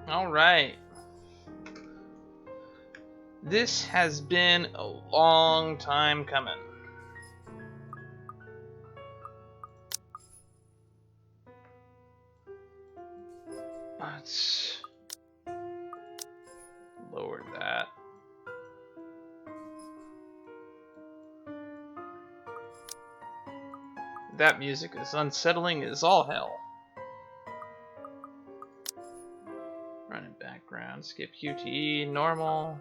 Alright. This has been a long time coming. Let's lower that. That music is unsettling as all hell. Running background, skip QTE, normal.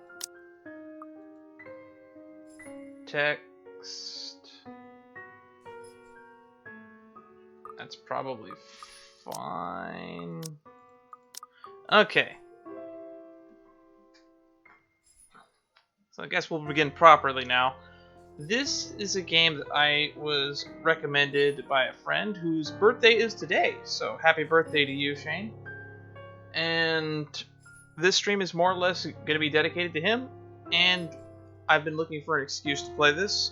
Text. That's probably fine. Okay. So I guess we'll begin properly now. This is a game that I was recommended by a friend whose birthday is today. So happy birthday to you, Shayne. And this stream is more or less going to be dedicated to him. And I've been looking for an excuse to play this.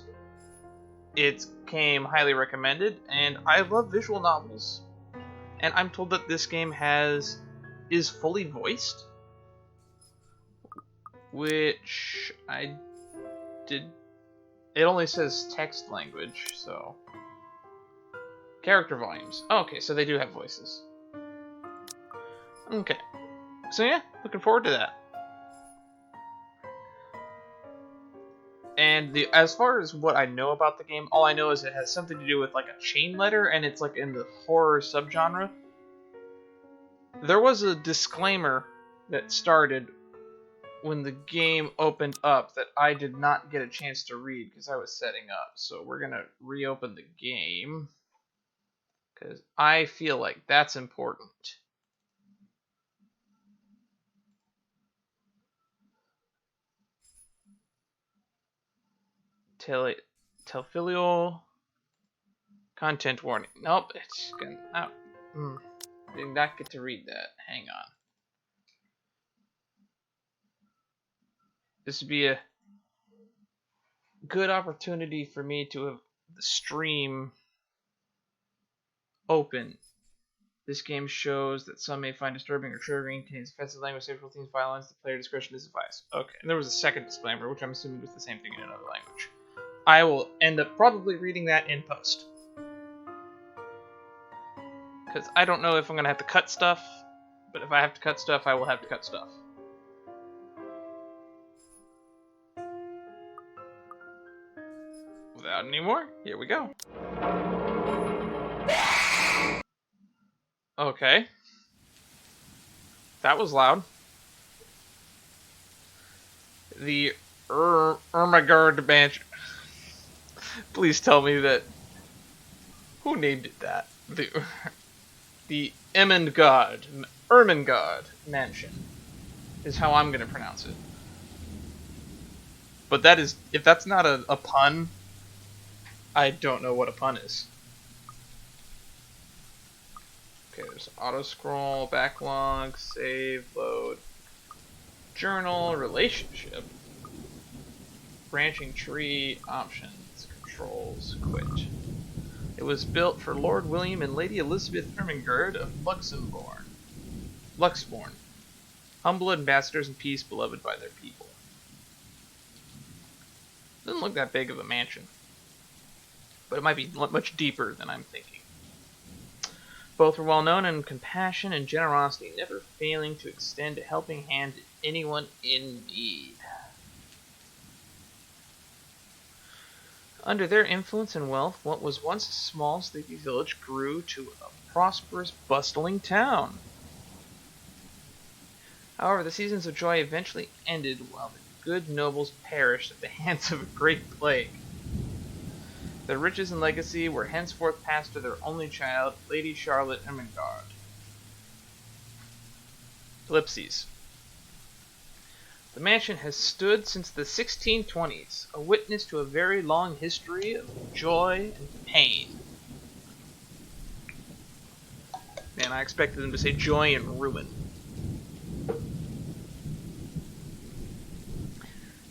It came highly recommended, and I love visual novels. And I'm told that this game is fully voiced, which I did. It only says text language, so character volumes. Oh, okay, so they do have voices. Okay, so yeah, looking forward to that. And as far as what I know about the game, all I know is it has something to do with like a chain letter, and it's like in the horror subgenre. There was a disclaimer that started when the game opened up that I did not get a chance to read because I was setting up. So we're gonna reopen the game because I feel like that's important. Telfilial content warning. Nope, it's gonna. Did not get to read that. Hang on. This would be a good opportunity for me to have the stream open. This game shows that some may find disturbing or triggering, contains offensive language, sexual themes, violence. The player discretion is advised. Okay, and there was a second disclaimer, which I'm assuming was the same thing in another language. I will end up probably reading that in post. Because I don't know if I'm going to have to cut stuff, but if I have to cut stuff, I will have to cut stuff. Without any more, here we go. Okay. That was loud. The Ermagard Mansion. Please tell me that... Who named it that? The Ermengarde Mansion is how I'm gonna pronounce it. But that is... If that's not a pun, I don't know what a pun is. Okay, there's auto-scroll, backlog, save, load, journal, relationship, branching tree, options, controls, quit. It was built for Lord William and Lady Elizabeth Ermengarde of Luxbourne, humble ambassadors in peace, beloved by their people. Doesn't look that big of a mansion, but it might be much deeper than I'm thinking. Both were well known in compassion and generosity, never failing to extend a helping hand to anyone in need. Under their influence and wealth, what was once a small, sleepy village grew to a prosperous, bustling town. However, the seasons of joy eventually ended while the good nobles perished at the hands of a great plague. Their riches and legacy were henceforth passed to their only child, Lady Charlotte Ermengarde. Ellipses. The mansion has stood since the 1620s, a witness to a very long history of joy and pain. Man, I expected them to say joy and ruin.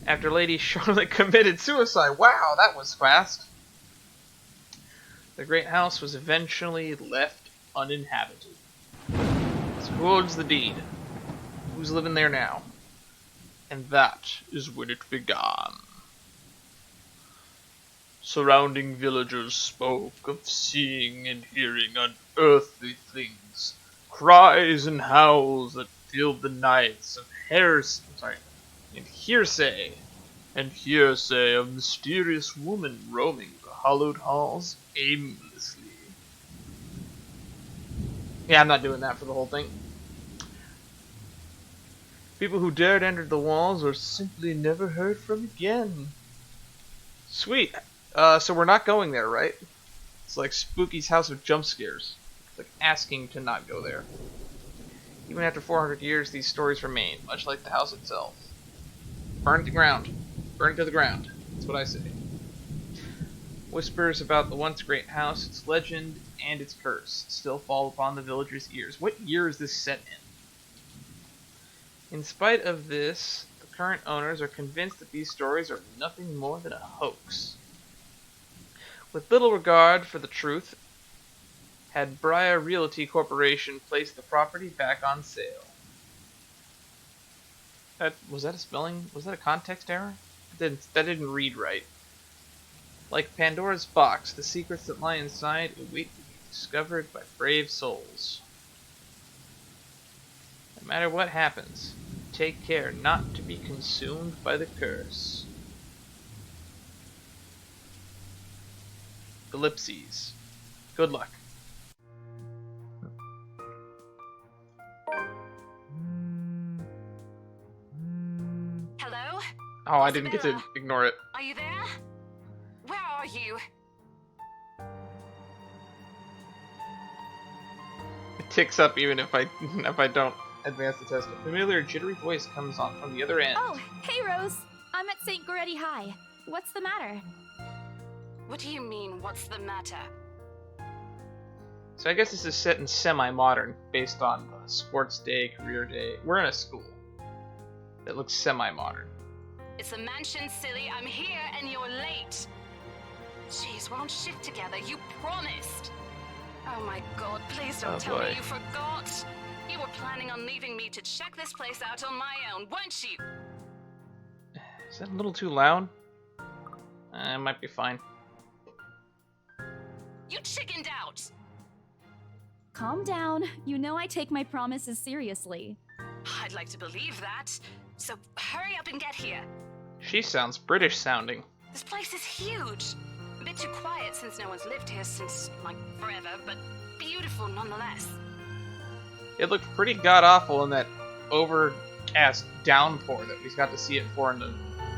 After Lady Charlotte committed suicide, wow, that was fast. The great house was eventually left uninhabited. So who owns the deed? who's living there now. And that is when it began. Surrounding villagers spoke of seeing and hearing unearthly things, cries and howls that filled the nights of hearsay of mysterious women roaming the hallowed halls aimlessly. Yeah, I'm not doing that for the whole thing. People who dared enter the walls are simply never heard from again. Sweet. So we're not going there, right? It's like Spooky's House of Jump Scares. It's like asking to not go there. Even after 400 years, these stories remain, much like the house itself. Burn to the ground. Burn to the ground. That's what I say. Whispers about the once great house, its legend, and its curse still fall upon the villagers' ears. What year is this set in? In spite of this, the current owners are convinced that these stories are nothing more than a hoax. With little regard for the truth, had Briar Realty Corporation placed the property back on sale. Was that a spelling? Was that a context error? That didn't read right. Like Pandora's box, the secrets that lie inside await to be discovered by brave souls. No matter what happens, take care not to be consumed by the curse. Ellipses. Good luck. Hello? Oh, I didn't get to ignore it. Are you there? Where are you? It ticks up even if I don't advance the test. A familiar jittery voice comes on from the other end. Oh, hey Rose. I'm at St. Goretti High. What's the matter? What do you mean, what's the matter? So I guess this is set in semi-modern, based on sports day, career day. We're in a school that looks semi-modern. It's a mansion, silly. I'm here and you're late. Jeez, we're on shift together. You promised. Oh my god, please don't tell me you forgot. You were planning on leaving me to check this place out on my own, weren't you? Is that a little too loud? It might be fine. You chickened out. Calm down. You know I take my promises seriously. I'd like to believe that. So hurry up and get here. She sounds British sounding. This place is huge. A bit too quiet since no one's lived here since, like, forever, but beautiful nonetheless. It looked pretty god-awful in that overcast downpour that we got to see it for a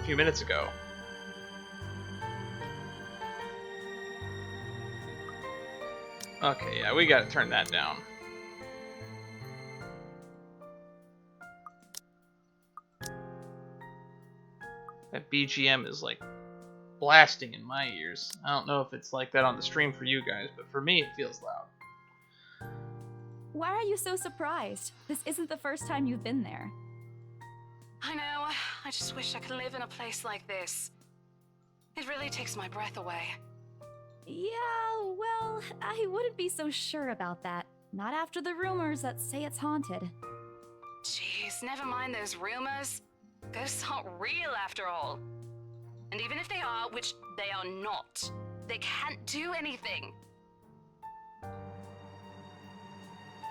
few minutes ago. Okay, yeah, we gotta turn that down. That BGM is like blasting in my ears. I don't know if it's like that on the stream for you guys, but for me it feels loud. Why are you so surprised? This isn't the first time you've been there. I know. I just wish I could live in a place like this. It really takes my breath away. Yeah, well, I wouldn't be so sure about that. Not after the rumors that say it's haunted. Jeez, never mind those rumors. Ghosts aren't real after all. And even if they are, which they are not, they can't do anything.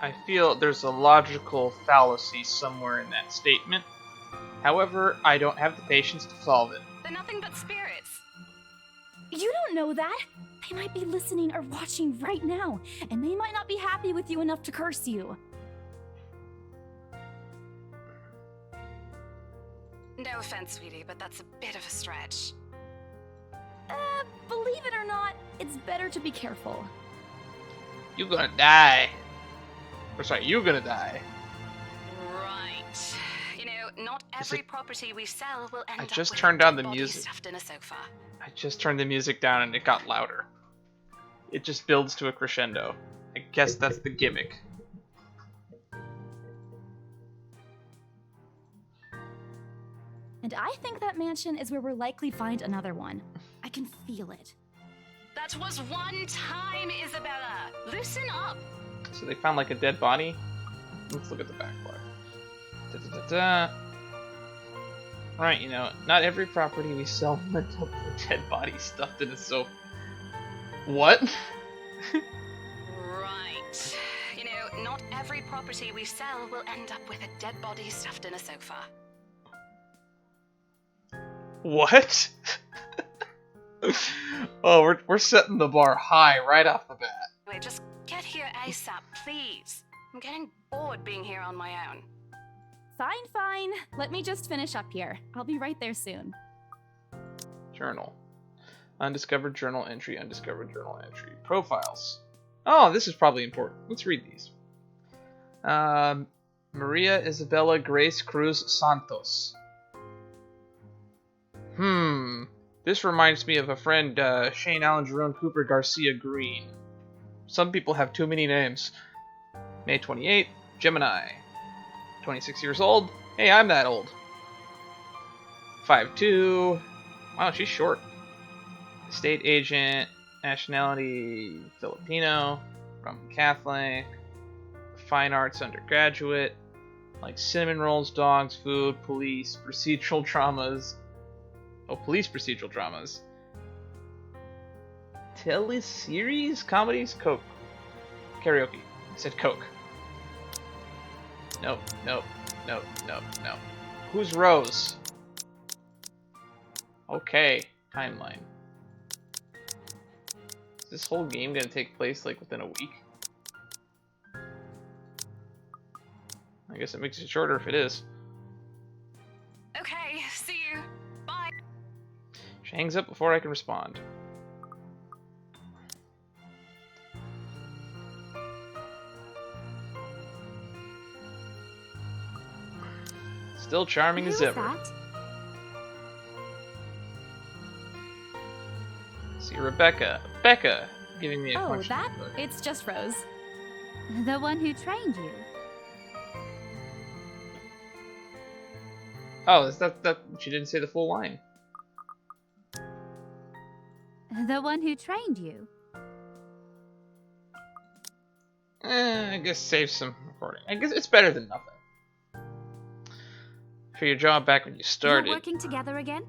I feel there's a logical fallacy somewhere in that statement. However, I don't have the patience to solve it. They're nothing but spirits. You don't know that! They might be listening or watching right now, and they might not be happy with you enough to curse you. No offense, sweetie, but that's a bit of a stretch. Believe it or not, it's better to be careful. You gonna die. Or sorry, you gonna die. Right. You know, not every property we sell will end up just with turned down a the dead body music. stuffed in a sofa. I just turned the music down and it got louder. It just builds to a crescendo. I guess that's the gimmick. And I think that mansion is where we'll likely find another one. I can feel it. That was one time, Isabella. Loosen up. So they found like a dead body. Let's look at the back part. Da-da-da-da. Right, you know, not every property we sell will end up with a dead body stuffed in a sofa. What? Right. You know, not every property we sell will end up with a dead body stuffed in a sofa. What? Oh, we're setting the bar high right off the bat. Wait, just get here ASAP, please. I'm getting bored being here on my own. Fine, fine. Let me just finish up here. I'll be right there soon. Journal. Undiscovered journal entry, undiscovered journal entry. Profiles. Oh, this is probably important. Let's read these. Maria Isabella Grace Cruz Santos. This reminds me of a friend, Shayne Allen Jerome Cooper Garcia Green. Some people have too many names. May 28th, Gemini. 26 years old. Hey, I'm that old. 5'2". Wow, she's short. Estate agent. Nationality Filipino. Roman Catholic. Fine arts undergraduate. Like cinnamon rolls, dogs, food, police, procedural dramas. Oh, police procedural dramas. Teleseries? Comedies? Coke. Karaoke. I said Coke. Nope, nope, nope, nope, nope. Who's Rose? Okay, timeline. Is this whole game gonna take place like within a week? I guess it makes it shorter if it is. Okay, see you. Bye. She hangs up before I can respond. Still charming as ever. That? See Rebecca. Becca giving me a Oh, question. that? It's just Rose. The one who trained you. Oh, is that she didn't say the full line. The one who trained you. I guess save some recording. I guess it's better than nothing. For your job back when you started. You're working together again?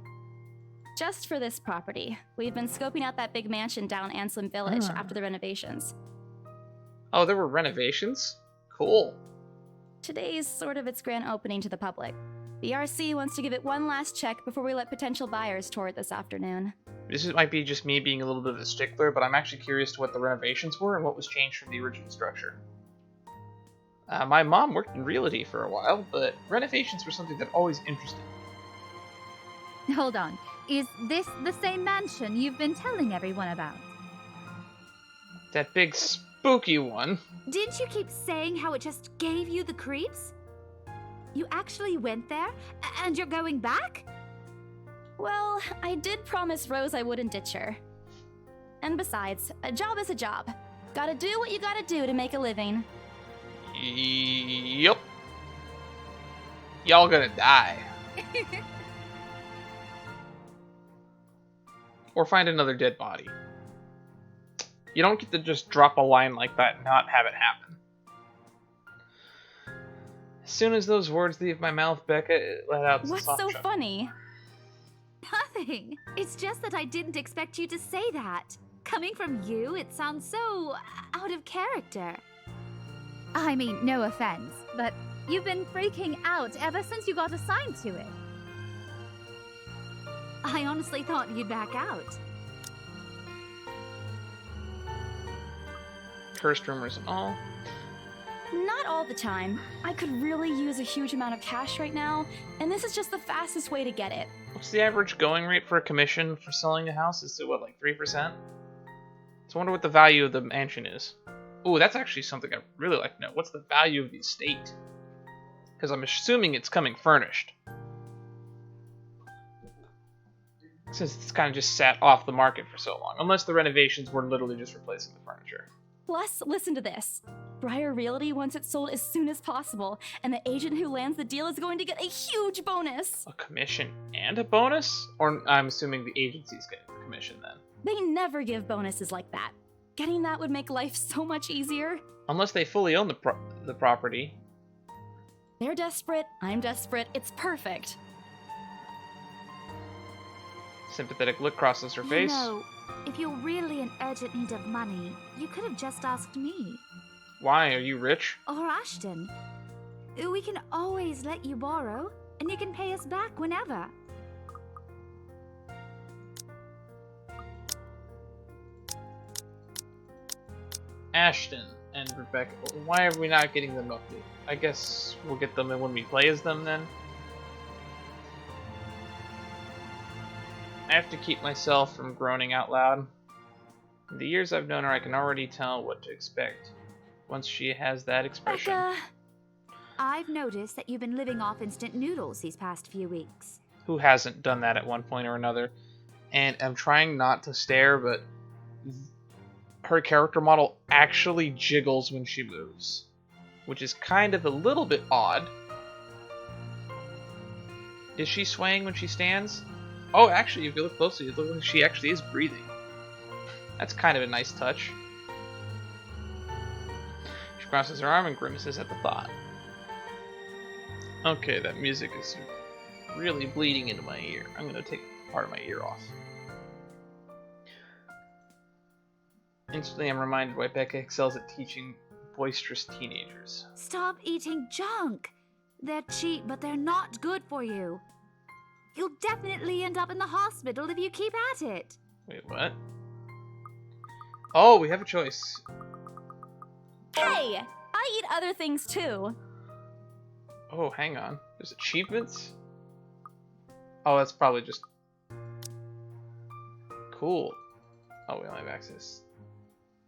Just for this property. We've been scoping out that big mansion down Anselm Village after the renovations. Oh, there were renovations? Cool. Today's sort of its grand opening to the public. The RC wants to give it one last check before we let potential buyers tour it this afternoon. Might be just me being a little bit of a stickler, but I'm actually curious to what the renovations were and what was changed from the original structure. My mom worked in realty for a while, but renovations were something that always interested me. Hold on. Is this the same mansion you've been telling everyone about? That big spooky one. Didn't you keep saying how it just gave you the creeps? You actually went there? And you're going back? Well, I did promise Rose I wouldn't ditch her. And besides, a job is a job. Gotta do what you gotta do to make a living. Yup. Y'all gonna die. Or find another dead body. You don't get to just drop a line like that and not have it happen. As soon as those words leave my mouth, Becca let out some What's soft so chuckle. funny? Nothing. It's just that I didn't expect you to say that. Coming from you, it sounds so out of character. I mean, no offense, but you've been freaking out ever since you got assigned to it. I honestly thought you'd back out. Cursed rumors and all. Not all the time. I could really use a huge amount of cash right now, and this is just the fastest way to get it. What's the average going rate for a commission for selling a house? Is it, what, like 3%? So I wonder what the value of the mansion is. Ooh, that's actually something I'd really like to know. What's the value of the estate? Because I'm assuming it's coming furnished. Since it's kind of just sat off the market for so long. Unless the renovations were literally just replacing the furniture. Plus, listen to this. Briar Realty wants it sold as soon as possible, and the agent who lands the deal is going to get a huge bonus. A commission and a bonus? Or I'm assuming the agency's getting the commission then. They never give bonuses like that. Getting that would make life so much easier. Unless they fully own the property. They're desperate, I'm desperate, it's perfect. Sympathetic look crosses her face. You know, if you're really in urgent need of money, you could have just asked me. Why? Are you rich? Or Ashton. We can always let you borrow, and you can pay us back whenever. Ashton and Rebecca. Why are we not getting them updated? I guess we'll get them when we play as them then. I have to keep myself from groaning out loud. In the years I've known her, I can already tell what to expect once she has that expression. Becca! I've noticed that you've been living off instant noodles these past few weeks. Who hasn't done that at one point or another? And I'm trying not to stare, but her character model actually jiggles when she moves, which is kind of a little bit odd. Is she swaying when she stands? Oh, actually, if you look closely, it looks like she actually is breathing. That's kind of a nice touch. She crosses her arm and grimaces at the thought. Okay, that music is really bleeding into my ear. I'm going to take part of my ear off. Instantly, I'm reminded why Becca excels at teaching boisterous teenagers. Stop eating junk. They're cheap, but they're not good for you. You'll definitely end up in the hospital if you keep at it. Wait, what? Oh, we have a choice. Hey! I eat other things too. Oh, hang on. There's achievements? Oh, that's probably just... Cool. Oh, we only have access.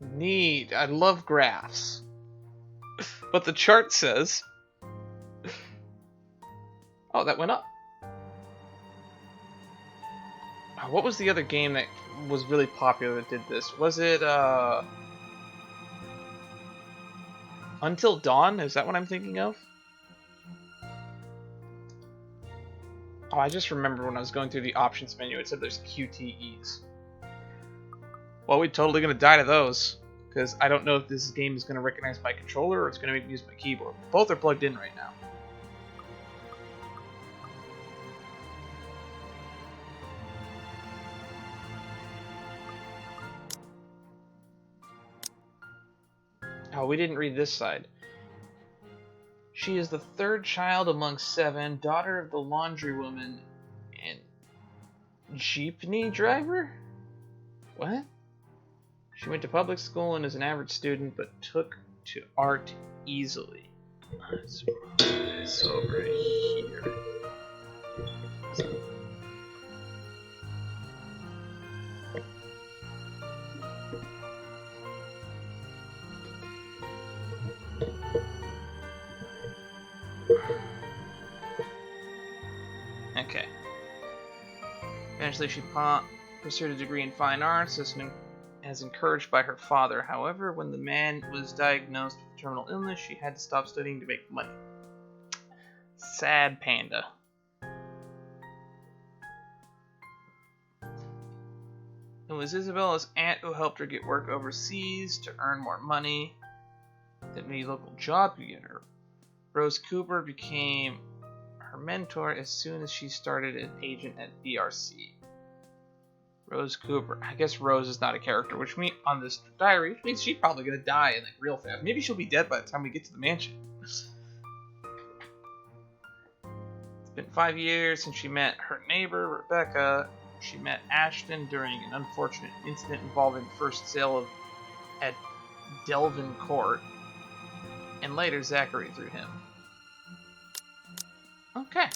Neat. I love graphs. But the chart says... Oh, that went up. What was the other game that was really popular that did this? Was it, Until Dawn? Is that what I'm thinking of? Oh, I just remember when I was going through the options menu, it said there's QTEs. Well, we're totally going to die to those, because I don't know if this game is going to recognize my controller or it's going to make me use my keyboard. Both are plugged in right now. Oh, we didn't read this side. She is the third child among 7, daughter of the laundrywoman and jeepney driver? What? She went to public school and is an average student, but took to art easily. It's over here. Okay. Eventually, she pursued a degree in fine arts as encouraged by her father. However, when the man was diagnosed with terminal illness, she had to stop studying to make money. Sad panda. It was Isabella's aunt who helped her get work overseas to earn more money than any local job could get her. Rose Cooper became her mentor as soon as she started an agent at BRC. Rose Cooper. I guess Rose is not a character, which means on this diary, which means she's probably gonna die in like real fast. Maybe she'll be dead by the time we get to the mansion. It's been 5 years since she met her neighbor, Rebecca. She met Ashton during an unfortunate incident involving the first sale at Delvin Court, and later Zachary through him. Okay.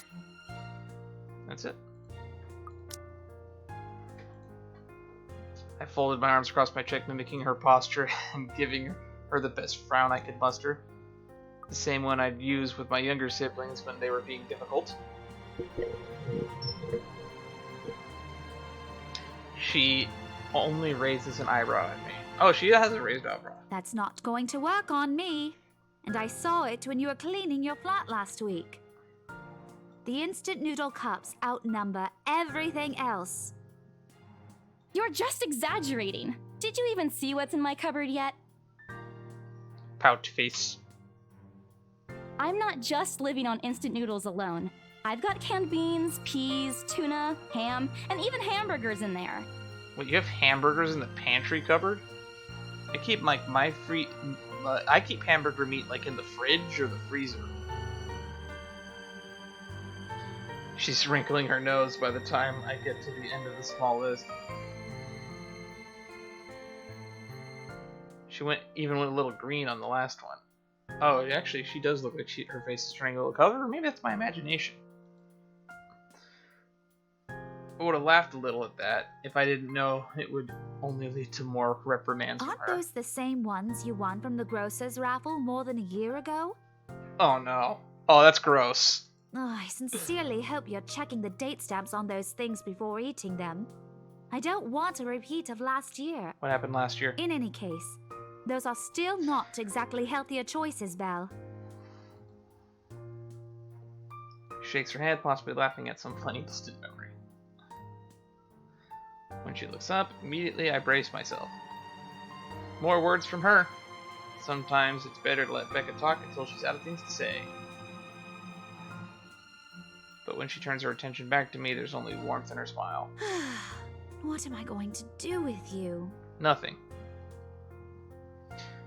That's it. I folded my arms across my chest, mimicking her posture and giving her the best frown I could muster. The same one I'd use with my younger siblings when they were being difficult. She only raises an eyebrow at me. Oh, she has a raised eyebrow. That's not going to work on me. And I saw it when you were cleaning your flat last week. The instant noodle cups outnumber everything else. You're just exaggerating. Did you even see what's in my cupboard yet? Pout face. I'm not just living on instant noodles alone. I've got canned beans, peas, tuna, ham, and even hamburgers in there. Wait, you have hamburgers in the pantry cupboard? I keep like I keep hamburger meat like in the fridge or the freezer. She's wrinkling her nose by the time I get to the end of the small list. She even went a little green on the last one. Oh, actually, she does look like her face is turning a little color. Or maybe that's my imagination. I would have laughed a little at that if I didn't know it would only lead to more reprimands from Aren't her. those the same ones you won from the grocer's raffle more than a year ago? Oh no. Oh, that's gross. Oh, I sincerely hope you're checking the date stamps on those things before eating them. I don't want a repeat of last year. What happened last year? In any case, those are still not exactly healthier choices, Belle. She shakes her head, possibly laughing at some funny distant memory. When she looks up, immediately I brace myself. More words from her. Sometimes it's better to let Becca talk until she's out of things to say. But when she turns her attention back to me, there's only warmth in her smile. What am I going to do with you? Nothing.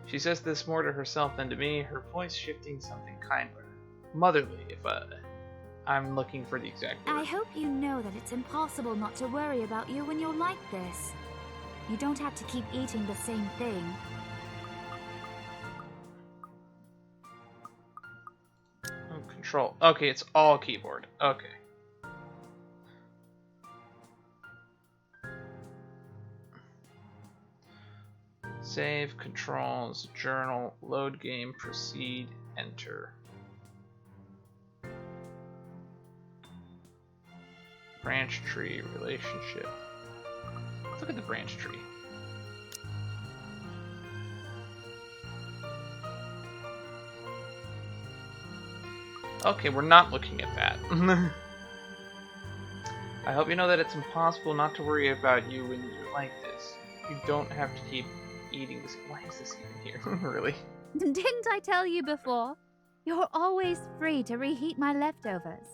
She says this more to herself than to me, her voice shifting something kinder. Motherly, if I'm looking for the exact word. I hope you know that it's impossible not to worry about you when you're like this. You don't have to keep eating the same thing. Oh, control. Okay, it's all keyboard. Okay. Save, controls, journal, load game, proceed, enter. Branch tree, relationship. Let's look at the branch tree. Okay, we're not looking at that. I hope you know that it's impossible not to worry about you when you're like this. You don't have to keep eating this. Why is this even here? Really? Didn't I tell you before? You're always free to reheat my leftovers.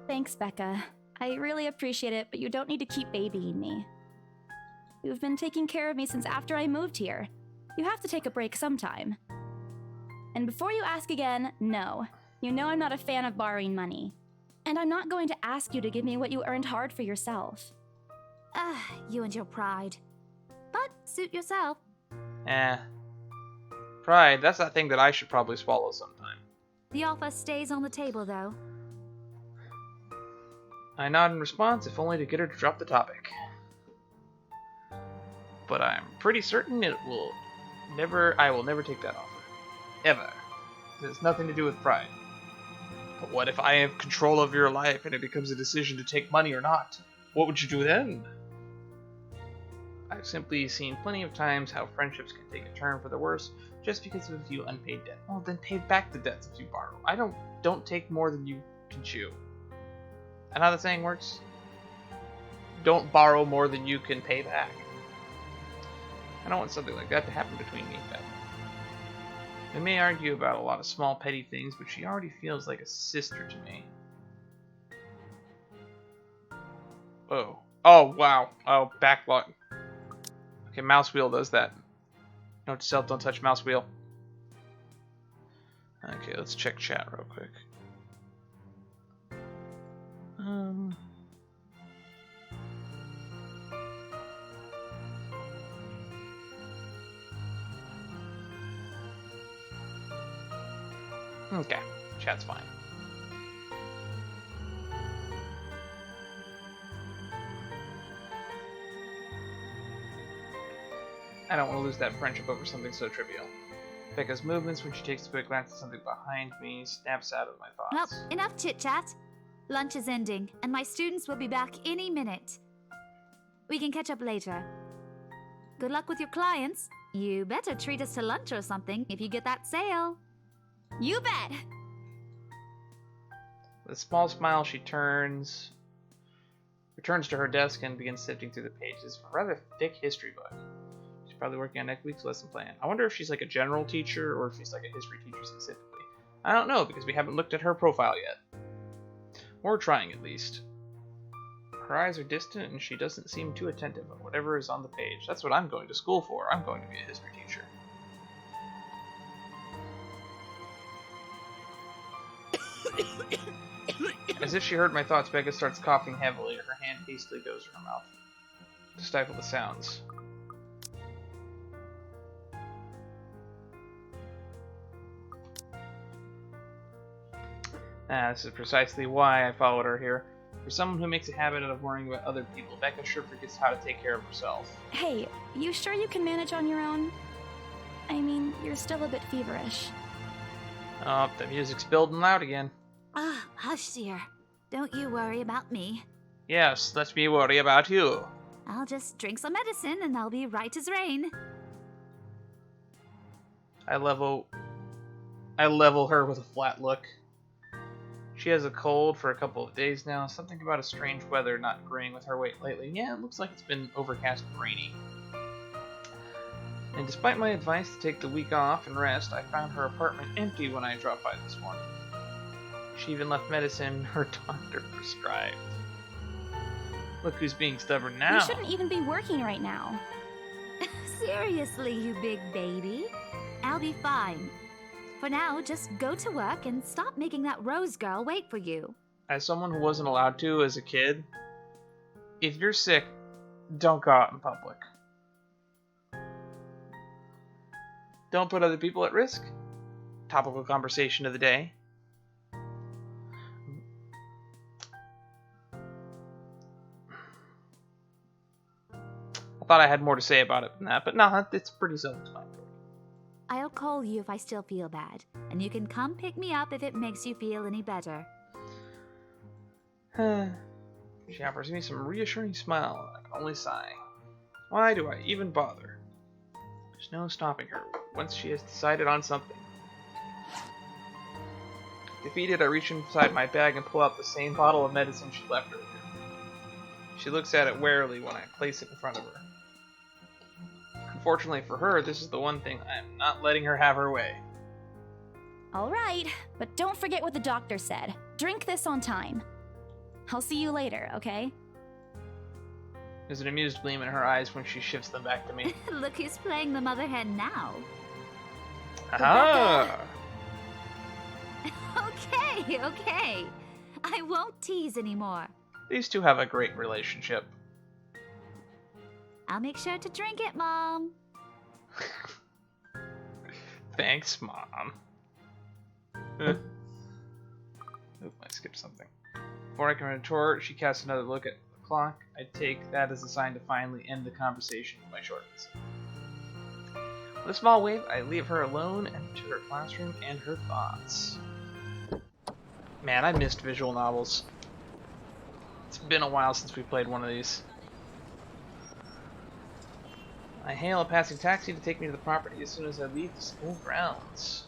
Thanks, Becca. I really appreciate it, but you don't need to keep babying me. You've been taking care of me since after I moved here. You have to take a break sometime. And before you ask again, no. You know I'm not a fan of borrowing money. And I'm not going to ask you to give me what you earned hard for yourself. You and your pride. But suit yourself. Pride, that's that thing that I should probably swallow sometime. The offer stays on the table, though. I nod in response, if only to get her to drop the topic. But I'm pretty certain I will never take that offer. Ever. It has nothing to do with pride. But what if I have control of your life and it becomes a decision to take money or not? What would you do then? I've simply seen plenty of times how friendships can take a turn for the worse just because of a few unpaid debt. Well, then pay back the debts if you borrow. Don't take more than you can chew. And how the saying works? Don't borrow more than you can pay back. I don't want something like that to happen between me and Beth. We may argue about a lot of small petty things, but she already feels like a sister to me. Whoa. Oh, wow. Oh, backlog. Okay, mouse wheel does that. Note to self, don't touch mouse wheel. Okay, let's check chat real quick. Okay, chat's fine. I don't want to lose that friendship over something so trivial. Becca's movements when she takes a quick glance at something behind me snaps out of my Well, thoughts. enough chit-chat. Lunch is ending, and my students will be back any minute. We can catch up later. Good luck with your clients. You better treat us to lunch or something if you get that sale. You bet! With a small smile, she returns to her desk and begins sifting through the pages of a rather thick history book. She's probably working on next week's lesson plan. I wonder if she's like a general teacher or if she's like a history teacher specifically. I don't know, because we haven't looked at her profile yet. Or trying, at least. Her eyes are distant, and she doesn't seem too attentive on whatever is on the page. That's what I'm going to school for. I'm going to be a history teacher. As if she heard my thoughts, Becca starts coughing heavily. Her hand hastily goes to her mouth to stifle the sounds. This is precisely why I followed her here. For someone who makes a habit out of worrying about other people, Becca sure forgets how to take care of herself. Hey, you sure you can manage on your own? I mean, you're still a bit feverish. Oh, the music's building loud again. Ah, hush, dear. Don't you worry about me. Yes, let me worry about you. I'll just drink some medicine and I'll be right as rain. I level her with a flat look. She has a cold for a couple of days now. Something about a strange weather not agreeing with her weight lately. Yeah, it looks like it's been overcast and rainy. And despite my advice to take the week off and rest, I found her apartment empty when I dropped by this morning. She even left medicine her doctor prescribed. Look who's being stubborn now. You shouldn't even be working right now. Seriously, you big baby. I'll be fine. For now, just go to work and stop making that Rose girl wait for you. As someone who wasn't allowed to as a kid, if you're sick, don't go out in public. Don't put other people at risk. Topical conversation of the day. I thought I had more to say about it than that, but no, it's pretty self-explanatory. I'll call you if I still feel bad, and you can come pick me up if it makes you feel any better. She offers me some reassuring smile, and I can only sigh. Why do I even bother? There's no stopping her once she has decided on something. Defeated, I reach inside my bag and pull out the same bottle of medicine she left earlier. She looks at it warily when I place it in front of her. Unfortunately for her, this is the one thing I am not letting her have her way. All right, but don't forget what the doctor said. Drink this on time. I'll see you later, okay? There's an amused gleam in her eyes when she shifts them back to me. Look who's playing the mother hen now. Aha! Okay. I won't tease anymore. These two have a great relationship. I'll make sure to drink it, Mom. Thanks, Mom. Oop, I skipped something. Before I can retort, she casts another look at the clock. I take that as a sign to finally end the conversation with my short visit. With a small wave, I leave her alone and to her classroom and her thoughts. Man, I missed visual novels. It's been a while since we played one of these. I hail a passing taxi to take me to the property as soon as I leave the school grounds.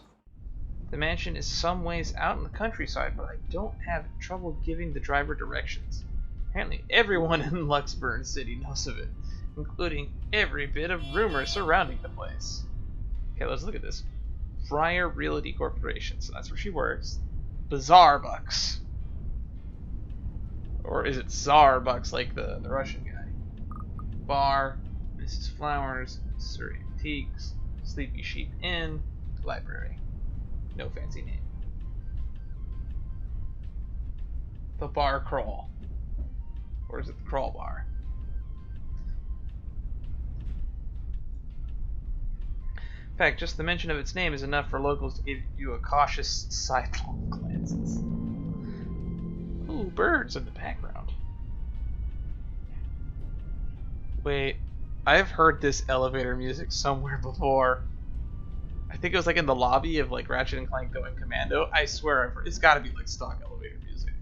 The mansion is some ways out in the countryside, but I don't have trouble giving the driver directions. Apparently everyone in Luxburn City knows of it, including every bit of rumor surrounding the place. Okay, let's look at this. Friar Realty Corporation, so that's where she works. Bazaar Bucks. Or is it Tsar Bucks, like the Russian guy? Bar, Mrs. Flowers, Surrey Antiques, Sleepy Sheep Inn, Library. No fancy name. The Bar Crawl. Or is it the Crawl Bar? In fact, just the mention of its name is enough for locals to give you a cautious sidelong glances. Ooh, birds in the background. Wait, I've heard this elevator music somewhere before. I think it was like in the lobby of like Ratchet and Clank Going Commando. I swear, it's got to be like stock elevator music.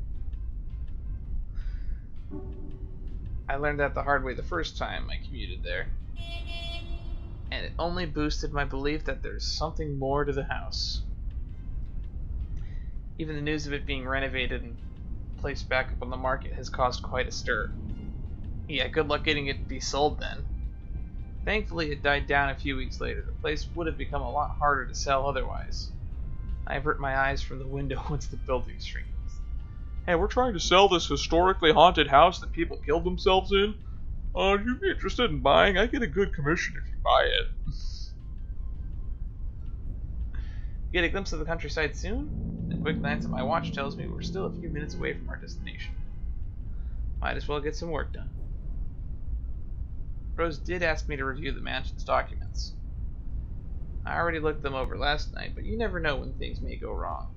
I learned that the hard way the first time I commuted there. And it only boosted my belief that there's something more to the house. Even the news of it being renovated and placed back up on the market has caused quite a stir. Yeah, good luck getting it to be sold then. Thankfully, it died down a few weeks later. The place would have become a lot harder to sell otherwise. I avert my eyes from the window once the building shrinks. Hey, we're trying to sell this historically haunted house that people killed themselves in. If you'd be interested in buying, I get a good commission if you buy it. Get a glimpse of the countryside soon? A quick glance at my watch tells me we're still a few minutes away from our destination. Might as well get some work done. Rose did ask me to review the mansion's documents. I already looked them over last night, but you never know when things may go wrong.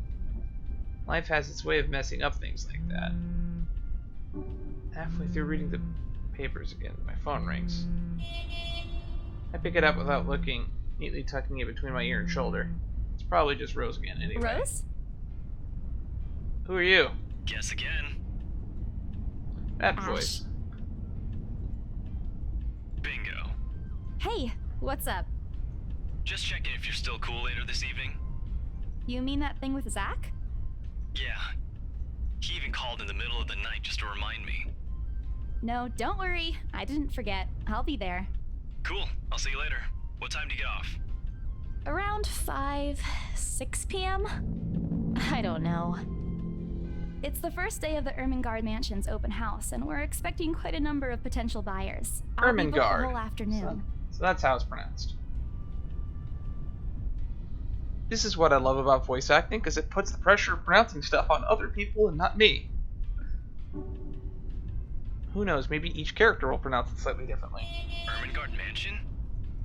Life has its way of messing up things like that. Halfway through reading the papers again, my phone rings. I pick it up without looking, neatly tucking it between my ear and shoulder. It's probably just Rose again anyway. Rose? Who are you? Guess again. That Ash. voice. Bingo. Hey, what's up? Just checking if you're still cool later this evening. You mean that thing with Zach? Yeah. He even called in the middle of the night just to remind me. No, don't worry. I didn't forget. I'll be there. Cool. I'll see you later. What time do you get off? Around 6 p.m.? I don't know. It's the first day of the Ermengarde Mansion's open house, and we're expecting quite a number of potential buyers. I'll be booked the Ermengarde. whole afternoon. So that's how it's pronounced. This is what I love about voice acting, because it puts the pressure of pronouncing stuff on other people and not me. Who knows, maybe each character will pronounce it slightly differently. Ermengarde Mansion?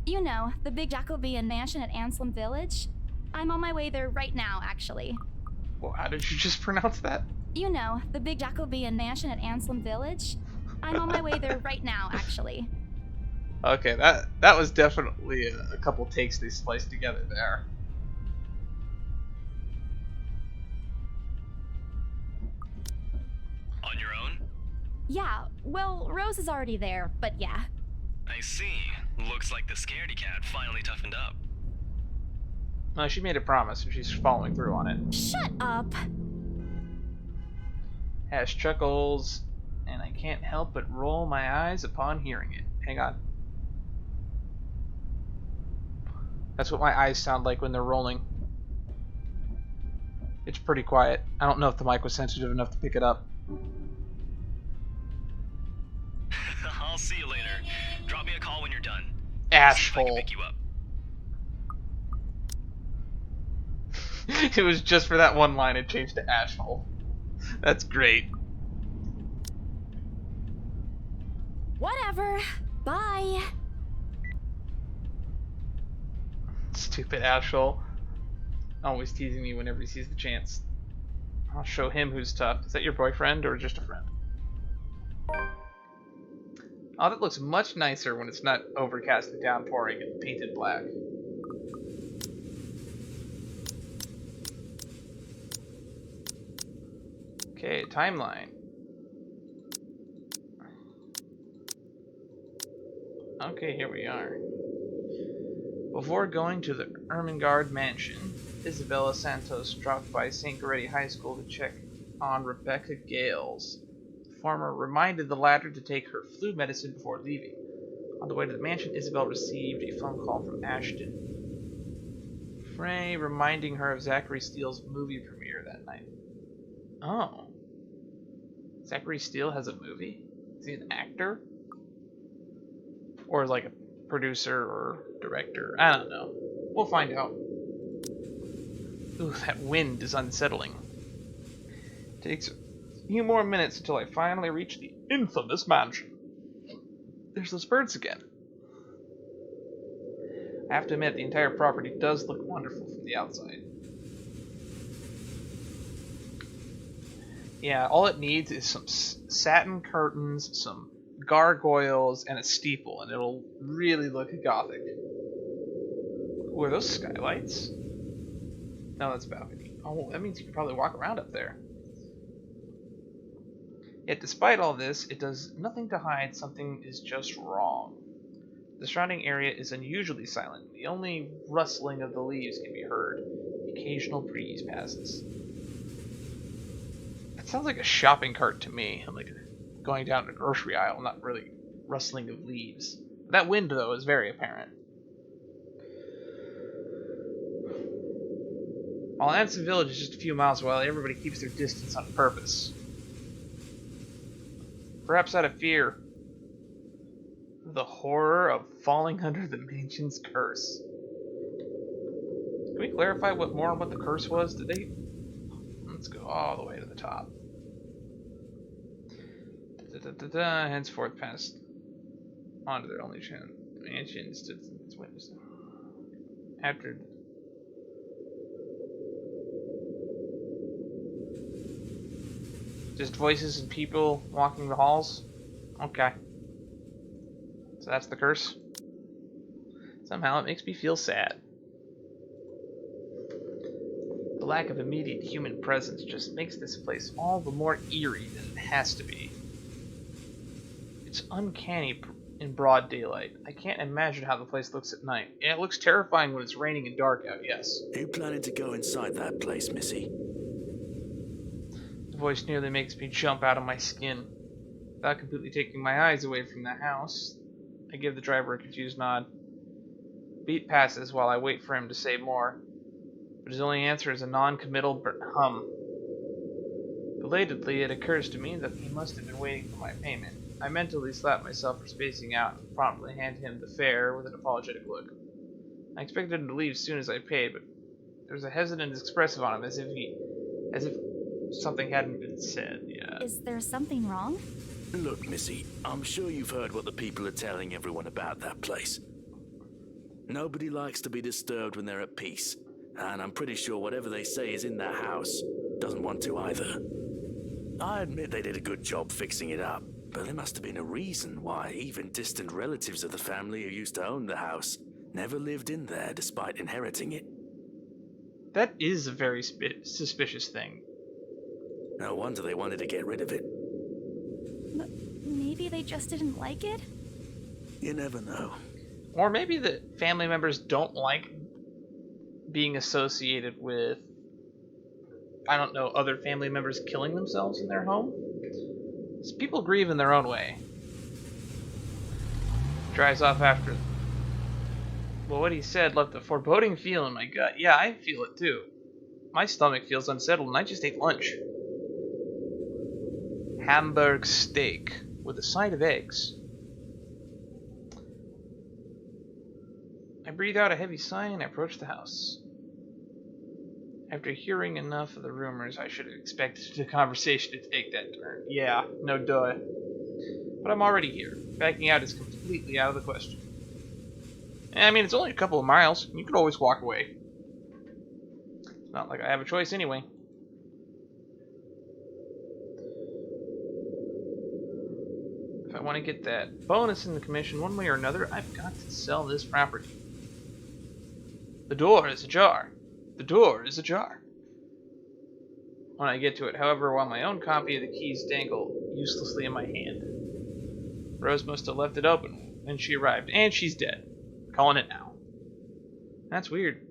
You know, the big Jacobean mansion at Anselm Village? I'm on my way there right now, actually. Well, how did you just pronounce that? You know, the big Jacobean mansion at Anselm Village? I'm on my way there right now, actually. Okay, that was definitely a couple takes they spliced together there. On your own? Yeah, well, Rose is already there, but yeah. I see. Looks like the scaredy cat finally toughened up. No, she made a promise and she's following through on it. Shut up! Ash chuckles, and I can't help but roll my eyes upon hearing it. Hang on. That's what my eyes sound like when they're rolling. It's pretty quiet. I don't know if the mic was sensitive enough to pick it up. I'll see you later. Drop me a call when you're done. Ash See if I can hole. pick you up. It was just for that one line it changed to ash hole. That's great. Whatever. Bye. Stupid ash hole. Always teasing me whenever he sees the chance. I'll show him who's tough. Is that your boyfriend or just a friend? Oh, that looks much nicer when it's not overcast and downpouring and painted black. Okay, timeline. Okay, here we are. Before going to the Ermengarde Mansion, Isabella Santos dropped by St. Goretti High School to check on Rebecca Gales. The former reminded the latter to take her flu medicine before leaving. On the way to the mansion, Isabel received a phone call from Ashton Frey, reminding her of Zachary Steele's movie premiere that night. Oh. Zachary Steele has a movie? Is he an actor? Or like a producer or director? I don't know. We'll find out. Ooh, that wind is unsettling. Takes a few more minutes until I finally reach the infamous mansion. There's those birds again. I have to admit, the entire property does look wonderful from the outside. Yeah, all it needs is some satin curtains, some gargoyles, and a steeple, and it'll really look gothic. Ooh, are those skylights? No, that's a balcony. Oh, that means you can probably walk around up there. Yet despite all this, it does nothing to hide something is just wrong. The surrounding area is unusually silent. The only rustling of the leaves can be heard. The occasional breeze passes. That sounds like a shopping cart to me. I'm like going down a grocery aisle, not really rustling of leaves. That wind, though, is very apparent. While Anson Village is just a few miles away, everybody keeps their distance on purpose. Perhaps out of fear. The horror of falling under the mansion's curse. Can we clarify more on what the curse was? Did they... Let's go all the way to the top. Henceforth passed on to their only mansion stood its witness. After just voices and people walking the halls? Okay. So that's the curse? Somehow it makes me feel sad. The lack of immediate human presence just makes this place all the more eerie than it has to be. It's uncanny in broad daylight. I can't imagine how the place looks at night. Yeah, it looks terrifying when it's raining and dark out, yes. Are you planning to go inside that place, Missy? The voice nearly makes me jump out of my skin. Without completely taking my eyes away from the house, I give the driver a confused nod. Beat passes while I wait for him to say more, but his only answer is a non-committal hum. Belatedly, it occurs to me that he must have been waiting for my payment. I mentally slap myself for spacing out and promptly hand him the fare with an apologetic look. I expected him to leave as soon as I paid, but there was a hesitant expressive on him, as if something hadn't been said yet. Is there something wrong? Look, Missy, I'm sure you've heard what the people are telling everyone about that place. Nobody likes to be disturbed when they're at peace, and I'm pretty sure whatever they say is in that house doesn't want to either. I admit they did a good job fixing it up, but there must have been a reason why even distant relatives of the family who used to own the house never lived in there despite inheriting it. That is a very suspicious thing. No wonder they wanted to get rid of it. Maybe they just didn't like it? You never know. Or maybe the family members don't like being associated with, I don't know, other family members killing themselves in their home. So people grieve in their own way. Drives off after. Well, what he said left a foreboding feel in my gut. Yeah, I feel it too. My stomach feels unsettled and I just ate lunch. Hamburg steak with a side of eggs. I breathe out a heavy sigh and I approach the house. After hearing enough of the rumors, I should have expected the conversation to take that turn. Yeah, no duh. But I'm already here. Backing out is completely out of the question. I mean, it's only a couple of miles. You could always walk away. It's not like I have a choice anyway. If I want to get that bonus in the commission one way or another, I've got to sell this property. The door is ajar. The door is ajar. When I get to it, however, while my own copy of the keys dangle uselessly in my hand. Rose must have left it open when she arrived, and she's dead. Calling it now. That's weird.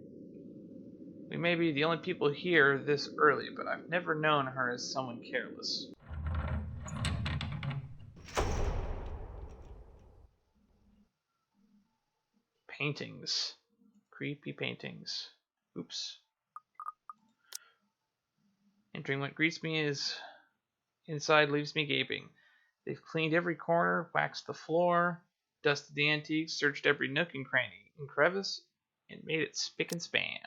We may be the only people here this early, but I've never known her as someone careless. Paintings. Creepy paintings. Oops. Entering what greets me is inside leaves me gaping. They've cleaned every corner, waxed the floor, dusted the antiques, searched every nook and cranny and crevice, and made it spick and span.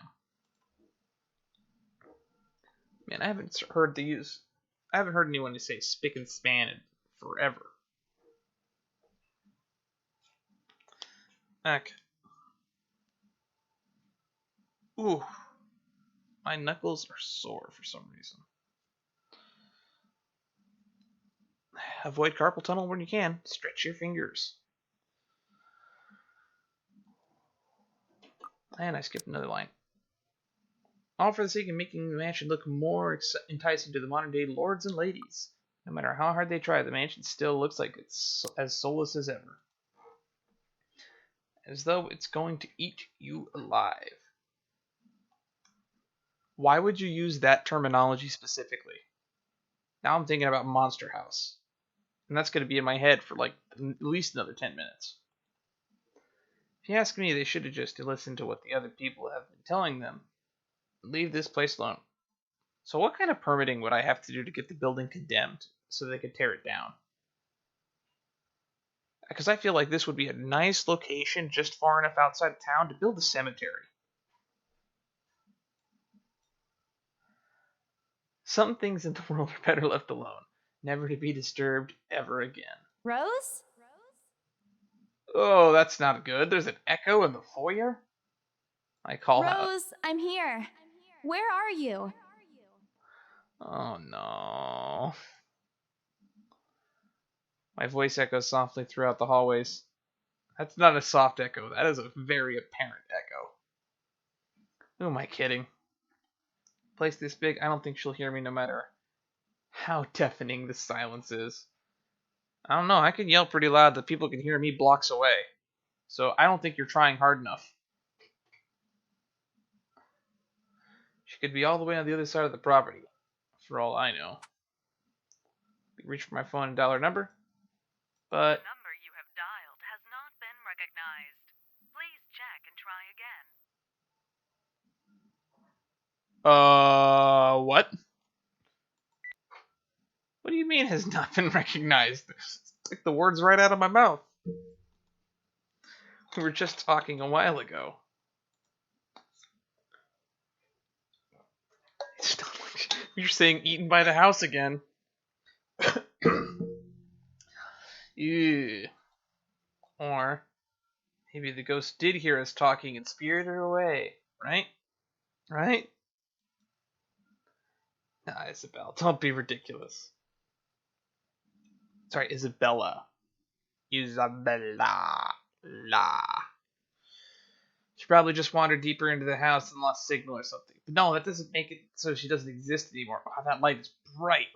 Man, I haven't heard anyone say spick and span in forever. Okay. Ooh. My knuckles are sore for some reason. Avoid carpal tunnel when you can. Stretch your fingers. And I skipped another line. All for the sake of making the mansion look more enticing to the modern day lords and ladies. No matter how hard they try, the mansion still looks like it's as soulless as ever. As though it's going to eat you alive. Why would you use that terminology specifically? Now I'm thinking about Monster House. And that's going to be in my head for like at least another 10 minutes. If you ask me, they should have just listened to what the other people have been telling them. Leave this place alone. So what kind of permitting would I have to do to get the building condemned so they could tear it down? Because I feel like this would be a nice location just far enough outside of town to build a cemetery. Some things in the world are better left alone, never to be disturbed ever again. Rose? Oh, that's not good. There's an echo in the foyer? I call out. Rose, I'm here. Where are you? Oh no. My voice echoes softly throughout the hallways. That's not a soft echo, that is a very apparent echo. Who am I kidding? Place this big, I don't think she'll hear me no matter how deafening the silence is. I don't know, I can yell pretty loud that people can hear me blocks away. So I don't think you're trying hard enough. She could be all the way on the other side of the property, for all I know. Reach for my phone and dial her number, but The number you have dialed has not been recognized. Please check and try again. what? What do you mean has not been recognized? Took the words right out of my mouth. We were just talking a while ago. It's not like you're saying eaten by the house again. Ew. Or maybe the ghost did hear us talking and spirited her away, right? Right? Nah, Isabel, don't be ridiculous. Sorry, Isabella. Isabella. La. She probably just wandered deeper into the house and lost signal or something. But no, that doesn't make it so she doesn't exist anymore. Wow, that light is bright.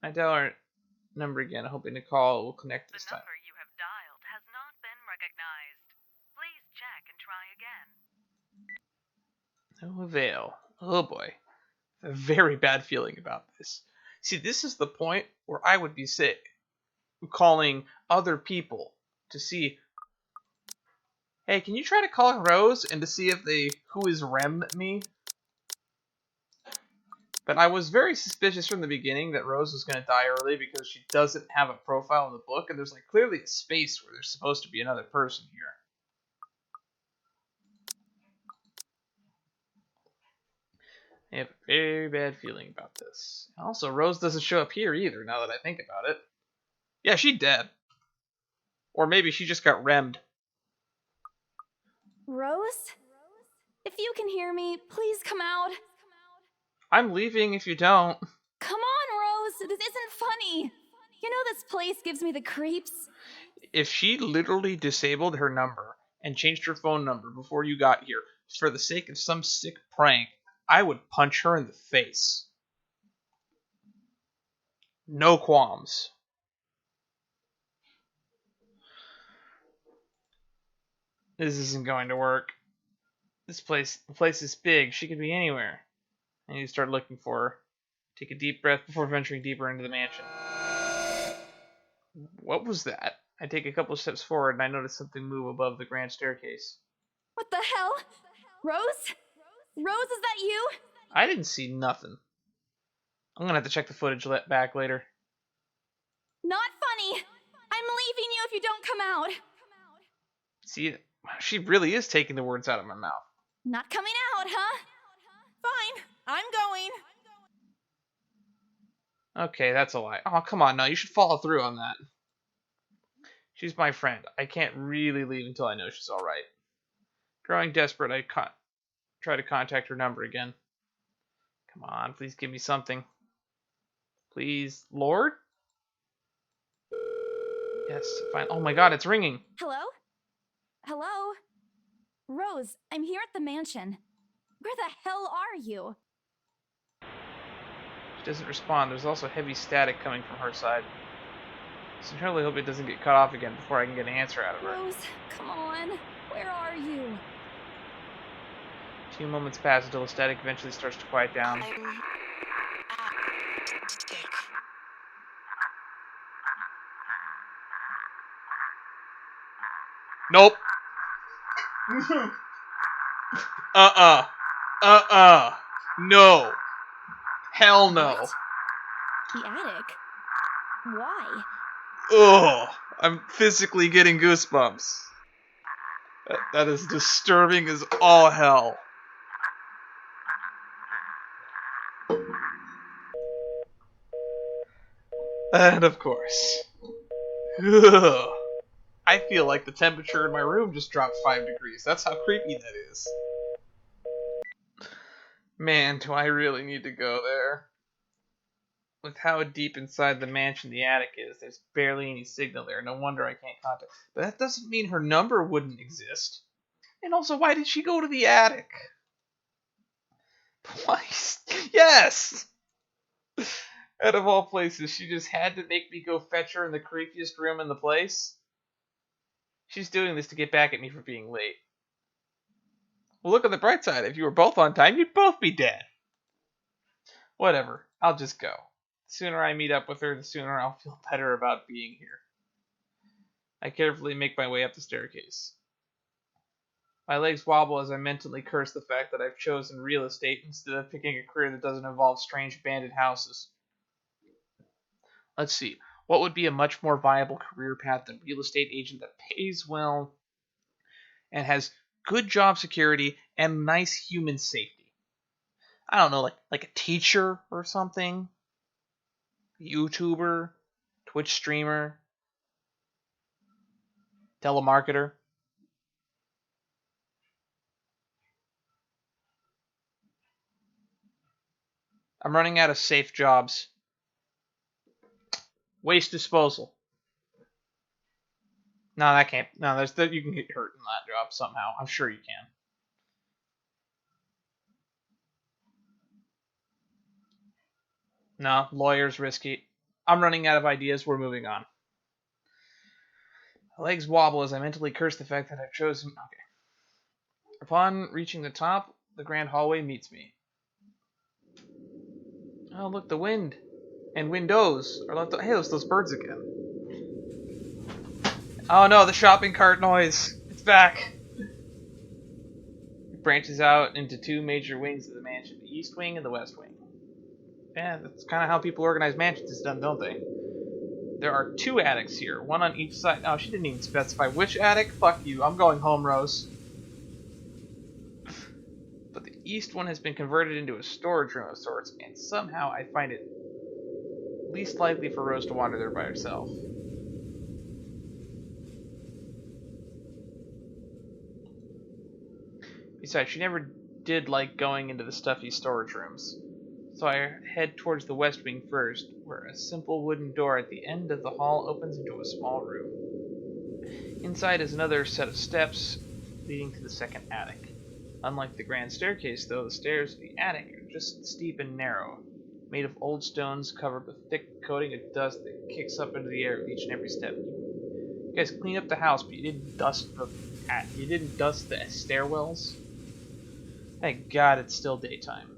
I dial her number again, hoping the call will connect this The time. number you have dialed has not been recognized. Please check and try again. No avail. Oh boy. A very bad feeling about this. See, this is the point where I would be sick. Calling other people to see, hey, can you try to call Rose and to see if they who is rem me? But I was very suspicious from the beginning that Rose was going to die early because she doesn't have a profile in the book, and there's like clearly a space where there's supposed to be another person here. I have a very bad feeling about this. Also, Rose doesn't show up here either, now that I think about it. Yeah, she's dead. Or maybe she just got remmed. Rose? If you can hear me, please come out. I'm leaving if you don't. Come on, Rose. This isn't funny. You know this place gives me the creeps. If she literally disabled her number and changed her phone number before you got here for the sake of some sick prank, I would punch her in the face. No qualms. This isn't going to work. The place is big. She could be anywhere. I need to start looking for her. Take a deep breath before venturing deeper into the mansion. What was that? I take a couple steps forward and I notice something move above the grand staircase. What the hell? Rose? Rose, is that you? I didn't see nothing. I'm gonna have to check the footage back later. Not funny. I'm leaving you if you don't come out. See, she really is taking the words out of my mouth. Not coming out, huh? Fine. I'm going. Okay, that's a lie. Oh, come on, no, you should follow through on that. She's my friend. I can't really leave until I know she's alright. Growing desperate, I try to contact her number again. Come on, please give me something. Please, Lord? Yes, fine. Oh my god, it's ringing. Hello? Hello? Rose, I'm here at the mansion. Where the hell are you? She doesn't respond. There's also heavy static coming from her side. Sincerely hope it doesn't get cut off again before I can get an answer out of her. Rose, come on. Where are you? 2 moments pass until the static eventually starts to quiet down. I'm sick. Nope. No. Hell no. What? The attic? Why? Ugh. I'm physically getting goosebumps. That is disturbing as all hell. And of course. Ugh. I feel like the temperature in my room just dropped 5 degrees. That's how creepy that is. Man, do I really need to go there. With how deep inside the mansion the attic is, there's barely any signal there. No wonder I can't contact. But that doesn't mean her number wouldn't exist. And also, why did she go to the attic? Why? Yes! Out of all places, she just had to make me go fetch her in the creepiest room in the place. She's doing this to get back at me for being late. Well, look on the bright side. If you were both on time, you'd both be dead. Whatever. I'll just go. The sooner I meet up with her, the sooner I'll feel better about being here. I carefully make my way up the staircase. My legs wobble as I mentally curse the fact that I've chosen real estate instead of picking a career that doesn't involve strange abandoned houses. Let's see. What would be a much more viable career path than real estate agent that pays well and has good job security and nice human safety? I don't know, like a teacher or something? YouTuber? Twitch streamer? Telemarketer? I'm running out of safe jobs. Waste disposal. No, that can't. No, you can get hurt in that job somehow. I'm sure you can. No, lawyer's risky. I'm running out of ideas. We're moving on. My legs wobble as I mentally curse the fact that I've chosen. Okay. Upon reaching the top, the grand hallway meets me. Oh, look, the wind. And windows are left. Hey, those birds again. Oh no, the shopping cart noise. It's back. It branches out into two major wings of the mansion, the east wing and the west wing. Yeah, that's kind of how people organize mansions, don't they? There are two attics here, one on each side. Oh, she didn't even specify which attic. Fuck you. I'm going home, Rose. But the east one has been converted into a storage room of sorts, and somehow I find it least likely for Rose to wander there by herself. Besides, she never did like going into the stuffy storage rooms. So I head towards the west wing first, where a simple wooden door at the end of the hall opens into a small room. Inside is another set of steps leading to the second attic. Unlike the grand staircase, though, the stairs to the attic are just steep and narrow, made of old stones covered with thick coating of dust that kicks up into the air with each and every step. You guys clean up the house, but you didn't dust the stairwells. Thank God it's still daytime.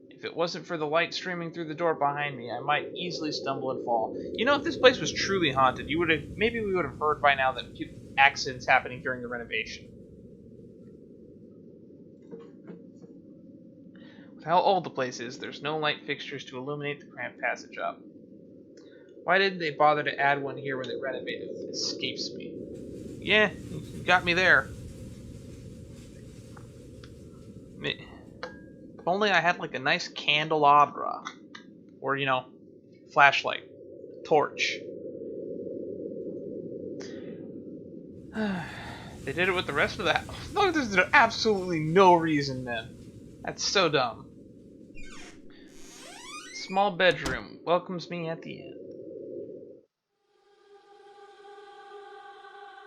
If it wasn't for the light streaming through the door behind me, I might easily stumble and fall. You know, if this place was truly haunted, we would have heard by now that accidents happening during the renovation. With how old the place is, there's no light fixtures to illuminate the cramped passage up. Why didn't they bother to add one here when they renovated? It escapes me. Yeah, you got me there. If only I had like a nice candelabra. Or, flashlight. Torch. They did it with the rest of the house. No, there's absolutely no reason, then. That's so dumb. Small bedroom welcomes me at the end.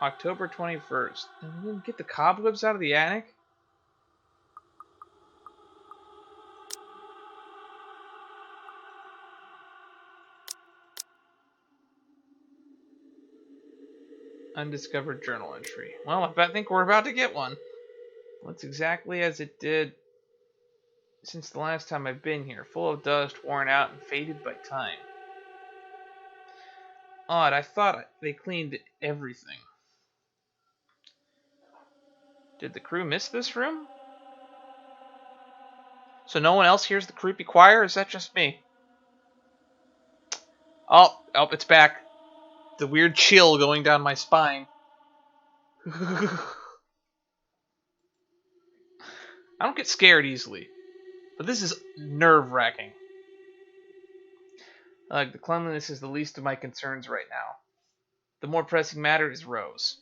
October 21st. Did we even get the cobwebs out of the attic? Undiscovered journal entry. Well, I think we're about to get one. Looks exactly as it did since the last time I've been here. Full of dust, worn out, and faded by time. Odd, I thought they cleaned everything. Did the crew miss this room? So no one else hears the creepy choir, or is that just me? Oh, it's back. The weird chill going down my spine. I don't get scared easily, but this is nerve-wracking. The cleanliness is the least of my concerns right now. The more pressing matter is Rose.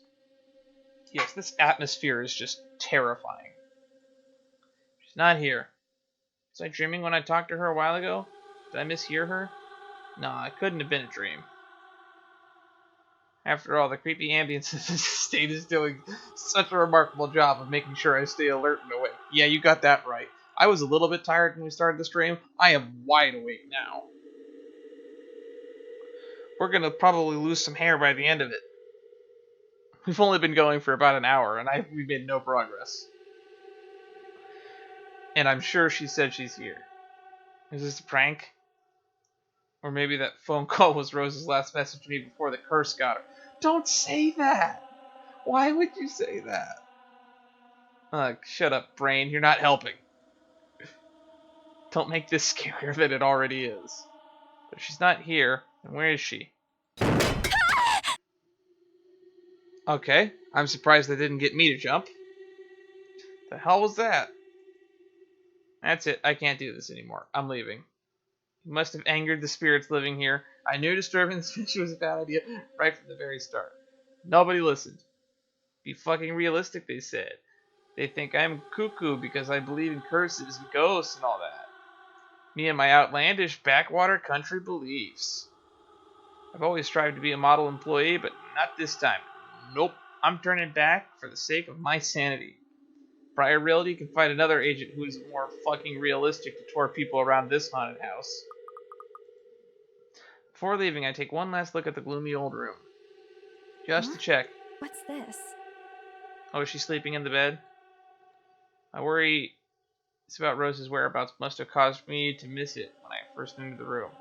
Yes, this atmosphere is just terrifying. She's not here. Was I dreaming when I talked to her a while ago? Did I mishear her? No, it couldn't have been a dream. After all, the creepy ambience of this estate is doing such a remarkable job of making sure I stay alert and awake. Yeah, you got that right. I was a little bit tired when we started the stream. I am wide awake now. We're gonna probably lose some hair by the end of it. We've only been going for about an hour, and we've made no progress. And I'm sure she said she's here. Is this a prank? Or maybe that phone call was Rose's last message to me before the curse got her. Don't say that! Why would you say that? Shut up, brain. You're not helping. Don't make this scarier than it already is. But if she's not here, then where is she? Okay, I'm surprised they didn't get me to jump. The hell was that? That's it. I can't do this anymore. I'm leaving. You must have angered the spirits living here. I knew disturbing this picture was a bad idea right from the very start. Nobody listened. Be fucking realistic, they said. They think I'm cuckoo because I believe in curses and ghosts and all that. Me and my outlandish backwater country beliefs. I've always strived to be a model employee, but not this time. Nope. I'm turning back for the sake of my sanity. Prior reality can find another agent who is more fucking realistic to tour people around this haunted house. Before leaving, I take one last look at the gloomy old room. Just to check. What's this? Oh, is she sleeping in the bed? My worry is about Rose's whereabouts must have caused me to miss it when I first entered the room.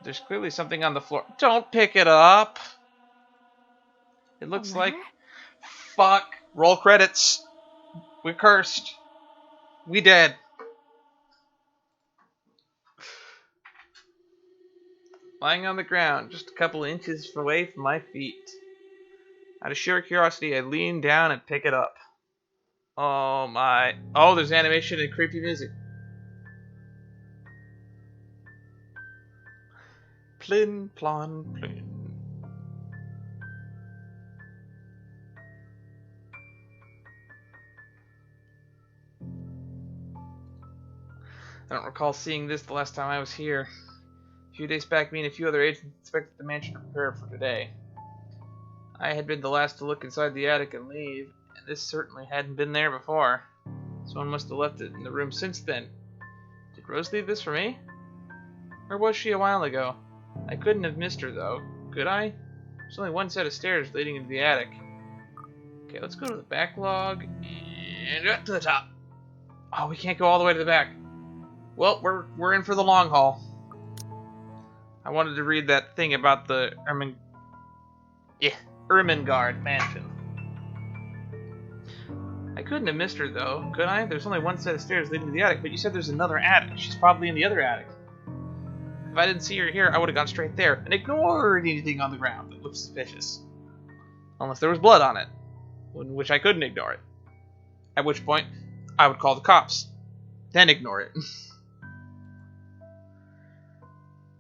There's clearly something on the floor. Don't pick it up! It looks like... Fuck! Roll credits! We're cursed. We dead. Lying on the ground, just a couple inches away from my feet. Out of sheer curiosity, I lean down and pick it up. Oh my... Oh, there's animation and creepy music. Plin, plon, plin. I don't recall seeing this the last time I was here. A few days back, me and a few other agents inspected the mansion to prepare for today. I had been the last to look inside the attic and leave, and this certainly hadn't been there before. Someone must have left it in the room since then. Did Rose leave this for me? Where was she a while ago? I couldn't have missed her, though. Could I? There's only one set of stairs leading into the attic. Okay, let's go to the backlog and up to the top. Oh, we can't go all the way to the back. Well, we're in for the long haul. I wanted to read that thing about the Ermengarde mansion. I couldn't have missed her, though, could I? There's only one set of stairs leading to the attic, but you said there's another attic. She's probably in the other attic. If I didn't see her here, I would have gone straight there and ignored anything on the ground that looked suspicious. Unless there was blood on it, in which I couldn't ignore it. At which point, I would call the cops. Then ignore it.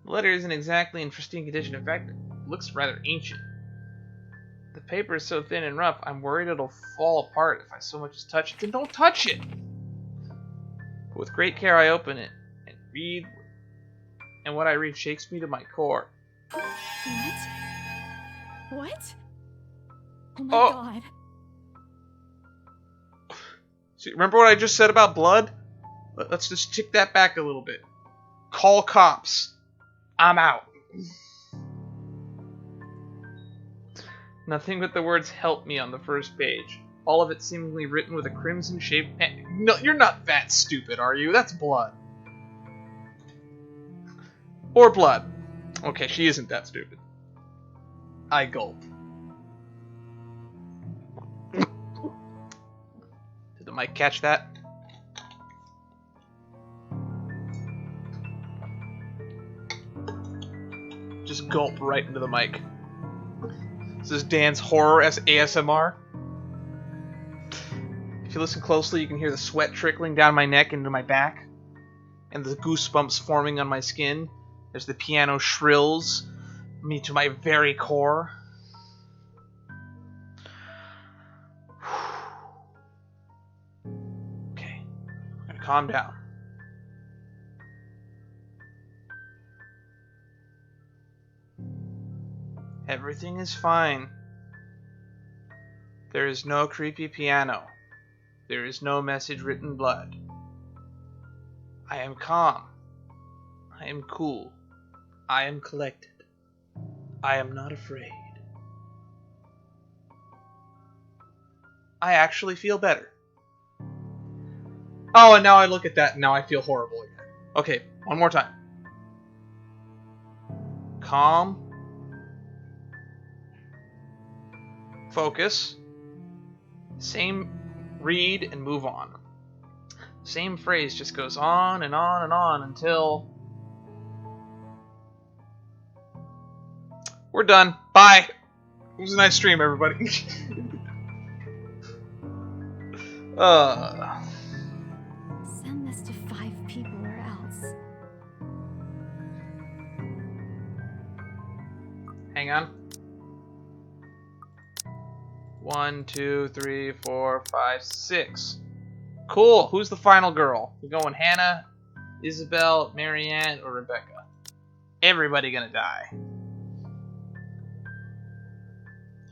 The letter isn't exactly in pristine condition. In fact, it looks rather ancient. The paper is so thin and rough, I'm worried it'll fall apart if I so much as touch it. Then don't touch it! But with great care, I open it and read, and what I read shakes me to my core. What? Oh my god. See, remember what I just said about blood? Let's just tick that back a little bit. Call cops. I'm out. Nothing but the words "help me" on the first page. All of it seemingly written with a crimson shaped pen. No, you're not that stupid, are you? That's blood. Or blood. Okay, she isn't that stupid. I gulp. Did the mic catch that? Just gulp right into the mic. This is Dan's horror ASMR. If you listen closely, you can hear the sweat trickling down my neck into my back, and the goosebumps forming on my skin as the piano shrills me to my very core. Okay, I'm gonna calm down. Everything is fine. There is no creepy piano. There is no message written blood. I am calm. I am cool. I am collected. I am not afraid. I actually feel better. Oh, and now I look at that and now I feel horrible again. Okay, one more time. Calm. Focus. Same read and move on. Same phrase just goes on and on and on until we're done. Bye. It was a nice stream, everybody. Send this to 5 people or else. Hang on. 1, 2, 3, 4, 5, 6. Cool. Who's the final girl? We're going Hannah, Isabel, Marianne, or Rebecca. Everybody gonna die.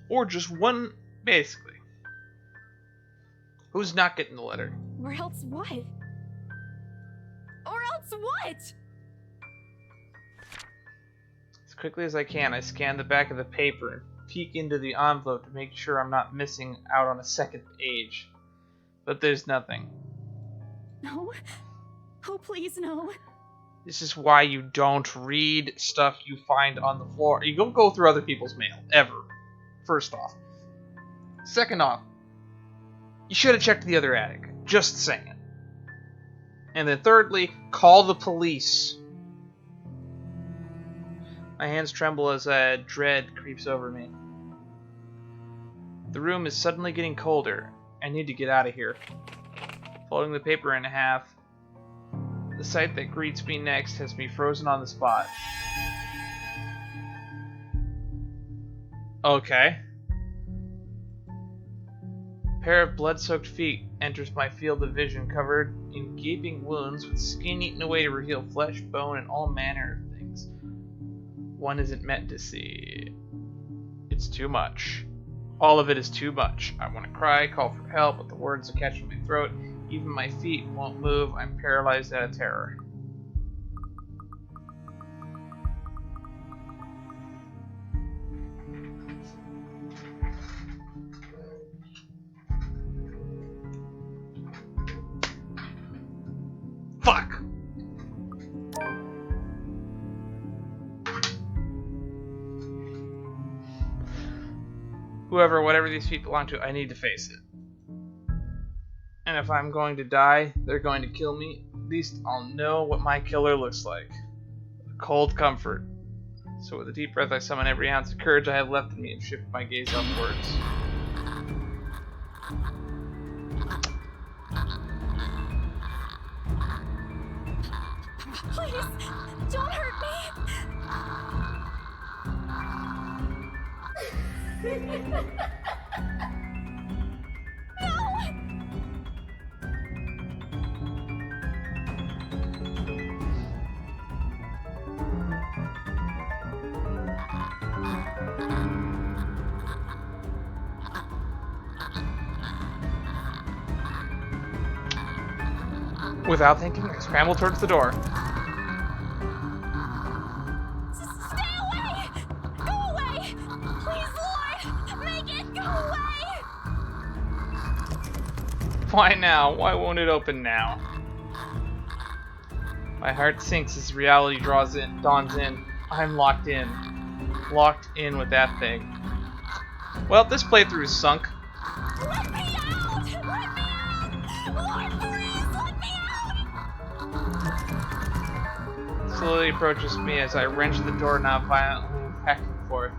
Or just one, basically. Who's not getting the letter? Or else what? Or else what? As quickly as I can, I scan the back of the paper and peek into the envelope to make sure I'm not missing out on a second page. But there's nothing. No. Oh, please, no. This is why you don't read stuff you find on the floor. You don't go through other people's mail, ever. First off. Second off, you should have checked the other attic. Just saying. And then thirdly, call the police. My hands tremble as a dread creeps over me. The room is suddenly getting colder. I need to get out of here. Folding the paper in half, the sight that greets me next has me frozen on the spot. Okay. A pair of blood-soaked feet enters my field of vision, covered in gaping wounds with skin eaten away to reveal flesh, bone, and all manner of things one isn't meant to see. It's too much. All of it is too much. I want to cry, call for help, but the words are catching my throat. Even my feet won't move. I'm paralyzed out of terror. Fuck! Whoever, whatever these feet belong to, I need to face it. And if I'm going to die, they're going to kill me. At least I'll know what my killer looks like. A cold comfort. So with a deep breath, I summon every ounce of courage I have left in me and shift my gaze upwards. Please, don't hurt me. Without thinking, I scramble towards the door. Stay away! Go away! Please, Lord, make it go away! Why now? Why won't it open now? My heart sinks as reality dawns in. I'm locked in. locked in with that thing. Well, this playthrough is sunk. Let me out! Let me out! Lord, please, let me out! Slowly approaches me as I wrench the doorknob violently back and forth.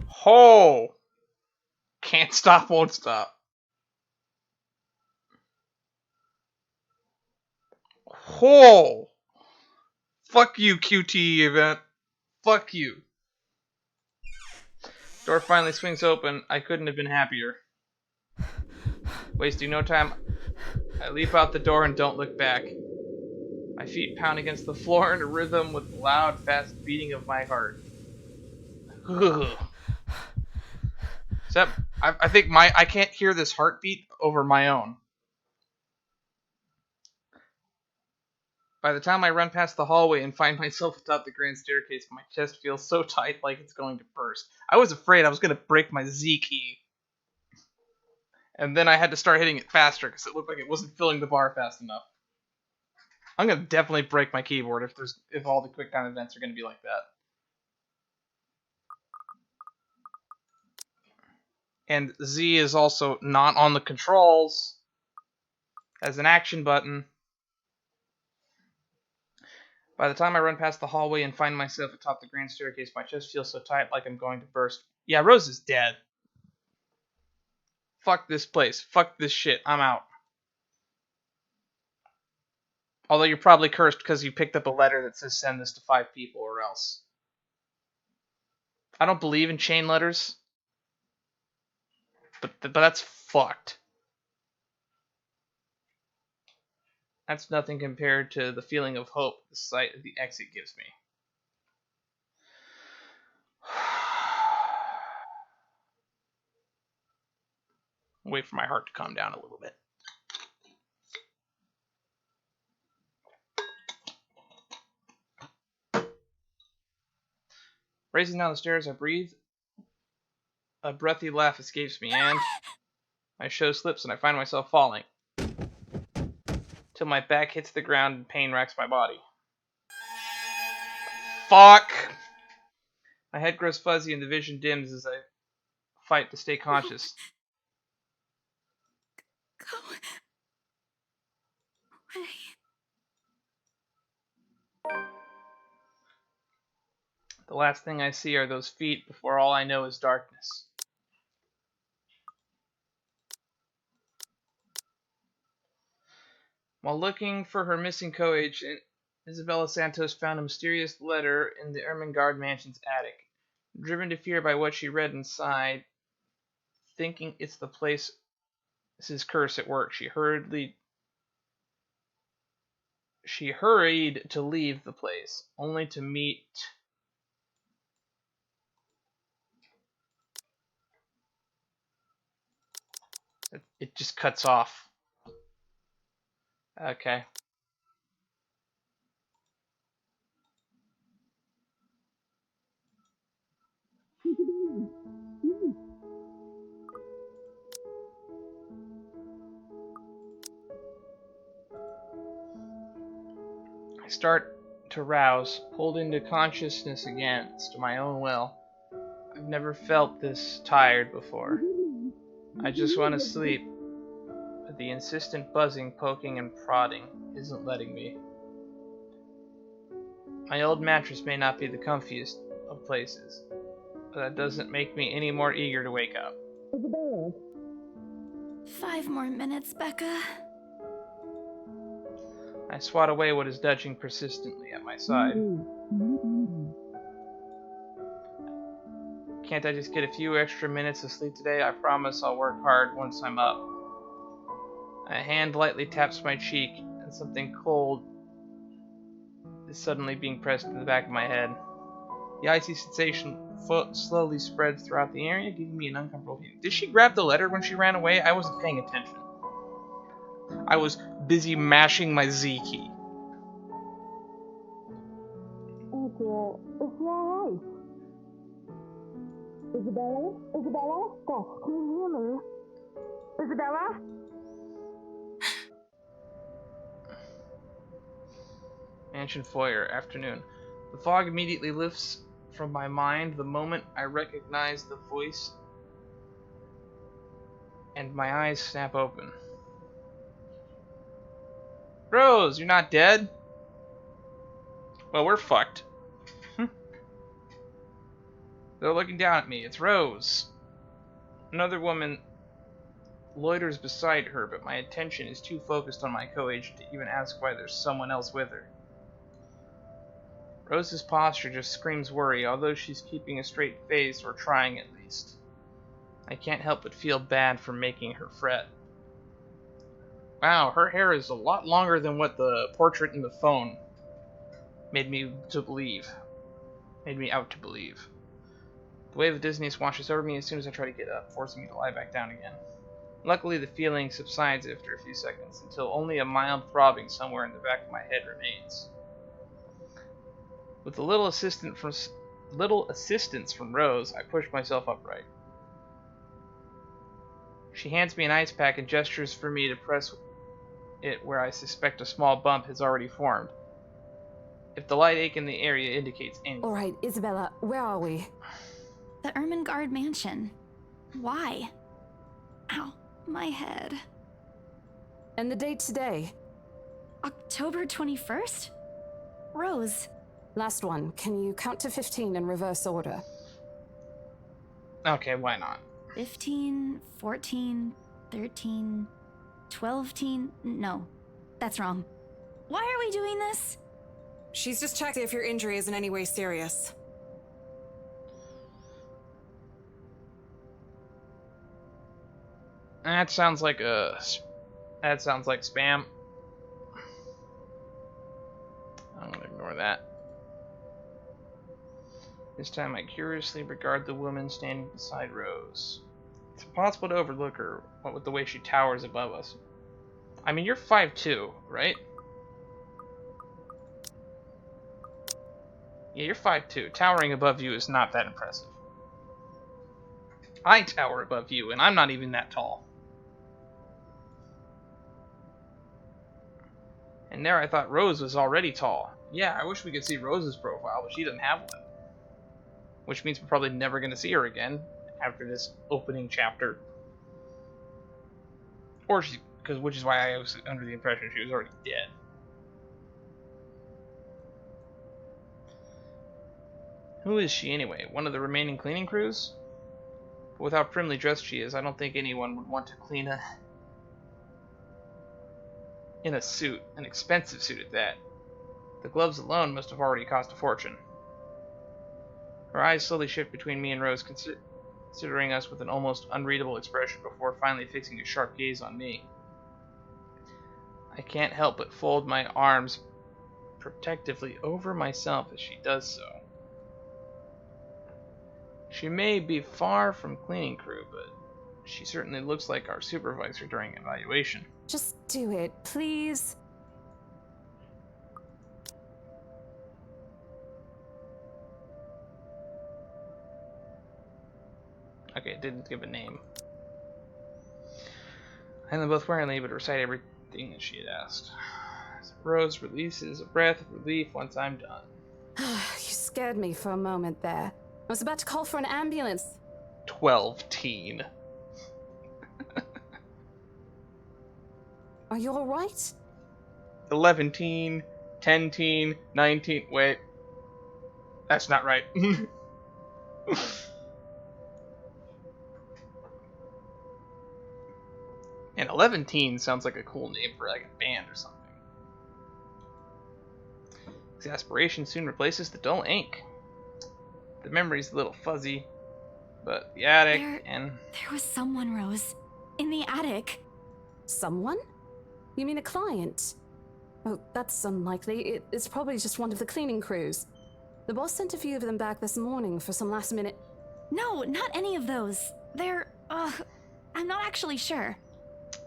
Ho! Can't stop, won't stop. Ho! Fuck you, QTE event. Fuck you. Door finally swings open. I couldn't have been happier. Wasting no time, I leap out the door and don't look back. My feet pound against the floor in a rhythm with the loud, fast beating of my heart. Except, I think I can't hear this heartbeat over my own. By the time I run past the hallway and find myself atop the grand staircase, my chest feels so tight like it's going to burst. I was afraid I was going to break my Z key. And then I had to start hitting it faster because it looked like it wasn't filling the bar fast enough. I'm going to definitely break my keyboard if all the quick time events are going to be like that. And Z is also not on the controls as an action button. By the time I run past the hallway and find myself atop the grand staircase, my chest feels so tight like I'm going to burst. Yeah, Rose is dead. Fuck this place. Fuck this shit. I'm out. Although you're probably cursed because you picked up a letter that says send this to 5 people or else. I don't believe in chain letters. But that's fucked. That's nothing compared to the feeling of hope the sight of the exit gives me. Wait for my heart to calm down a little bit. Racing down the stairs, I breathe. A breathy laugh escapes me, and my show slips and I find myself falling. Till my back hits the ground and pain racks my body. Fuck! My head grows fuzzy and the vision dims as I fight to stay conscious. Go away. The last thing I see are those feet before all I know is darkness. While looking for her missing co-agent, Isabella Santos found a mysterious letter in the Ermengarde mansion's attic. Driven to fear by what she read inside, thinking it's the place's curse at work, she hurried to leave the place, only to meet... It just cuts off. Okay. I start to rouse, pulled into consciousness against my own will. I've never felt this tired before. I just want to sleep, but the insistent buzzing, poking, and prodding isn't letting me. My old mattress may not be the comfiest of places, but that doesn't make me any more eager to wake up. 5 more minutes, Becca. I swat away what is nudging persistently at my side. Can't I just get a few extra minutes of sleep today? I promise I'll work hard once I'm up. A hand lightly taps my cheek, and something cold is suddenly being pressed to the back of my head. The icy sensation slowly spreads throughout the area, giving me an uncomfortable feeling. Did she grab the letter when she ran away? I wasn't paying attention. I was busy mashing my Z key. Oh dear, is she alright? Isabella? Isabella? Gosh, can you hear me? Isabella? Mansion foyer, afternoon. The fog immediately lifts from my mind the moment I recognize the voice, and my eyes snap open. Rose, you're not dead? Well, we're fucked. They're looking down at me. It's Rose. Another woman loiters beside her, but my attention is too focused on my co-agent to even ask why there's someone else with her. Rose's posture just screams worry, although she's keeping a straight face, or trying at least. I can't help but feel bad for making her fret. Wow, her hair is a lot longer than what the portrait in the phone made me out to believe. The wave of dizziness washes over me as soon as I try to get up, forcing me to lie back down again. Luckily, the feeling subsides after a few seconds, until only a mild throbbing somewhere in the back of my head remains. With a little assistance from Rose, I push myself upright. She hands me an ice pack and gestures for me to press it where I suspect a small bump has already formed. If the light ache in the area indicates anything. All right, Isabella, where are we? The Ermengarde mansion. Why? Ow, my head. And the date today? October 21st? Rose. Last one. Can you count to 15 in reverse order? Okay, why not? 15, 14, 13, 12 teen. No, that's wrong. Why are we doing this? She's just checking if your injury is in any way serious. That sounds like spam. I'm gonna ignore that. This time I curiously regard the woman standing beside Rose. It's impossible to overlook her, what with the way she towers above us. I mean, you're 5'2", right? Yeah, you're 5'2". Towering above you is not that impressive. I tower above you, and I'm not even that tall. And there I thought Rose was already tall. Yeah, I wish we could see Rose's profile, but she doesn't have one. Which means we're probably never going to see her again after this opening chapter. Or which is why I was under the impression she was already dead. Who is she anyway? One of the remaining cleaning crews? But with how primly dressed she is, I don't think anyone would want to clean in a suit, an expensive suit at that. The gloves alone must have already cost a fortune. Her eyes slowly shift between me and Rose, considering us with an almost unreadable expression before finally fixing a sharp gaze on me. I can't help but fold my arms protectively over myself as she does so. She may be far from cleaning crew, but she certainly looks like our supervisor during evaluation. Just do it, please. Okay, it didn't give a name. And then both warily but recite everything that she had asked. Rose releases a breath of relief once I'm done. You scared me for a moment there. I was about to call for an ambulance. 12 teen. Are you alright? 11 teen, 10 teen, 19. Wait. That's not right. And 11 teen sounds like a cool name for like a band or something. Exasperation soon replaces the dull ink. The memory's a little fuzzy, but the attic There was someone, Rose. In the attic. Someone? You mean a client? Oh, that's unlikely. It's probably just one of the cleaning crews. The boss sent a few of them back this morning for some last minute... No, not any of those. I'm not actually sure.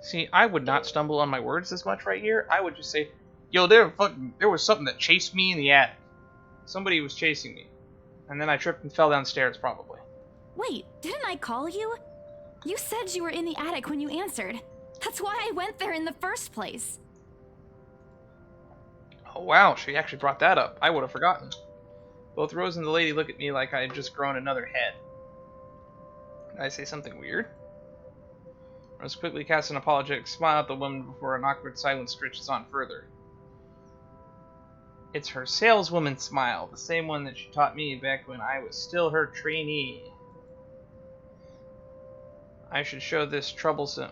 See, I would not stumble on my words as much right here. I would just say, yo, there was something that chased me in the attic. Somebody was chasing me. And then I tripped and fell downstairs, probably. Wait, didn't I call you? You said you were in the attic when you answered. That's why I went there in the first place. Oh wow, she actually brought that up. I would have forgotten. Both Rose and the lady look at me like I had just grown another head. Did I say something weird? Rose quickly casts an apologetic smile at the woman before an awkward silence stretches on further. It's her saleswoman smile, the same one that she taught me back when I was still her trainee. I should show this to troublesome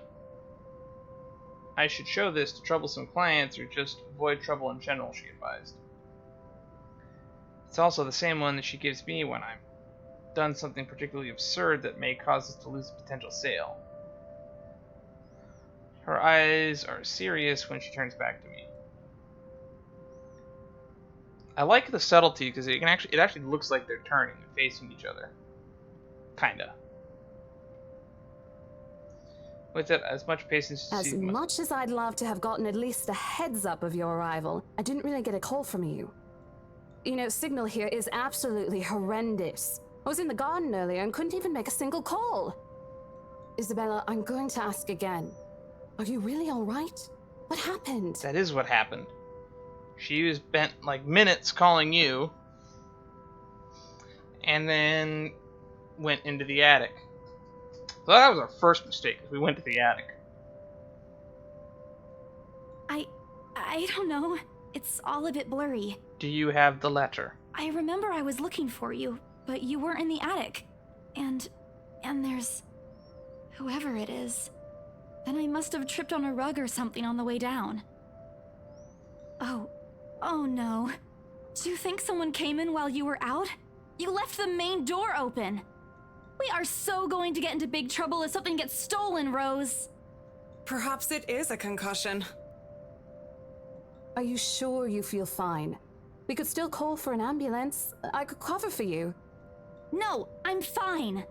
clients or just avoid trouble in general, she advised. It's also the same one that she gives me when I've done something particularly absurd that may cause us to lose a potential sale. Her eyes are serious when she turns back to me. I like the subtlety because it actually looks like they're turning and facing each other. Kinda. With it, as much patience as much as I'd love to have gotten at least a heads up of your arrival, I didn't really get a call from you. You know, signal here is absolutely horrendous. I was in the garden earlier and couldn't even make a single call. Isabella, I'm going to ask again. Are you really all right? What happened? That is what happened. She spent like minutes calling you, and then went into the attic. So that was our first mistake. We went to the attic. I don't know. It's all a bit blurry. Do you have the letter? I remember I was looking for you, but you weren't in the attic. And there's whoever it is. Then I must have tripped on a rug or something on the way down. Oh no. Do you think someone came in while you were out? You left the main door open. We are so going to get into big trouble if something gets stolen, Rose. Perhaps it is a concussion. Are you sure you feel fine? We could still call for an ambulance. I could cover for you. No, I'm fine.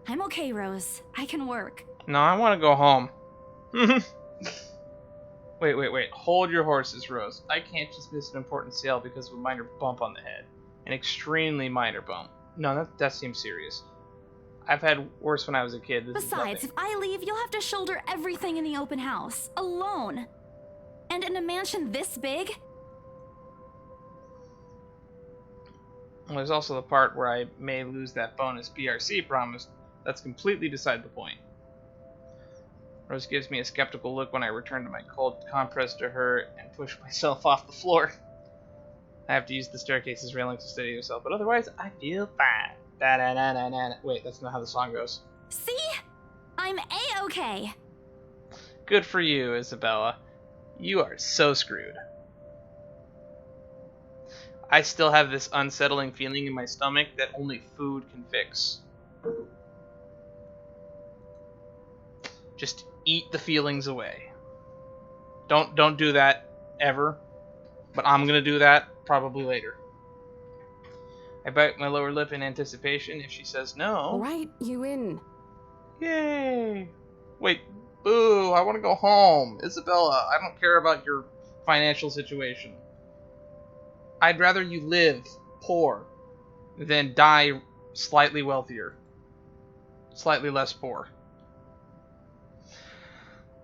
I'm okay, Rose. I can work. No, I want to go home. Wait. Hold your horses, Rose. I can't just miss an important sale because of a minor bump on the head. An extremely minor bump. No, that seems serious. I've had worse when I was a kid. Besides, if I leave, you'll have to shoulder everything in the open house. Alone. And in a mansion this big? Well, there's also the part where I may lose that bonus BRC promise. That's completely beside the point. Rose gives me a skeptical look when I return to my cold compress to her and push myself off the floor. I have to use the staircase's railings to steady myself, but otherwise, I feel fine. Da-da-da-da-da. Wait, that's not how the song goes. See? I'm A-okay. Good for you, Isabella. You are so screwed. I still have this unsettling feeling in my stomach that only food can fix. Just eat the feelings away. Don't do that ever, but I'm gonna do that probably later. I bite my lower lip in anticipation if she says no. All right, you in. Yay! Wait, boo, I want to go home. Isabella, I don't care about your financial situation. I'd rather you live poor than die slightly wealthier. Slightly less poor.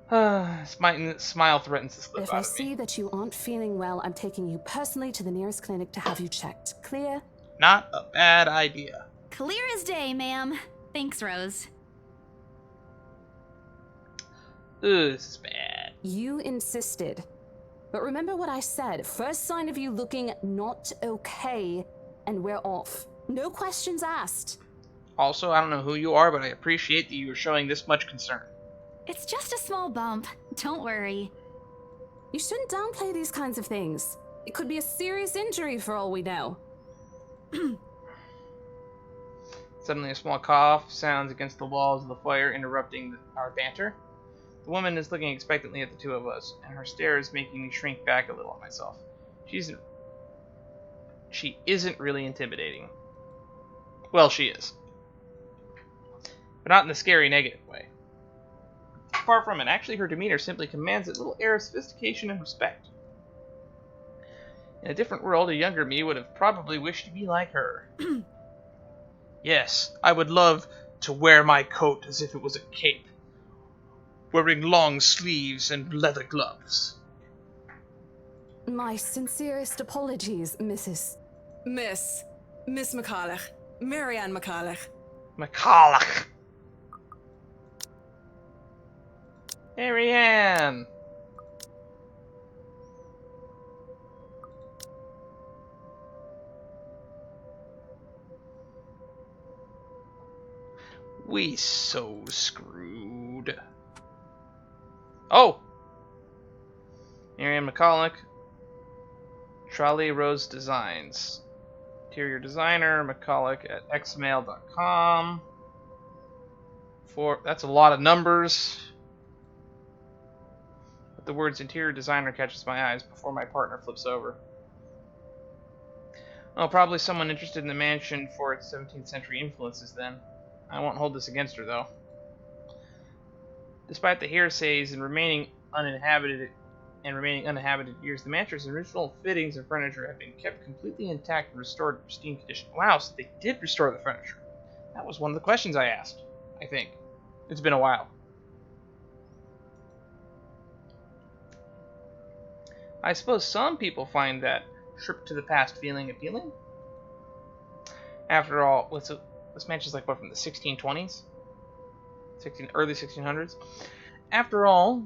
Smile threatens to slip If out I of me. see that you aren't feeling well, I'm taking you personally to the nearest clinic to have you checked. Clear? Not a bad idea. Clear as day, ma'am. Thanks, Rose. Ooh, this is bad. You insisted. But remember what I said. First sign of you looking not okay, and we're off. No questions asked. Also, I don't know who you are, but I appreciate that you are showing this much concern. It's just a small bump. Don't worry. You shouldn't downplay these kinds of things. It could be a serious injury for all we know. Suddenly a small cough sounds against the walls of the foyer, interrupting our banter. The woman is looking expectantly at the two of us, and her stare is making me shrink back a little at myself. She isn't really intimidating. Well, she is. But not in the scary, negative way. Far from it. Actually, her demeanor simply commands a little air of sophistication and respect. In a different world, a younger me would have probably wished to be like her. Yes, I would love to wear my coat as if it was a cape, wearing long sleeves and leather gloves. My sincerest apologies, Mrs. Miss McCulloch. Marianne McCulloch. McCulloch. Marianne. We so screwed. Oh! Marianne McCulloch. Trolley Rose Designs. Interior designer, McCulloch at xmail.com. That's a lot of numbers. But the words interior designer catches my eyes before my partner flips over. Oh, probably someone interested in the mansion for its 17th century influences then. I won't hold this against her, though. Despite the hearsays and remaining uninhabited years, the mansion's original fittings and furniture have been kept completely intact and restored in pristine condition. Wow, so they did restore the furniture. That was one of the questions I asked, I think. It's been a while. I suppose some people find that trip to the past feeling appealing. After all, this mansion's like what, from the 1620s? Early 1600s? After all,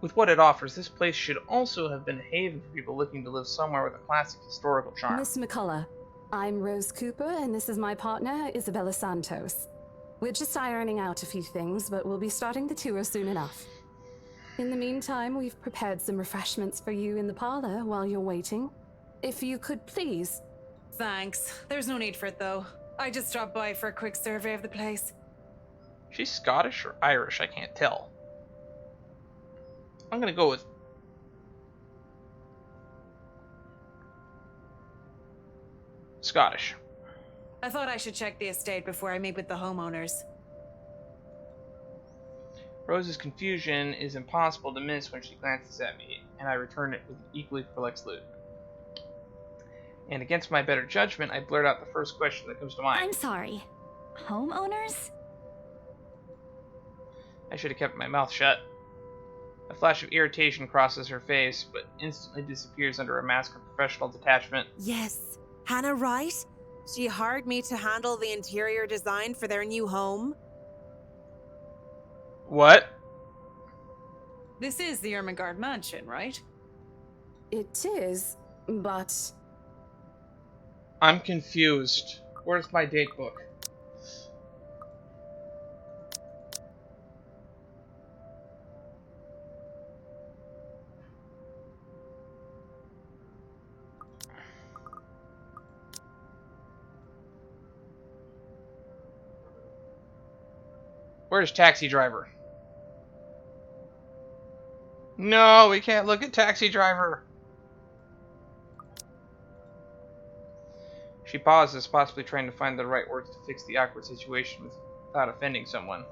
with what it offers, this place should also have been a haven for people looking to live somewhere with a classic historical charm. Miss McCullough, I'm Rose Cooper, and this is my partner, Isabella Santos. We're just ironing out a few things, but we'll be starting the tour soon enough. In the meantime, we've prepared some refreshments for you in the parlor while you're waiting. If you could please... Thanks. There's no need for it, though. I just dropped by for a quick survey of the place. She's Scottish or Irish, I can't tell. I'm gonna go with... Scottish. I thought I should check the estate before I meet with the homeowners. Rose's confusion is impossible to miss when she glances at me, and I return it with an equally perplexed look. And against my better judgment, I blurt out the first question that comes to mind. I'm sorry. Homeowners? I should have kept my mouth shut. A flash of irritation crosses her face, but instantly disappears under a mask of professional detachment. Yes. Hannah Wright? She hired me to handle the interior design for their new home. What? This is the Ermengarde mansion, right? It is, but... I'm confused. Where's my date book? Where's Taxi Driver? No, we can't look at Taxi Driver. She pauses, possibly trying to find the right words to fix the awkward situation without offending someone.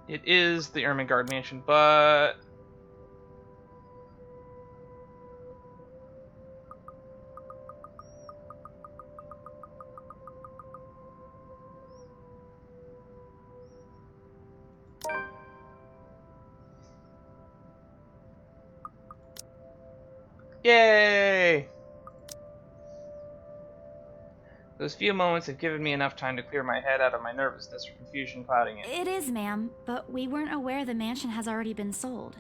It is the Ermengarde mansion, but... Yay! Those few moments have given me enough time to clear my head out of my nervousness or confusion clouding it. It is, ma'am, but we weren't aware the mansion has already been sold.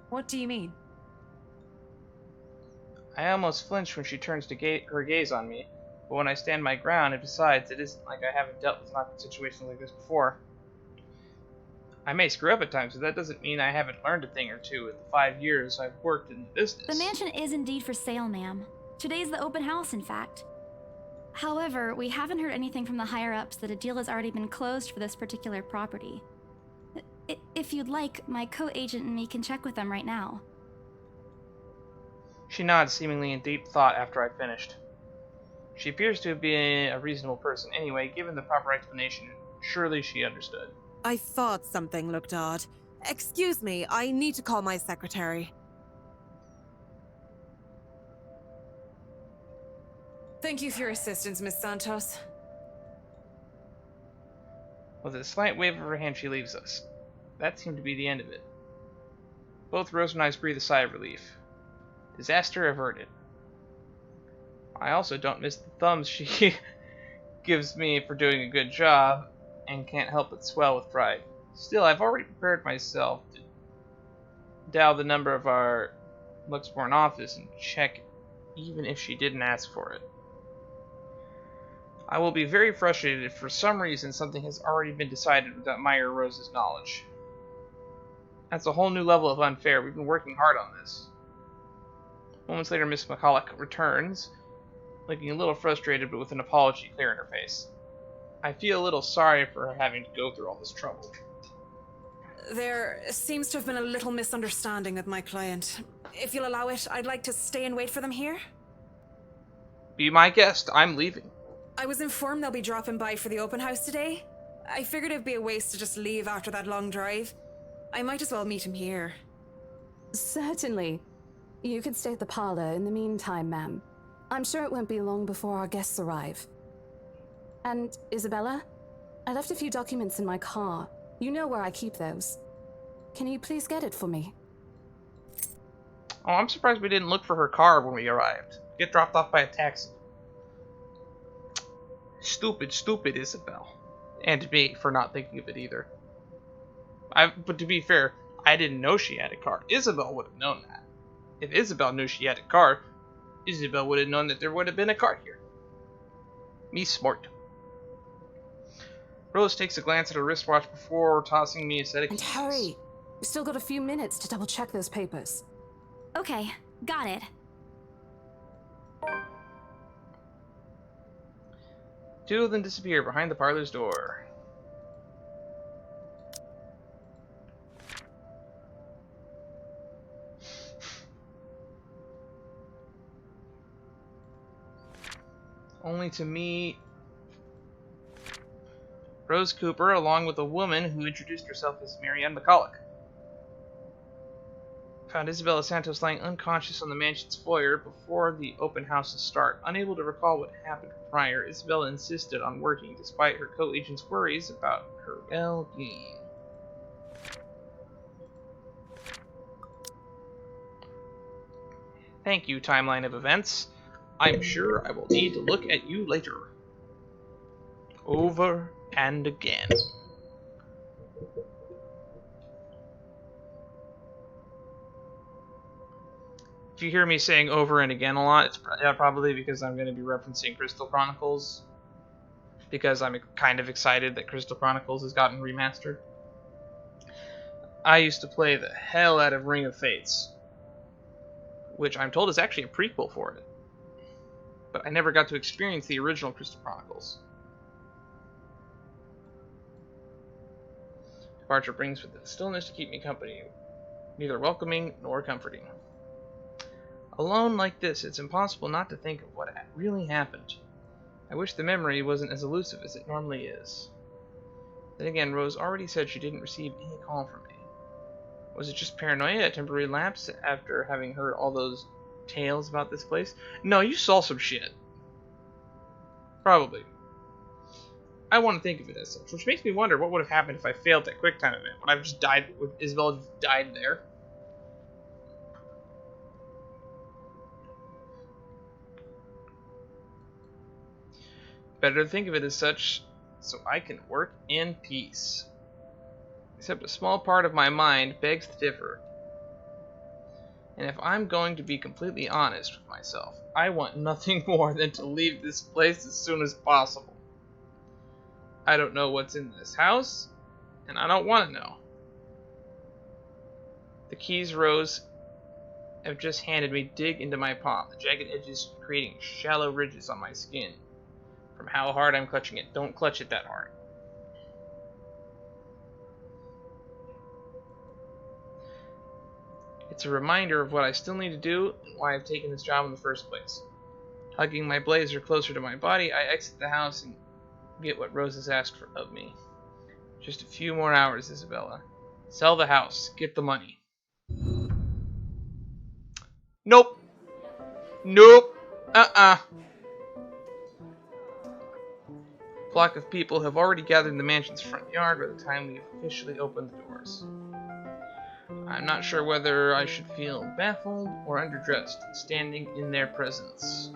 What do you mean? I almost flinch when she turns to her gaze on me, but when I stand my ground, and besides, it isn't like I haven't dealt with awkward situations like this before. I may screw up at times, but that doesn't mean I haven't learned a thing or two in the 5 years I've worked in the business. The mansion is indeed for sale, ma'am. Today's the open house, in fact. However, we haven't heard anything from the higher-ups that a deal has already been closed for this particular property. If you'd like, my co-agent and me can check with them right now. She nods, seemingly in deep thought after I finished. She appears to be a reasonable person anyway. Given the proper explanation, surely she understood. I thought something looked odd. Excuse me, I need to call my secretary. Thank you for your assistance, Miss Santos. With a slight wave of her hand, she leaves us. That seemed to be the end of it. Both Rose and I breathe a sigh of relief. Disaster averted. I also don't miss the thumbs she gives me for doing a good job, and can't help but swell with pride. Still, I've already prepared myself to dial the number of our Luxborn office and check even if she didn't ask for it. I will be very frustrated if for some reason something has already been decided without my or Rose's knowledge. That's a whole new level of unfair. We've been working hard on this. Moments later, Miss McCulloch returns, looking a little frustrated but with an apology clear in her face. I feel a little sorry for her having to go through all this trouble. There seems to have been a little misunderstanding with my client. If you'll allow it, I'd like to stay and wait for them here. Be my guest. I'm leaving. I was informed they'll be dropping by for the open house today. I figured it'd be a waste to just leave after that long drive. I might as well meet him here. Certainly. You could stay at the parlor in the meantime, ma'am. I'm sure it won't be long before our guests arrive. And, Isabella? I left a few documents in my car. You know where I keep those. Can you please get it for me? Oh, I'm surprised we didn't look for her car when we arrived. Get dropped off by a taxi. Stupid, stupid Isabel. And me for not thinking of it either. But to be fair, I didn't know she had a car. Isabel would have known that. If Isabel knew she had a car, Isabel would have known that there would have been a car here. Me smart. Rose takes a glance at her wristwatch before tossing me a set of keys. And hurry! We've still got a few minutes to double check those papers. Okay, got it. Two of them disappear behind the parlor's door. Only to meet Rose Cooper along with a woman who introduced herself as Marianne McCulloch. Found Isabella Santos lying unconscious on the mansion's foyer before the open house's start. Unable to recall what happened prior, Isabella insisted on working despite her co-agent's worries about her well-being. Thank you, timeline of events. I'm sure I will need to look at you later. Over and again. If you hear me saying over and again a lot, it's probably because I'm going to be referencing Crystal Chronicles. Because I'm kind of excited that Crystal Chronicles has gotten remastered. I used to play the hell out of Ring of Fates, which I'm told is actually a prequel for it. But I never got to experience the original Crystal Chronicles. Departure brings with it stillness to keep me company, neither welcoming nor comforting. Alone like this, it's impossible not to think of what really happened. I wish the memory wasn't as elusive as it normally is. Then again, Rose already said she didn't receive any call from me. Was it just paranoia, a temporary lapse after having heard all those tales about this place? No, you saw some shit. Probably. I want to think of it as such, which makes me wonder what would have happened if I failed that QuickTime event. Would I have just died? Would Isabella just died there? Better to think of it as such, so I can work in peace. Except a small part of my mind begs to differ. And if I'm going to be completely honest with myself, I want nothing more than to leave this place as soon as possible. I don't know what's in this house, and I don't want to know. The keys Rose have just handed me dig into my palm, the jagged edges creating shallow ridges on my skin. From how hard I'm clutching it. Don't clutch it that hard. It's a reminder of what I still need to do and why I've taken this job in the first place. Hugging my blazer closer to my body, I exit the house and get what Rose has asked of me. Just a few more hours, Isabella. Sell the house. Get the money. Nope. Nope. A flock of people have already gathered in the mansion's front yard by the time we officially open the doors. I'm not sure whether I should feel baffled or underdressed, standing in their presence.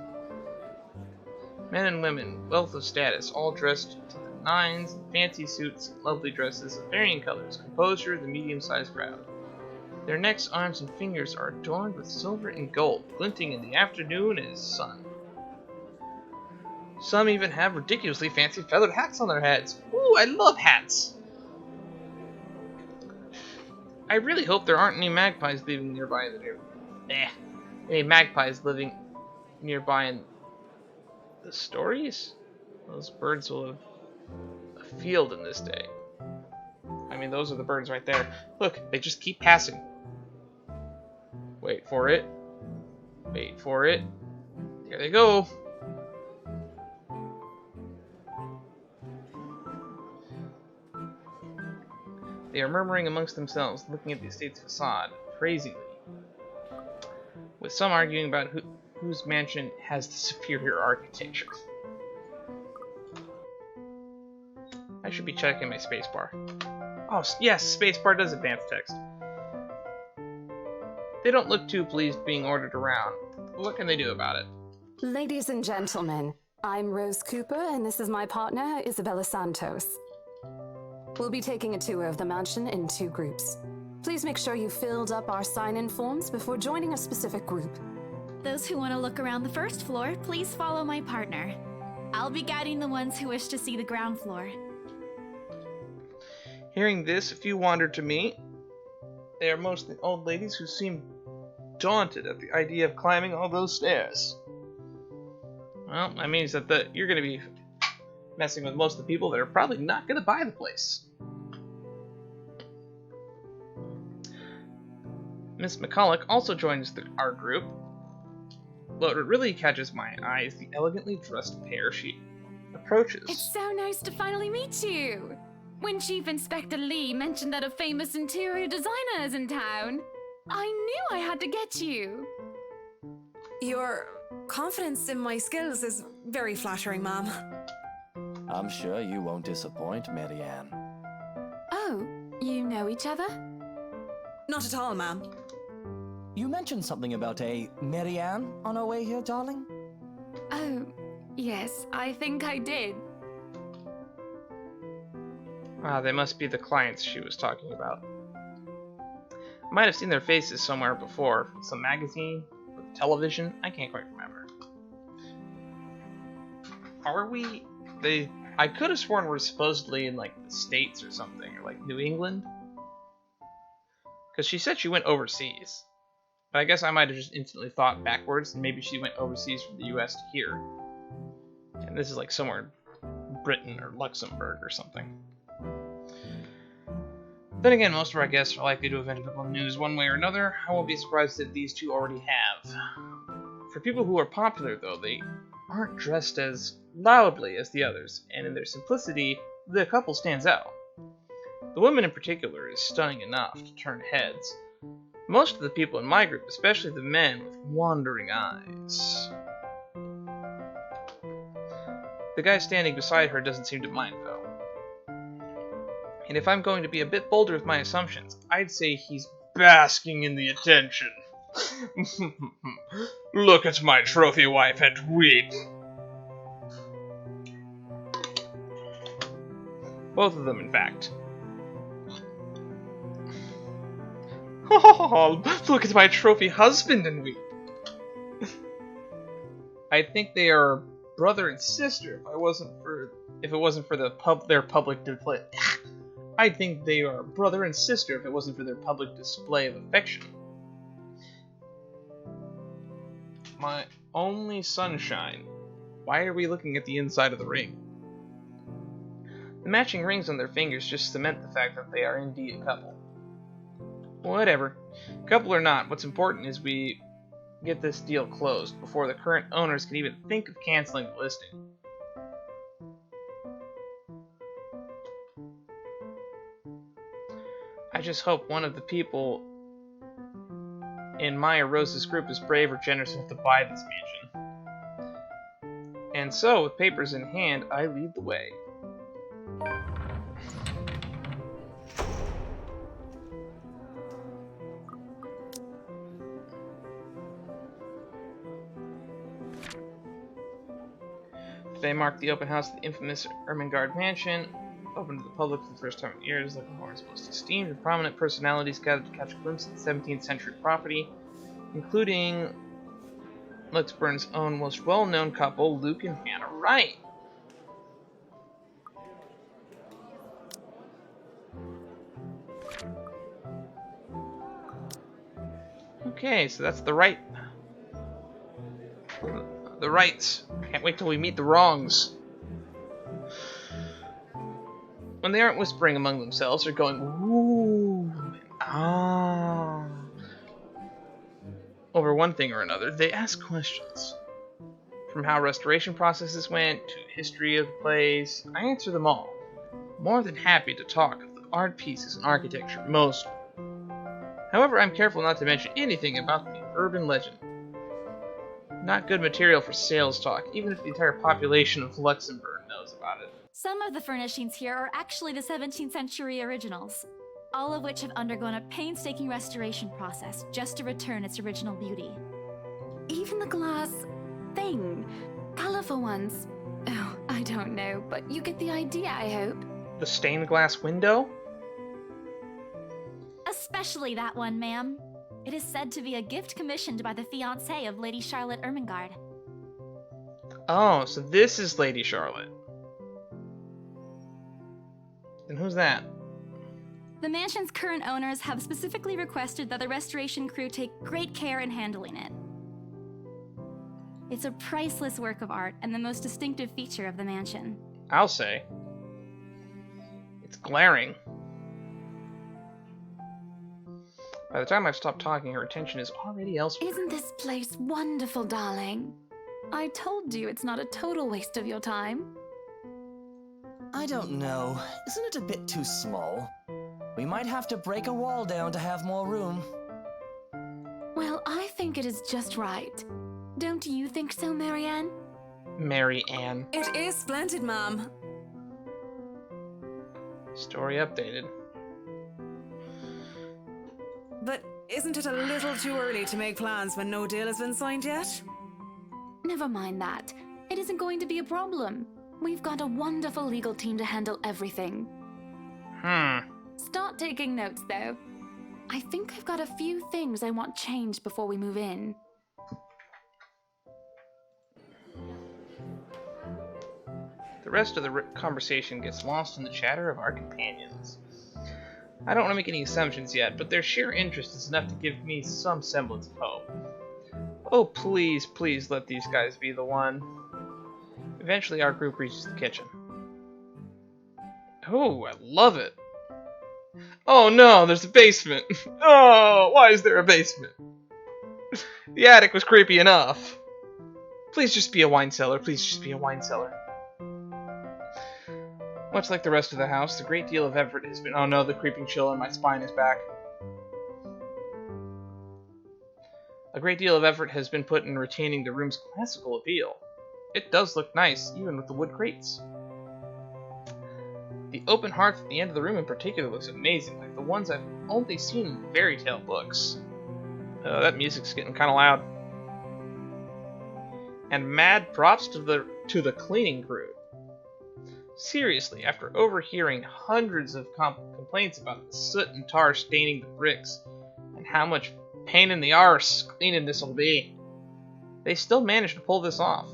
Men and women, wealth of status, all dressed to the nines, in fancy suits and lovely dresses of varying colors, composure the medium-sized crowd. Their necks, arms, and fingers are adorned with silver and gold, glinting in the afternoon as sun. Some even have ridiculously fancy feathered hats on their heads. Ooh, I love hats! I really hope there aren't any magpies living nearby any magpies living nearby in the stories? Those birds will have a field in this day. I mean, those are the birds right there. Look, they just keep passing. Wait for it. Wait for it. There they go. They are murmuring amongst themselves, looking at the estate's facade, praisingly, with some arguing about whose mansion has the superior architecture. I should be checking my spacebar. Oh, yes, spacebar does advance text. They don't look too pleased being ordered around. What can they do about it? Ladies and gentlemen, I'm Rose Cooper, and this is my partner, Isabella Santos. We'll be taking a tour of the mansion in 2 groups. Please make sure you filled up our sign-in forms before joining a specific group. Those who want to look around the first floor, please follow my partner. I'll be guiding the ones who wish to see the ground floor. Hearing this, a few wandered to me. They are mostly old ladies who seem daunted at the idea of climbing all those stairs. Well, that means that you're going to be messing with most of the people that are probably not going to buy the place. Miss McCulloch also joins our group. What really catches my eye is the elegantly dressed pair she approaches. It's so nice to finally meet you. When Chief Inspector Lee mentioned that a famous interior designer is in town, I knew I had to get you. Your confidence in my skills is very flattering, ma'am. I'm sure you won't disappoint, Marianne. Oh, you know each other? Not at all, ma'am. You mentioned something about a Marianne on our way here, darling? Oh, yes, I think I did. Ah, they must be the clients she was talking about. I might have seen their faces somewhere before. Some magazine? Or television? I can't quite remember. Are we... I could have sworn we're supposedly in, like, the States or something. Or, like, New England. Because she said she went overseas. But I guess I might have just instantly thought backwards. And maybe she went overseas from the US to here. And this is, like, somewhere in Britain or Luxembourg or something. Then again, most of our guests are likely to have ended up on the news one way or another. I won't be surprised that these two already have. For people who are popular, though, they aren't dressed as loudly as the others, and in their simplicity, the couple stands out. The woman in particular is stunning enough to turn heads. Most of the people in my group, especially the men with wandering eyes. The guy standing beside her doesn't seem to mind, though. And if I'm going to be a bit bolder with my assumptions, I'd say he's basking in the attention. Look at my trophy wife and weep. Both of them, in fact. Oh, look at my trophy husband and weep. I think they are brother and sister. If it wasn't for their public display. I think they are brother and sister if it wasn't for their public display of affection. My only sunshine. Why are we looking at the inside of the ring? The matching rings on their fingers just cement the fact that they are indeed a couple. Whatever. Couple or not, what's important is we get this deal closed before the current owners can even think of canceling the listing. I just hope one of the people in my or Rose's group is brave or generous enough to buy this mansion. And so, with papers in hand, I lead the way. Today marked the open house of the infamous Ermengarde Mansion, open to the public for the first time in years, looking for its most esteemed and prominent personalities gathered to catch a glimpse of the 17th century property, including Luxburn's own most well-known couple, Luke and Hannah Wright. Okay, so that's the right. The rights. Can't wait till we meet the wrongs. When they aren't whispering among themselves, they're going, ooh, ah. Over one thing or another, they ask questions. From how restoration processes went, to history of the place, I answer them all. More than happy to talk of the art pieces and architecture, most. However, I'm careful not to mention anything about the urban legend. Not good material for sales talk, even if the entire population of Luxembourg knows about it. Some of the furnishings here are actually the 17th century originals, all of which have undergone a painstaking restoration process just to return its original beauty. Even the glass thing, colorful ones. Oh, I don't know, but you get the idea, I hope. The stained glass window? Especially that one, ma'am. It is said to be a gift commissioned by the fiancée of Lady Charlotte Ermengarde. Oh, so this is Lady Charlotte. Then who's that? The mansion's current owners have specifically requested that the restoration crew take great care in handling it. It's a priceless work of art and the most distinctive feature of the mansion. I'll say. It's glaring. By the time I've stopped talking, her attention is already elsewhere. Isn't this place wonderful, darling? I told you it's not a total waste of your time. I don't know. Isn't it a bit too small? We might have to break a wall down to have more room. Well, I think it is just right. Don't you think so, Marianne? Mary Ann. It is splendid, Mom. Story updated. But isn't it a little too early to make plans when no deal has been signed yet? Never mind that. It isn't going to be a problem. We've got a wonderful legal team to handle everything. Start taking notes, though. I think I've got a few things I want changed before we move in. The rest of the conversation gets lost in the chatter of our companions. I don't want to make any assumptions yet, but their sheer interest is enough to give me some semblance of hope. Oh, please, please let these guys be the one. Eventually, our group reaches the kitchen. Oh, I love it. Oh no, there's a basement. Oh, why is there a basement? The attic was creepy enough. Please just be a wine cellar. Please just be a wine cellar. Much like the rest of the house, a great deal of effort has been... Oh no, the creeping chill on my spine is back. A great deal of effort has been put in retaining the room's classical appeal. It does look nice, even with the wood crates. The open hearth at the end of the room in particular looks amazing, like the ones I've only seen in fairy tale books. That music's getting kind of loud. And mad props to the cleaning crew. Seriously, after overhearing hundreds of complaints about the soot and tar staining the bricks, and how much pain in the arse cleaning this'll be, they still managed to pull this off.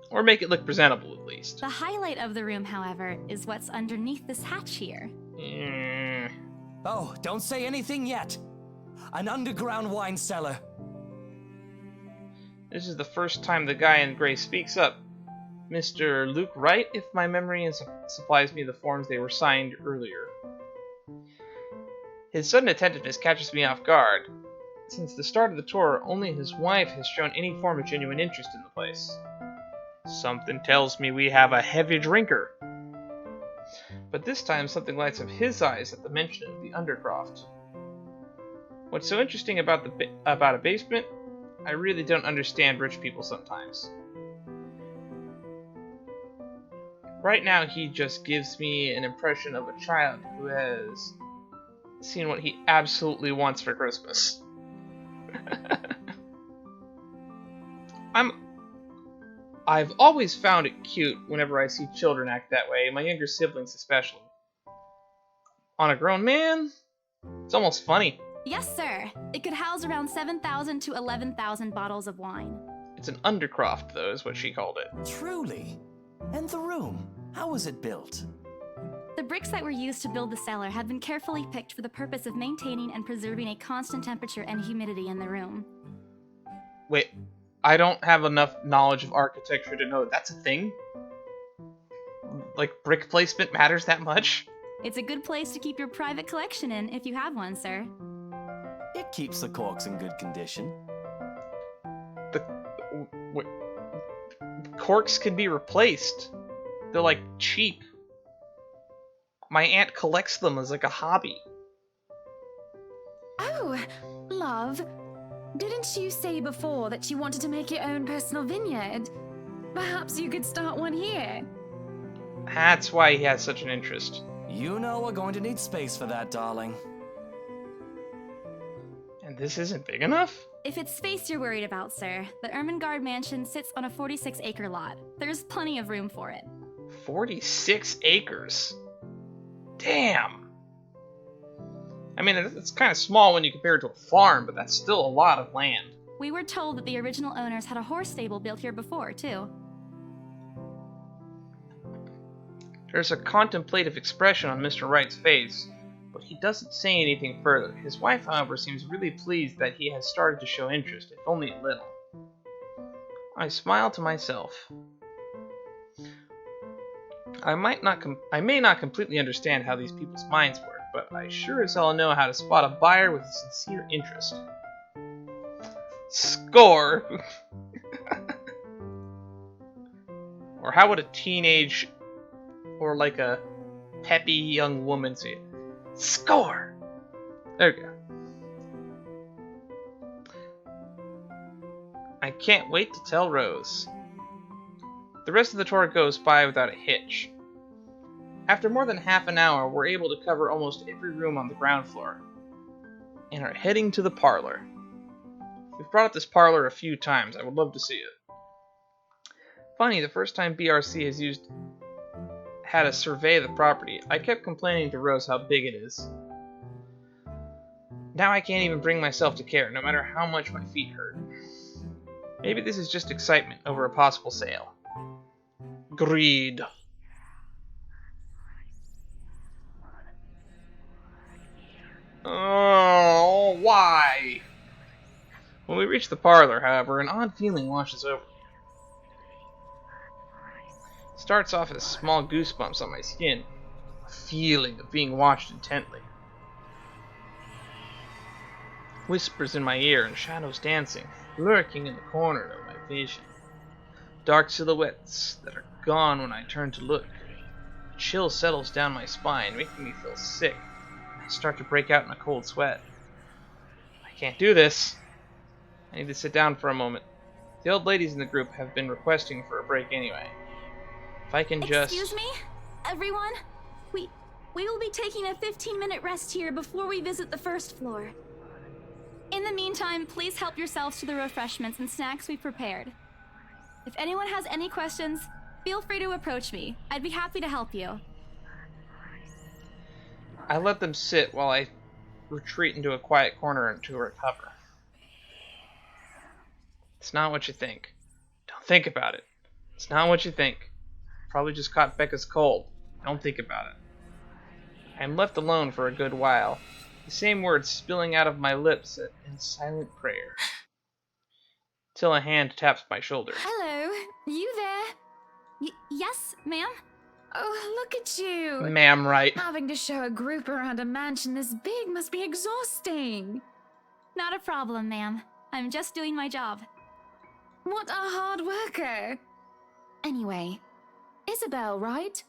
Or make it look presentable, at least. The highlight of the room, however, is what's underneath this hatch here. Oh, don't say anything yet. An underground wine cellar. This is the first time the guy in gray speaks up. Mr. Luke Wright, if my memory supplies me the forms they were signed earlier. His sudden attentiveness catches me off guard. Since the start of the tour, only his wife has shown any form of genuine interest in the place. Something tells me we have a heavy drinker. But this time something lights up his eyes at the mention of the Undercroft. What's so interesting about a basement? I really don't understand rich people sometimes. Right now, he just gives me an impression of a child who has seen what he absolutely wants for Christmas. I've always found it cute whenever I see children act that way, my younger siblings especially. On a grown man, it's almost funny. Yes, sir. It could house around 7,000 to 11,000 bottles of wine. It's an undercroft, though, is what she called it. Truly. And the room, how was it built? The bricks that were used to build the cellar had been carefully picked for the purpose of maintaining and preserving a constant temperature and humidity in the room. Wait, I don't have enough knowledge of architecture to know that's a thing? Like, brick placement matters that much? It's a good place to keep your private collection in if you have one, sir. It keeps the corks in good condition. Corks can be replaced. They're like cheap. My aunt collects them as like a hobby. Oh, love. Didn't you say before that you wanted to make your own personal vineyard? Perhaps you could start one here. That's why he has such an interest. You know we're going to need space for that, darling. And this isn't big enough? If it's space you're worried about, sir, the Ermengarde mansion sits on a 46-acre lot. There's plenty of room for it. 46 acres? Damn! I mean, it's kind of small when you compare it to a farm, but that's still a lot of land. We were told that the original owners had a horse stable built here before, too. There's a contemplative expression on Mr. Wright's face, but he doesn't say anything further. His wife, however, seems really pleased that he has started to show interest, if only a little. I smile to myself. I may not completely understand how these people's minds work, but I sure as hell know how to spot a buyer with a sincere interest. Score! Or how would a teenage or like a peppy young woman say it? Score! There we go. I can't wait to tell Rose. The rest of the tour goes by without a hitch. After more than half an hour, we're able to cover almost every room on the ground floor, and are heading to the parlor. We've brought up this parlor a few times. I would love to see it. Funny, the first time BRC had a survey of the property, I kept complaining to Rose how big it is. Now I can't even bring myself to care, no matter how much my feet hurt. Maybe this is just excitement over a possible sale. Greed. Oh, why? When we reach the parlor, however, an odd feeling washes over me. It starts off as small goosebumps on my skin, a feeling of being watched intently. Whispers in my ear and shadows dancing, lurking in the corner of my vision. Dark silhouettes that are gone when I turn to look. A chill settles down my spine, making me feel sick. I start to break out in a cold sweat. I can't do this. I need to sit down for a moment. The old ladies in the group have been requesting for a break anyway. If I can just... Excuse me? Everyone? We will be taking a 15-minute rest here before we visit the first floor. In the meantime, please help yourselves to the refreshments and snacks we prepared. If anyone has any questions, feel free to approach me. I'd be happy to help you. I let them sit while I retreat into a quiet corner to recover. It's not what you think. Don't think about it. It's not what you think. Probably just caught Becca's cold. Don't think about it. I am left alone for a good while, the same words spilling out of my lips in silent prayer. Till a hand taps my shoulder. Hello, you there? Yes, ma'am? Oh, look at you. Ma'am, right. Having to show a group around a mansion this big must be exhausting. Not a problem, ma'am. I'm just doing my job. What a hard worker. Anyway, Isabel, right?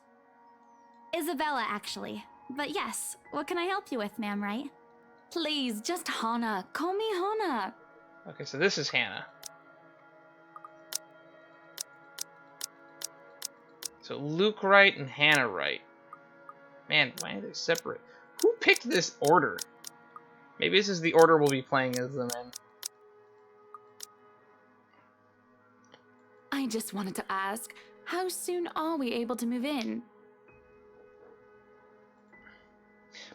Isabella, actually. But yes, what can I help you with, ma'am, right? Please, just Hannah. Call me Hannah. Okay, so this is Hannah. So Luke Wright and Hannah Wright. Man, why are they separate? Who picked this order? Maybe this is the order we'll be playing as them in. I just wanted to ask, how soon are we able to move in?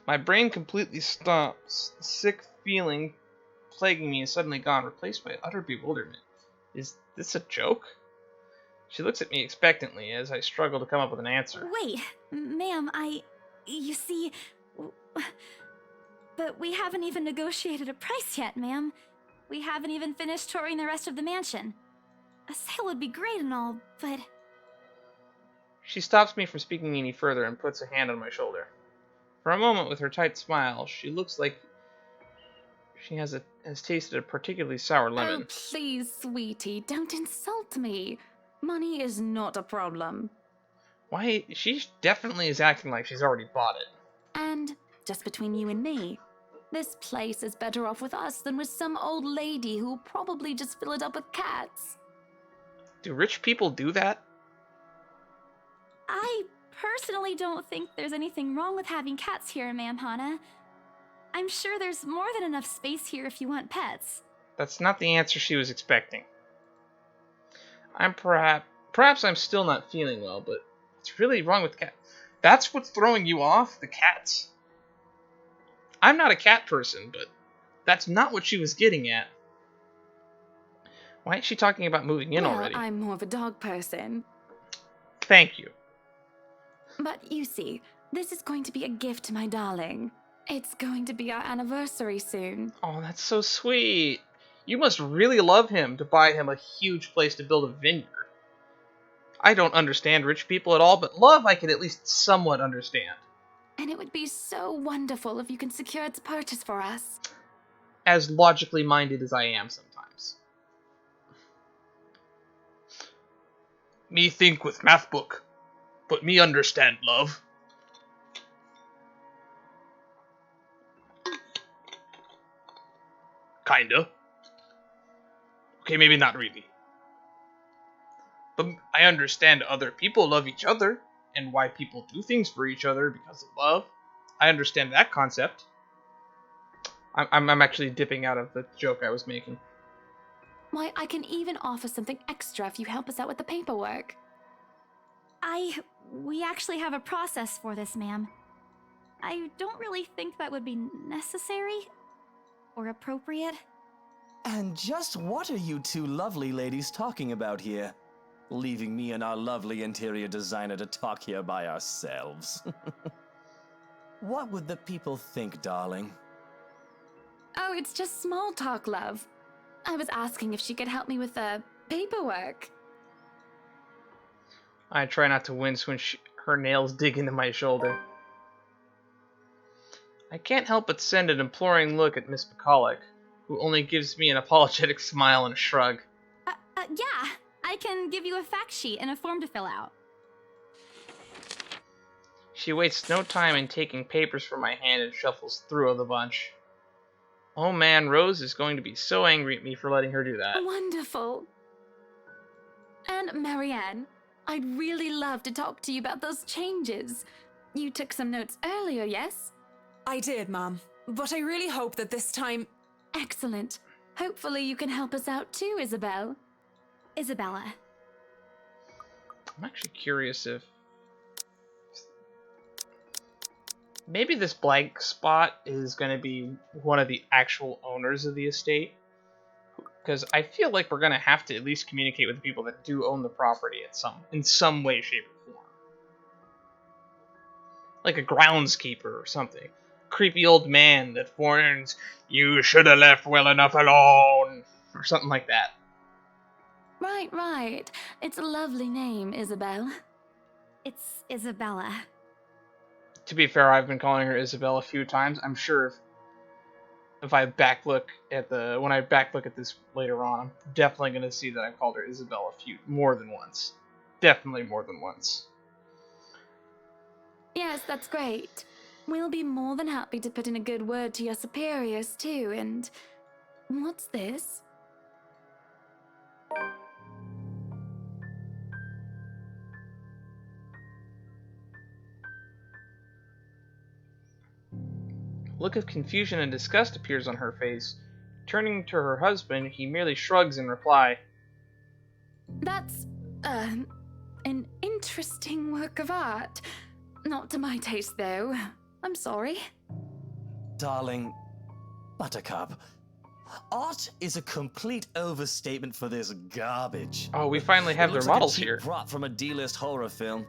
My brain completely stops. The sick feeling plaguing me is suddenly gone, replaced by utter bewilderment. Is this a joke? She looks at me expectantly as I struggle to come up with an answer. Wait, ma'am, you see, but we haven't even negotiated a price yet, ma'am. We haven't even finished touring the rest of the mansion. A sale would be great and all, but... She stops me from speaking any further and puts a hand on my shoulder. For a moment, with her tight smile, she looks like she has tasted a particularly sour lemon. Oh, please, sweetie, don't insult me. Money is not a problem. Why, she definitely is acting like she's already bought it. And, just between you and me, this place is better off with us than with some old lady who'll probably just fill it up with cats. Do rich people do that? I personally don't think there's anything wrong with having cats here, Ma'am Hana. I'm sure there's more than enough space here if you want pets. That's not the answer she was expecting. Perhaps I'm still not feeling well, but what's really wrong with cat? That's what's throwing you off? The cats? I'm not a cat person, but that's not what she was getting at. Why is she talking about moving in already? I'm more of a dog person. Thank you. But you see, this is going to be a gift to my darling. It's going to be our anniversary soon. Oh, that's so sweet. You must really love him to buy him a huge place to build a vineyard. I don't understand rich people at all, but love I can at least somewhat understand. And it would be so wonderful if you can secure its purchase for us. As logically minded as I am sometimes. Me think with math book, but me understand love. Kinda. Okay, maybe not really. But I understand other people love each other, and why people do things for each other because of love. I understand that concept. I'm actually dipping out of the joke I was making. Why, I can even offer something extra if you help us out with the paperwork. We actually have a process for this, ma'am. I don't really think that would be necessary or appropriate. And just what are you two lovely ladies talking about here? Leaving me and our lovely interior designer to talk here by ourselves. What would the people think, darling? Oh, it's just small talk, love. I was asking if she could help me with the paperwork. I try not to wince when her nails dig into my shoulder. I can't help but send an imploring look at Miss McCulloch, who only gives me an apologetic smile and a shrug. Yeah, I can give you a fact sheet and a form to fill out. She wastes no time in taking papers from my hand and shuffles through the bunch. Oh man, Rose is going to be so angry at me for letting her do that. Wonderful. And Marianne, I'd really love to talk to you about those changes. You took some notes earlier, yes? I did, Mom. But I really hope that this time... Excellent. Hopefully you can help us out too, Isabel. Isabella. I'm actually curious if... maybe this blank spot is going to be one of the actual owners of the estate. Because I feel like we're going to have to at least communicate with the people that do own the property in some way, shape, or form. Like a groundskeeper or something. Creepy old man that warns, "You should have left well enough alone," or something like that. Right. It's a lovely name, Isabel. It's Isabella. To be fair, I've been calling her Isabel a few times. I'm sure if I backlook at when I backlook at this later on, I'm definitely going to see that I've called her Isabel more than once. Definitely more than once. Yes, that's great. We'll be more than happy to put in a good word to your superiors too, and... what's this? A look of confusion and disgust appears on her face. Turning to her husband, he merely shrugs in reply. That's, an interesting work of art. Not to my taste, though. I'm sorry. Darling, Buttercup, art is a complete overstatement for this garbage. Oh, we finally have their models here. Prop from a D-list horror film.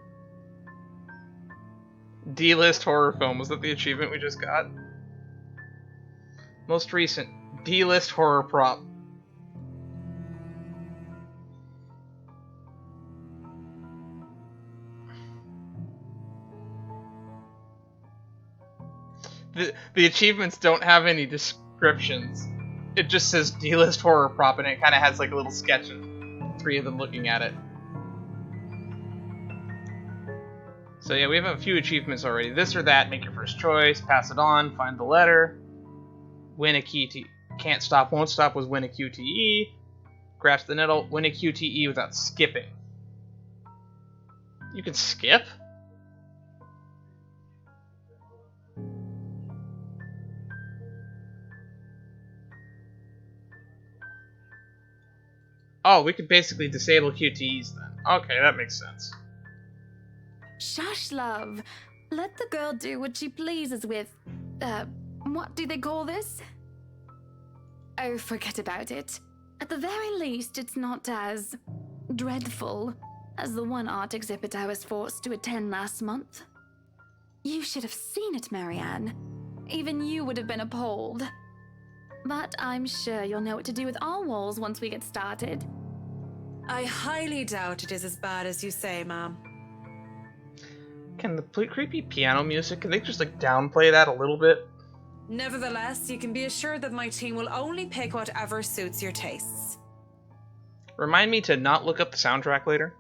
D-list horror film, was that the achievement we just got? Most recent, D-list horror prop. The achievements don't have any descriptions. It just says D-list horror prop, and it kind of has like a little sketch of 3 of them looking at it. So yeah, we have a few achievements already. This or that, make your first choice, pass it on, find the letter, win a QTE. Can't stop, won't stop was win a QTE. Grasp the nettle, win a QTE without skipping. You can skip? Oh, we could basically disable QTEs then. Okay, that makes sense. Shush, love. Let the girl do what she pleases with, what do they call this? Oh, forget about it. At the very least, it's not as dreadful as the one art exhibit I was forced to attend last month. You should have seen it, Marianne. Even you would have been appalled. But I'm sure you'll know what to do with our walls once we get started. I highly doubt it is as bad as you say, ma'am. Can the creepy piano music, can they just like downplay that a little bit? Nevertheless, you can be assured that my team will only pick whatever suits your tastes. Remind me to not look up the soundtrack later.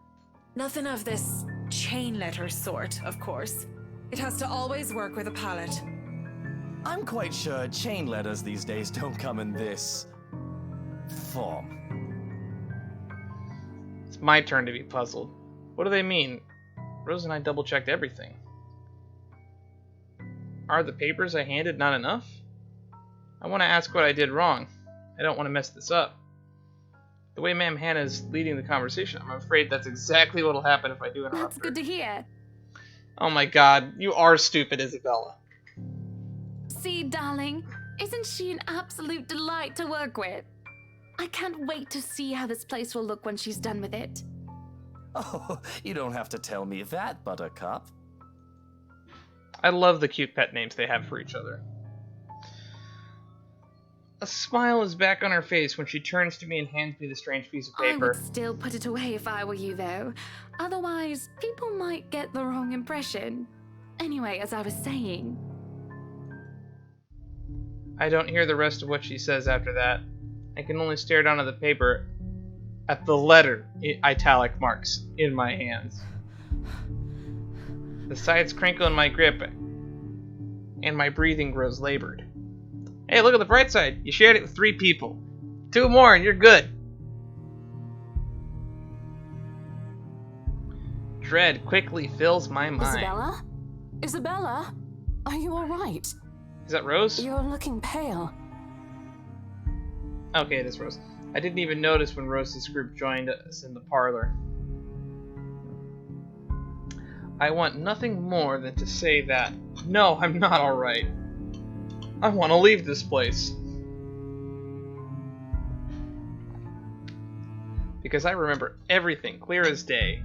Nothing of this chain letter sort, of course. It has to always work with a palette. I'm quite sure chain letters these days don't come in this form. It's my turn to be puzzled. What do they mean? Rose and I double-checked everything. Are the papers I handed not enough? I want to ask what I did wrong. I don't want to mess this up. The way Ma'am Hannah's leading the conversation, I'm afraid that's exactly what'll happen if I do interrupt That's good to hear. Oh my god, you are stupid, Isabella. See, darling, isn't she an absolute delight to work with? I can't wait to see how this place will look when she's done with it. Oh, you don't have to tell me that, Buttercup. I love the cute pet names they have for each other. A smile is back on her face when she turns to me and hands me the strange piece of paper. I would still put it away if I were you, though. Otherwise, people might get the wrong impression. Anyway, as I was saying... I don't hear the rest of what she says after that. I can only stare down at the paper, at the letter, italic marks, in my hands. The sides crinkle in my grip, and my breathing grows labored. Hey, look at the bright side. You shared it with 3 people. 2 more and you're good. Dread quickly fills my mind. Isabella? Isabella? Are you alright? Is that Rose? You're looking pale. Okay, it is Rose. I didn't even notice when Rose's group joined us in the parlor. I want nothing more than to say that, no, I'm not alright. I want to leave this place. Because I remember everything clear as day.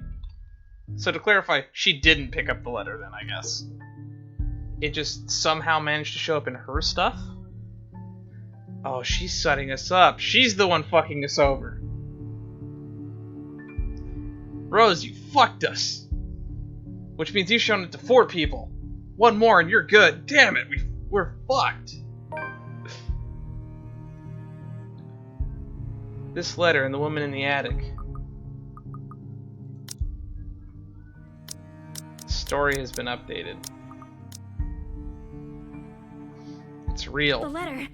So to clarify, she didn't pick up the letter then, I guess. It just somehow managed to show up in her stuff? Oh, she's setting us up. She's the one fucking us over. Rose, you fucked us. Which means you've shown it to 4 people. 1 more and you're good. Damn it, we're fucked. This letter and the woman in the attic. The story has been updated. It's real. The letter.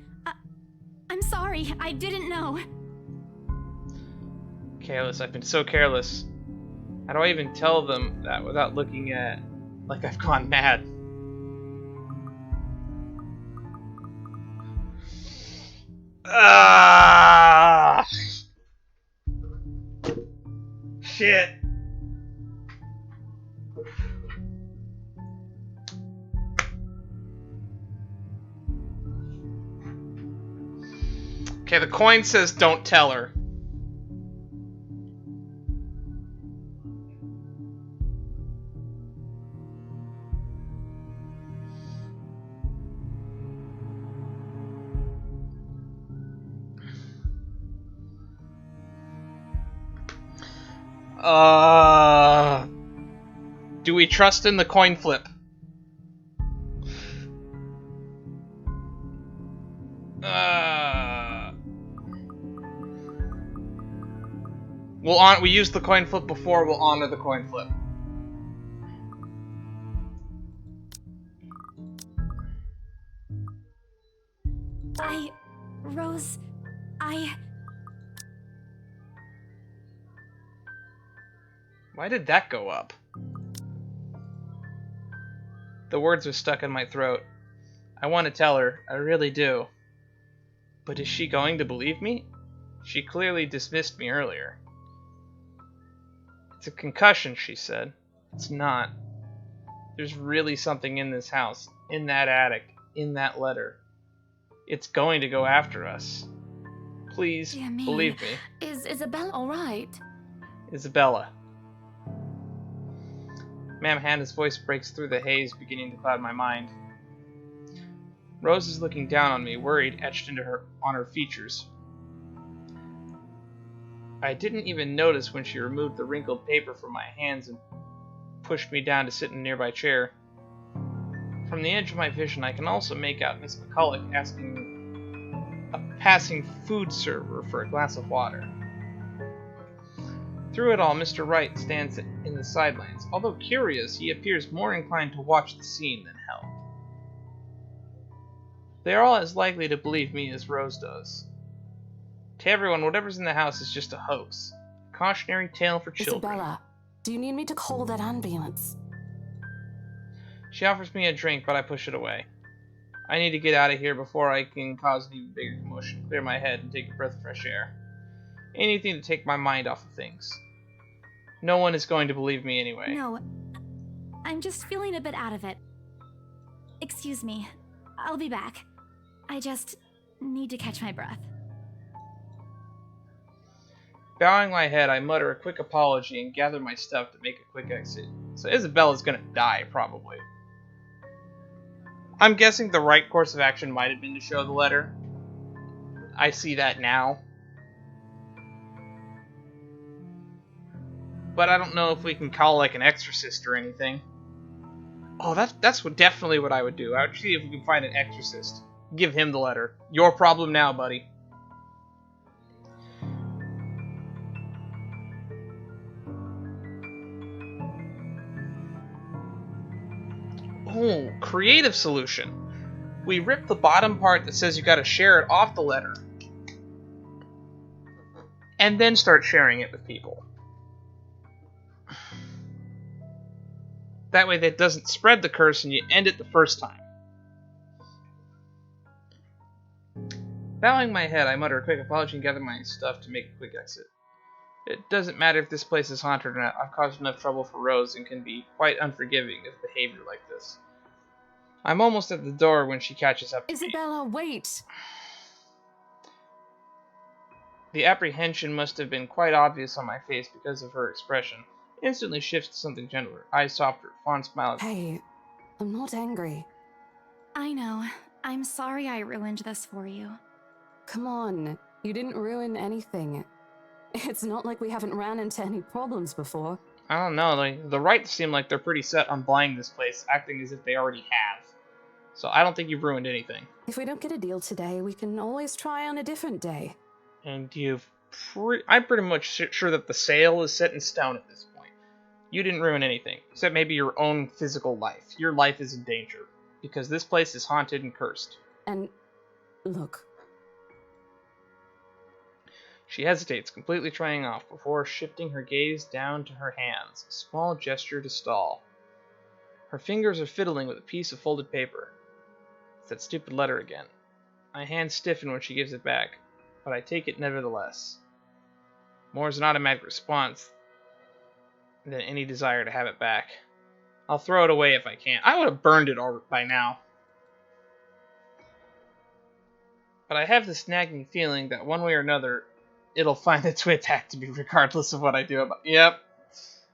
I'm sorry, I didn't know. Careless, I've been so careless. How do I even tell them that without looking at like I've gone mad? Ah! Shit. Okay, the coin says don't tell her. Do we trust in the coin flip? We used the coin flip before. We'll honor the coin flip. Rose, Why did that go up? The words are stuck in my throat. I want to tell her, I really do. But is she going to believe me? She clearly dismissed me earlier. It's a concussion, she said. It's not. There's really something in this house, in that attic, in that letter. It's going to go after us. Please, believe me. Is Isabella alright? Isabella. Ma'am Hannah's voice breaks through the haze, beginning to cloud my mind. Rose is looking down on me, worried etched on her features. I didn't even notice when she removed the wrinkled paper from my hands and pushed me down to sit in a nearby chair. From the edge of my vision, I can also make out Miss McCulloch asking a passing food server for a glass of water. Through it all, Mr. Wright stands in the sidelines. Although curious, he appears more inclined to watch the scene than help. They are all as likely to believe me as Rose does. To everyone, whatever's in the house is just a hoax. A cautionary tale for children. Isabella, do you need me to call that ambulance? She offers me a drink, but I push it away. I need to get out of here before I can cause an even bigger commotion, clear my head, and take a breath of fresh air. Anything to take my mind off of things. No one is going to believe me anyway. No, I'm just feeling a bit out of it. Excuse me, I'll be back. I just need to catch my breath. Bowing my head, I mutter a quick apology and gather my stuff to make a quick exit. So Isabella's gonna die, probably. I'm guessing the right course of action might have been to show the letter. I see that now. But I don't know if we can call like an exorcist or anything. Oh, that's definitely what I would do. I would see if we can find an exorcist. Give him the letter. Your problem now, buddy. Oh, creative solution. We rip the bottom part that says you gotta share it off the letter. And then start sharing it with people. That way that doesn't spread the curse and you end it the first time. Bowing my head, I mutter a quick apology and gather my stuff to make a quick exit. It doesn't matter if this place is haunted or not. I've caused enough trouble for Rose and can be quite unforgiving of behavior like this. I'm almost at the door when she catches up to me. Isabella, wait! The apprehension must have been quite obvious on my face because of her expression. Instantly shifts to something gentler, eyes softer, fond smile. Hey, I'm not angry. I know. I'm sorry I ruined this for you. Come on, you didn't ruin anything. It's not like we haven't ran into any problems before. I don't know, the Wrights seem like they're pretty set on buying this place, acting as if they already have. So I don't think you've ruined anything. If we don't get a deal today, we can always try on a different day. And I'm pretty much sure that the sale is set in stone at this point. You didn't ruin anything, except maybe your own physical life. Your life is in danger, because this place is haunted and cursed. And, look. She hesitates, completely trying off, before shifting her gaze down to her hands, a small gesture to stall. Her fingers are fiddling with a piece of folded paper. It's that stupid letter again. My hands stiffen when she gives it back, but I take it nevertheless. More is an automatic response than any desire to have it back. I'll throw it away if I can. I would have burned it all by now. But I have this nagging feeling that one way or another, it'll find its way back to me regardless of what I do about it. Yep.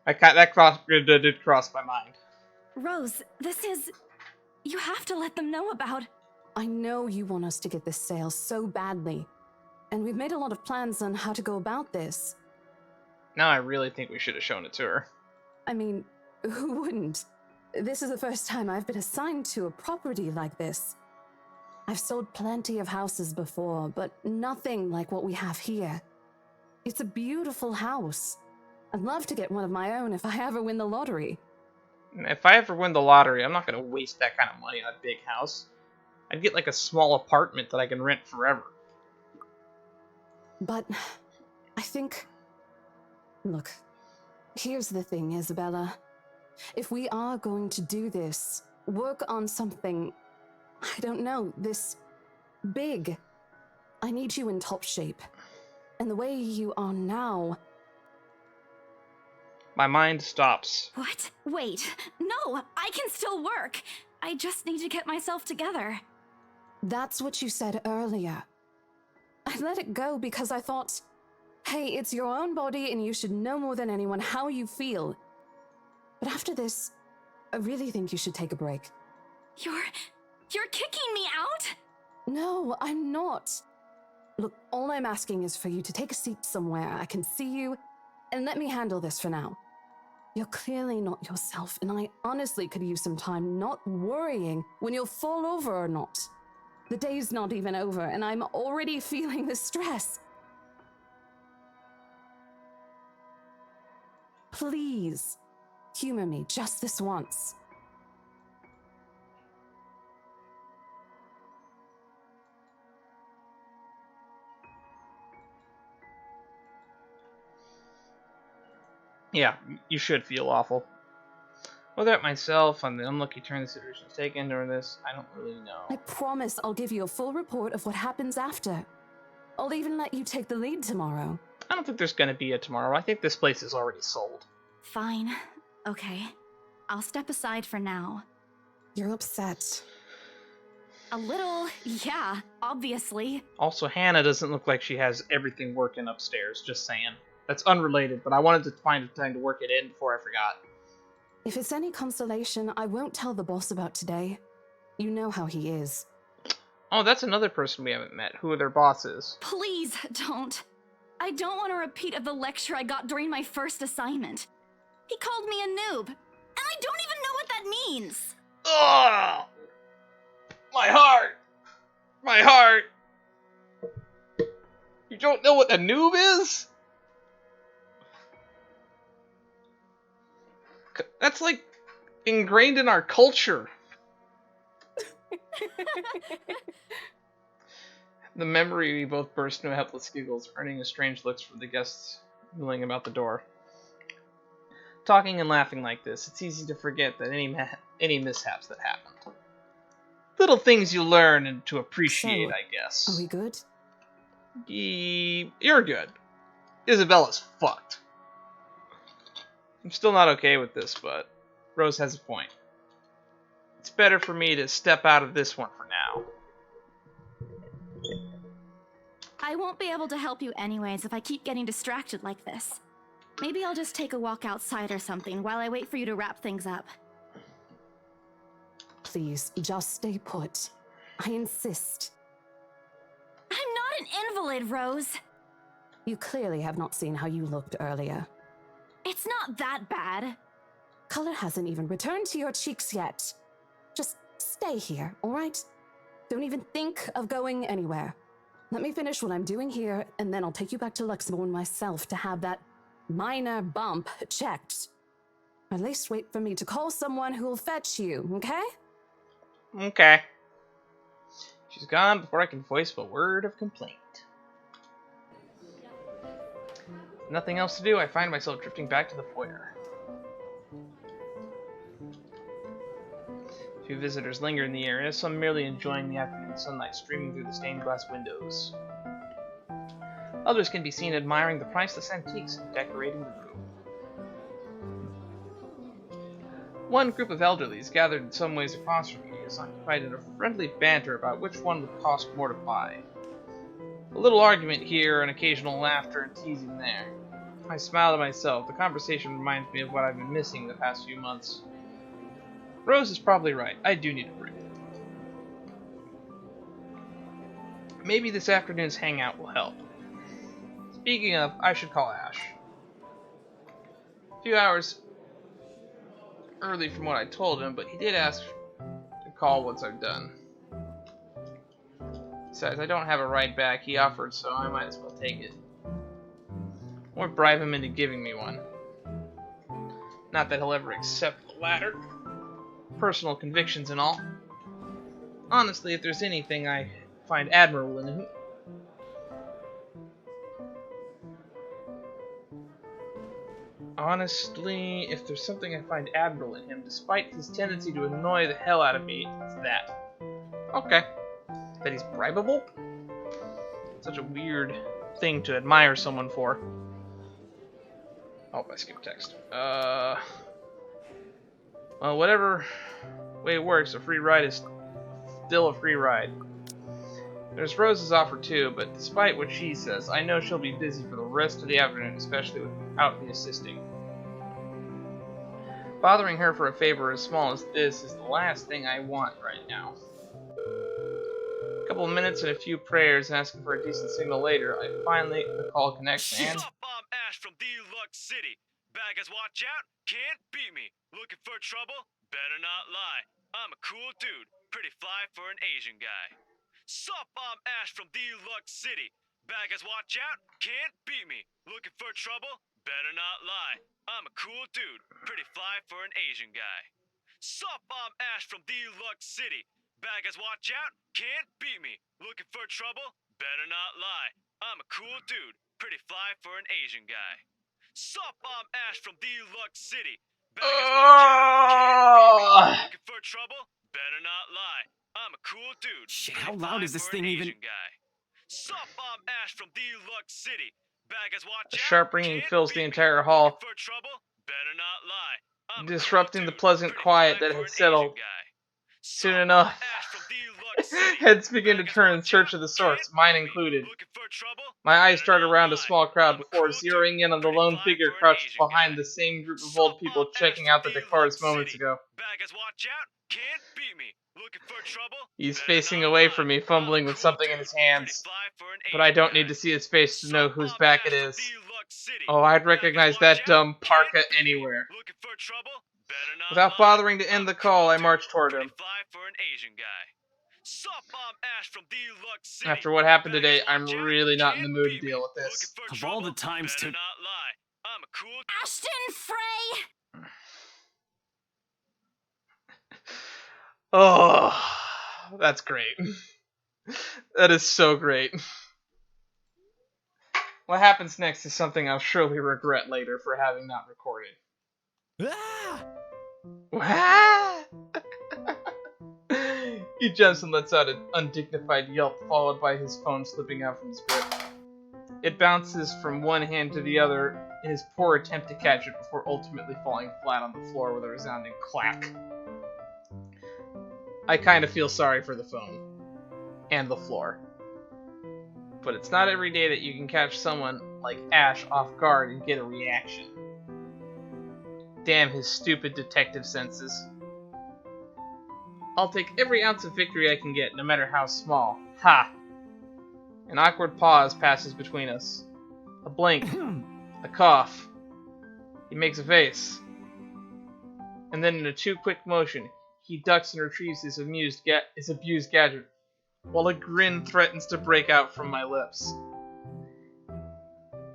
That did cross my mind. Rose, this is... You have to let them know about... I know you want us to get this sale so badly. And we've made a lot of plans on how to go about this. Now I really think we should have shown it to her. I mean, who wouldn't? This is the first time I've been assigned to a property like this. I've sold plenty of houses before, but nothing like what we have here. It's a beautiful house. I'd love to get one of my own if I ever win the lottery. If I ever win the lottery, I'm not going to waste that kind of money on a big house. I'd get like a small apartment that I can rent forever. But I think... Look, here's the thing, Isabella. If we are going to do this, work on something, I don't know, this big, I need you in top shape. And the way you are now... My mind stops. What? Wait. No, I can still work. I just need to get myself together. That's what you said earlier. I let it go because I thought, hey, it's your own body and you should know more than anyone how you feel. But after this, I really think you should take a break. You're kicking me out? No, I'm not. Look, all I'm asking is for you to take a seat somewhere I can see you, and let me handle this for now. You're clearly not yourself, and I honestly could use some time not worrying when you'll fall over or not. The day's not even over, and I'm already feeling the stress. Please, humor me just this once. Yeah, you should feel awful. Whether it myself on the unlucky turn the situation has taken during this, I don't really know. I promise I'll give you a full report of what happens after. I'll even let you take the lead tomorrow. I don't think there's gonna be a tomorrow. I think this place is already sold. Fine. Okay. I'll step aside for now. You're upset. A little, yeah, obviously. Also, Hannah doesn't look like she has everything working upstairs, just saying. That's unrelated, but I wanted to find a time to work it in before I forgot. If it's any consolation, I won't tell the boss about today. You know how he is. Oh, that's another person we haven't met. Who their boss is. Please don't. I don't want a repeat of the lecture I got during my first assignment. He called me a noob, and I don't even know what that means. Ugh! My heart! My heart! You don't know what a noob is? That's like ingrained in our culture. The memory we both burst into helpless giggles, earning a strange looks from the guests milling about the door. Talking and laughing like this, it's easy to forget that any mishaps that happened. Little things you learn and to appreciate, So, I guess. Are we good? You're good. Isabella's fucked. I'm still not okay with this, but Rose has a point. It's better for me to step out of this one for now. I won't be able to help you anyways if I keep getting distracted like this. Maybe I'll just take a walk outside or something while I wait for you to wrap things up. Please, just stay put. I insist. I'm not an invalid, Rose. You clearly have not seen how you looked earlier. It's not that bad. Color hasn't even returned to your cheeks yet. Just stay here, all right? Don't even think of going anywhere. Let me finish what I'm doing here, and then I'll take you back to Luxembourg myself to have that minor bump checked. At least wait for me to call someone who'll fetch you, okay? Okay. She's gone before I can voice a word of complaint. Nothing else to do, I find myself drifting back to the foyer. Few visitors linger in the area, some merely enjoying the afternoon afternoon sunlight streaming through the stained glass windows. Others can be seen admiring the priceless antiques and decorating the room. One group of elderlies, gathered some ways across from me, is occupied in a friendly banter about which one would cost more to buy. A little argument here, and occasional laughter and teasing there. I smile to myself. The conversation reminds me of what I've been missing the past few months. Rose is probably right. I do need a break. Maybe this afternoon's hangout will help. Speaking of, I should call Ash. A few hours early from what I told him, but he did ask to call once I'm done. Besides, I don't have a ride back. He offered, so I might as well take it. Or bribe him into giving me one. Not that he'll ever accept the latter. Personal convictions and all. Honestly, if there's anything I find admirable in him... Honestly, if there's something I find admirable in him, despite his tendency to annoy the hell out of me, it's that. Okay. That he's bribable? Such a weird thing to admire someone for. Oh, I skipped text. Well, whatever way it works, a free ride is still a free ride. There's Rose's offer too, but despite what she says, I know she'll be busy for the rest of the afternoon, especially without me assisting. Bothering her for a favor as small as this is the last thing I want right now. A couple of minutes and a few prayers asking for a decent signal later, I finally the call connects and... Sup, I'm Ash from Deluxe City. Baggers, watch out, can't beat me. Looking for trouble? Better not lie. I'm a cool dude, pretty fly for an Asian guy. Sup, I'm Ash from Deluxe City. Baggers, watch out, can't beat me. Looking for trouble? Better not lie. I'm a cool dude, pretty fly for an Asian guy. Sup, I'm Ash from Deluxe City. Baggers, watch out, can't beat me. Looking for trouble? Better not lie. I'm a cool dude, pretty fly for an Asian guy. Sup, I'm Ash from Deluxe City. Baggers, watch out, can't beat me. Looking for trouble? Better not lie. I'm a cool dude. Shit, how loud is this thing even? Sup, I'm Ash from Deluxe City. Baggers, watch A out, sharp ringing can't fills the beat me. entire hall, Looking for trouble? Better not lie. I'm a disrupting cool the dude, pleasant pretty quiet fly that for had an settled. Asian guy. Soon Sup, enough, I'm Ash from Deluxe City. heads begin to Baggers, turn in watch search out, of the can't source, mine beat me. included. Looking for trouble? My eyes Better dart not around a lie. small crowd I'm a before cool zeroing in on the pretty lone fly figure for an crouched Asian behind guy. the same group of Sup, old people I'm Ash checking from out the decors Deluxe moments City. ago. Baggers, watch out, can't beat me. Looking for trouble? He's Better facing not away lie. from me, I'm a fumbling with cool something in dude, his pretty hands. fly for an But I Asian don't guy. need to see his face to know Sup, whose I'm back it Ash from is. Deluxe City. Oh, I'd Baggers, recognize watch that out, dumb can't parka beat me. anywhere. Looking for trouble? Better not Without lie. bothering to I'm end a the call, cool I dude, marched toward pretty him. fly for an Asian guy. Sup, I'm Ash from Deluxe City. After what happened Baggers, today, I'm watch out, really not in the can't mood to beat me. deal with Looking this. for Of trouble? all the times Better to... not lie. I'm a cool Ashton Frey! Oh, that's great. That is so great. What happens next is something I'll surely regret later for having not recorded. Ah! He jumps and lets out an undignified yelp, followed by his phone slipping out from his grip. It bounces from one hand to the other in his poor attempt to catch it before ultimately falling flat on the floor with a resounding clack. I kind of feel sorry for the phone. And the floor. But it's not every day that you can catch someone like Ash off guard and get a reaction. Damn his stupid detective senses. I'll take every ounce of victory I can get, no matter how small. Ha! An awkward pause passes between us. A blink. A cough. He makes a face. And then in a too-quick motion, he ducks and retrieves his abused gadget, while a grin threatens to break out from my lips.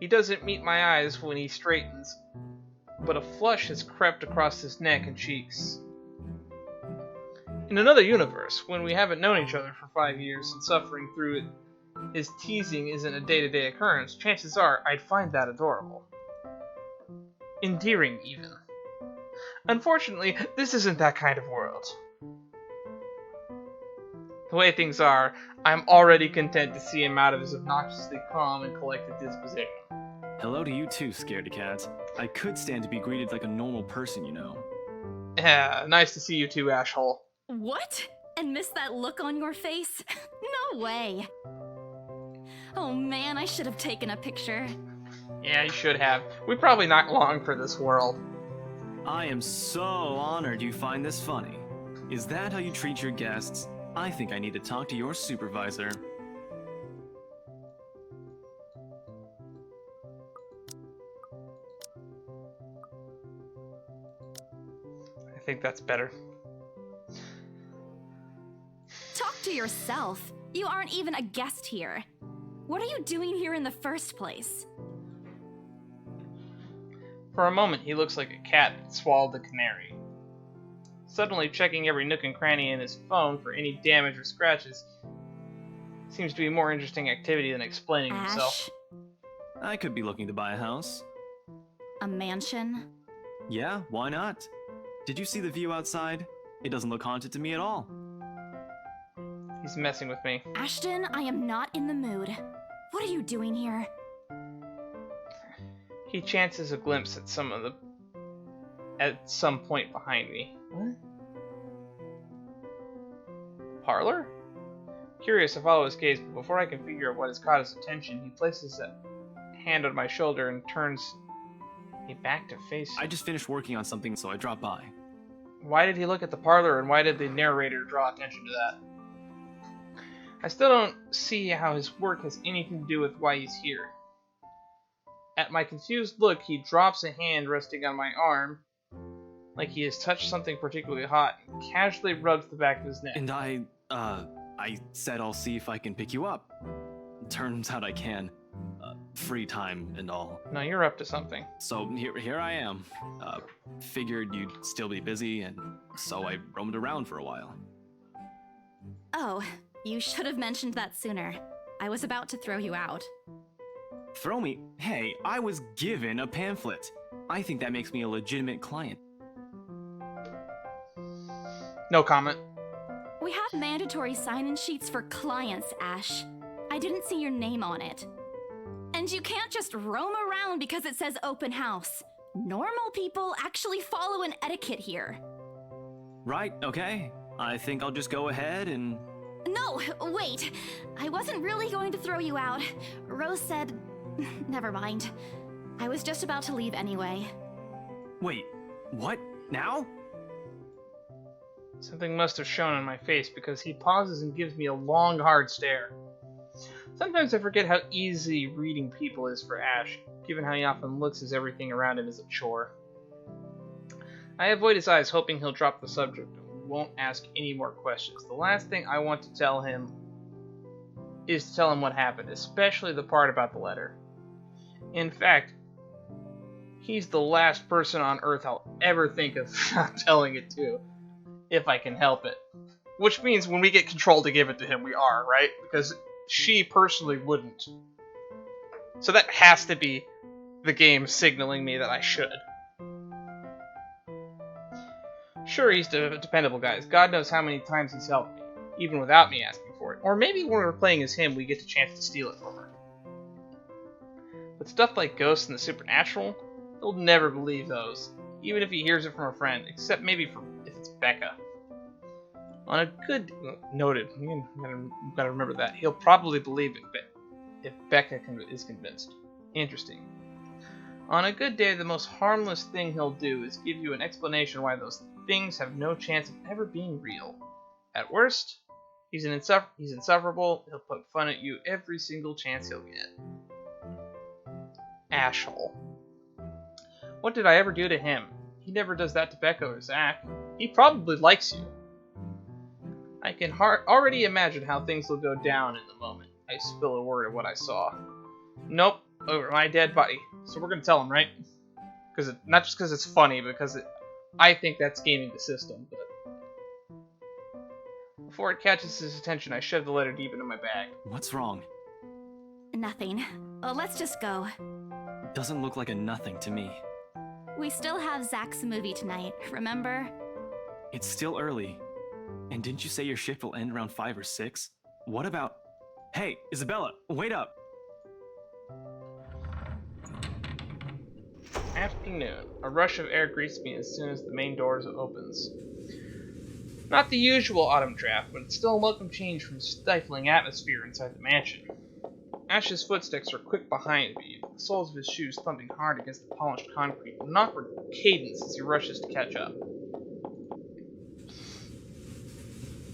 He doesn't meet my eyes when he straightens, but a flush has crept across his neck and cheeks. In another universe, when we haven't known each other for 5 years and suffering through it, his teasing isn't a day-to-day occurrence, chances are I'd find that adorable. Endearing, even. Unfortunately, this isn't that kind of world. The way things are, I'm already content to see him out of his obnoxiously calm and collected disposition. Hello to you too, scaredy cat. I could stand to be greeted like a normal person, you know. Yeah, nice to see you too, Ashhole. What? And miss that look on your face? No way. Oh man, I should have taken a picture. Yeah, you should have. We're probably not long for this world. I am so honored you find this funny. Is that how you treat your guests? I think I need to talk to your supervisor. I think that's better. Talk to yourself. You aren't even a guest here. What are you doing here in the first place? For a moment, he looks like a cat that swallowed a canary. Suddenly checking every nook and cranny in his phone for any damage or scratches seems to be a more interesting activity than explaining himself. I could be looking to buy a house. A mansion? Yeah, why not? Did you see the view outside? It doesn't look haunted to me at all. He's messing with me. Ashton, I am not in the mood. What are you doing here? He chances a glimpse at some point behind me. What? Parlor? Curious, I follow his gaze, but before I can figure out what has caught his attention, he places a hand on my shoulder and turns me back to face him. I just finished working on something, so I dropped by. Why did he look at the parlor, and why did the narrator draw attention to that? I still don't see how his work has anything to do with why he's here. At my confused look, he drops a hand resting on my arm, like he has touched something particularly hot, and casually rubs the back of his neck. And I said I'll see if I can pick you up. Turns out I can. Free time and all. No, you're up to something. So here I am. Figured you'd still be busy, and so I roamed around for a while. Oh, you should have mentioned that sooner. I was about to throw you out. Throw me? Hey, I was given a pamphlet. I think that makes me a legitimate client. No comment. We have mandatory sign-in sheets for clients, Ash. I didn't see your name on it. And you can't just roam around because it says open house. Normal people actually follow an etiquette here. Right, okay. I think I'll just go ahead and... No, wait. I wasn't really going to throw you out. Rose said... Never mind. I was just about to leave anyway. Wait, what? Now? Something must have shown on my face because he pauses and gives me a long, hard stare. Sometimes I forget how easy reading people is for Ash, given how he often looks as everything around him is a chore. I avoid his eyes, hoping he'll drop the subject and won't ask any more questions. The last thing I want to tell him is to tell him what happened, especially the part about the letter. In fact, he's the last person on Earth I'll ever think of not telling it to, if I can help it. Which means when we get control to give it to him, we are, right? Because she personally wouldn't. So that has to be the game signaling me that I should. Sure, he's a dependable guy. God knows how many times he's helped me, even without me asking for it. Or maybe when we're playing as him, we get a chance to steal it from her. But stuff like ghosts and the supernatural, he'll never believe those, even if he hears it from a friend, except maybe if it's Becca. On a good... Noted. Gotta remember that. He'll probably believe it if Becca is convinced. Interesting. On a good day, the most harmless thing he'll do is give you an explanation why those things have no chance of ever being real. At worst, he's insufferable. He'll poke fun at you every single chance he'll get. Ashhole. What did I ever do to him? He never does that to Becca or Zach. He probably likes you. I can already imagine how things will go down in the moment I spill a word of what I saw. Nope, over my dead body. So we're gonna tell him, right? Because not just because it's funny, because I think that's gaming the system. But before it catches his attention, I shove the letter deep into my bag. What's wrong? Nothing. Let's just go. Doesn't look like a nothing to me. We still have Zach's movie tonight, remember? It's still early. And didn't you say your shift will end around 5 or 6? What about... Hey, Isabella, wait up! Afternoon. A rush of air greets me as soon as the main doors opens. Not the usual autumn draft, but it's still a welcome change from stifling atmosphere inside the mansion. Ash's footsteps are quick behind me, the soles of his shoes thumping hard against the polished concrete with an awkward cadence as he rushes to catch up.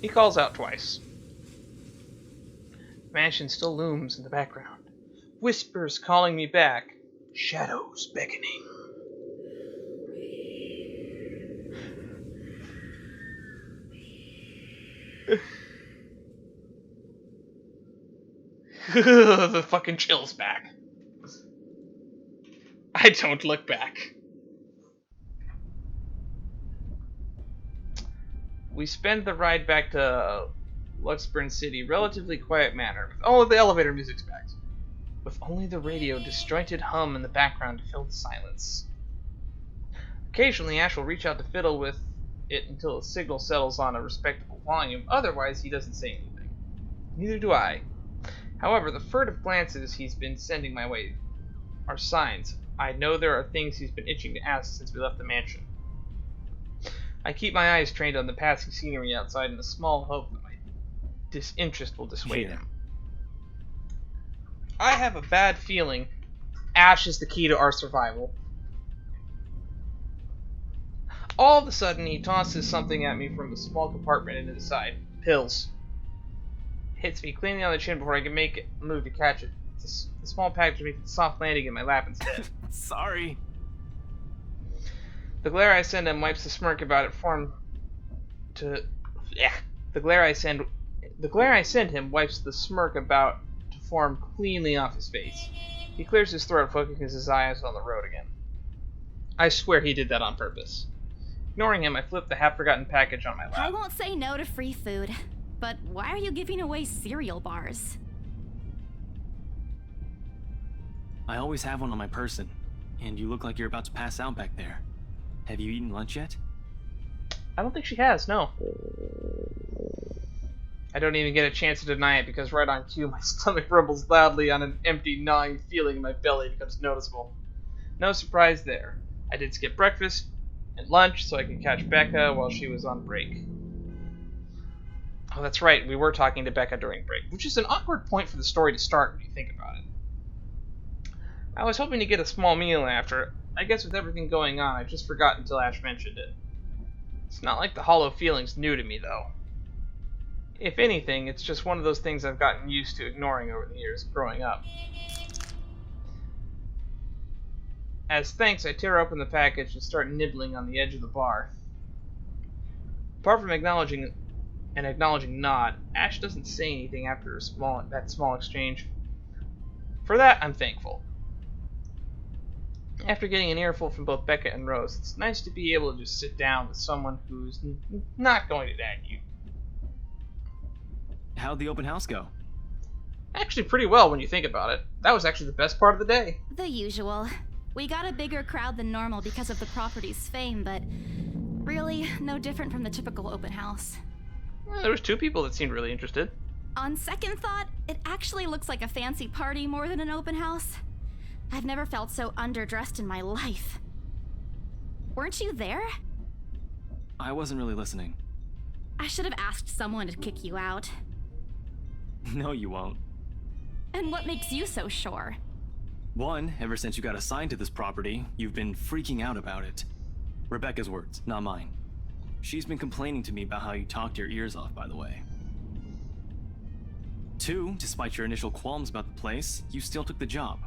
He calls out twice. The mansion still looms in the background. Whispers calling me back. Shadows beckoning. The fucking chill's back. I don't look back. We spend the ride back to Luxburn City, relatively quiet manner. Oh, the elevator music's back. With only the radio disjointed hum in the background to fill the silence. Occasionally, Ash will reach out to fiddle with it until the signal settles on a respectable volume. Otherwise, he doesn't say anything. Neither do I. However, the furtive glances he's been sending my way are signs. I know there are things he's been itching to ask since we left the mansion. I keep my eyes trained on the passing scenery outside in a small hope that my disinterest will dissuade him. I have a bad feeling Ash is the key to our survival. All of a sudden, he tosses something at me from a small compartment into the side. Pills. Hits me cleanly on the chin before I can make a move to catch it. The small package makes a soft landing in my lap instead. Sorry. The glare I send him wipes the smirk about it formed to... The glare I send him wipes the smirk about to form cleanly off his face. He clears his throat, focusing his eyes on the road again. I swear he did that on purpose. Ignoring him, I flip the half-forgotten package on my lap. I won't say no to free food, but why are you giving away cereal bars? I always have one on my person, and you look like you're about to pass out back there. Have you eaten lunch yet? I don't think she has, no. I don't even get a chance to deny it because right on cue, my stomach rumbles loudly on an empty, gnawing feeling in my belly becomes noticeable. No surprise there. I did skip breakfast and lunch so I could catch Becca while she was on break. Oh, that's right, we were talking to Becca during break, which is an awkward point for the story to start when you think about it. I was hoping to get a small meal after. I guess with everything going on, I just forgot until Ash mentioned it. It's not like the hollow feeling's new to me, though. If anything, it's just one of those things I've gotten used to ignoring over the years growing up. As thanks, I tear open the package and start nibbling on the edge of the bar. Apart from acknowledging nod, Ash doesn't say anything after that small exchange. For that, I'm thankful. After getting an earful from both Becca and Rose, it's nice to be able to just sit down with someone who's not going to nag you. How'd the open house go? Actually pretty well when you think about it. That was actually the best part of the day. The usual. We got a bigger crowd than normal because of the property's fame, but really no different from the typical open house. Well, there was 2 people that seemed really interested. On second thought, it actually looks like a fancy party more than an open house. I've never felt so underdressed in my life. Weren't you there? I wasn't really listening. I should have asked someone to kick you out. No, you won't. And what makes you so sure? 1, ever since you got assigned to this property, you've been freaking out about it. Rebecca's words, not mine. She's been complaining to me about how you talked your ears off, by the way. 2, despite your initial qualms about the place, you still took the job.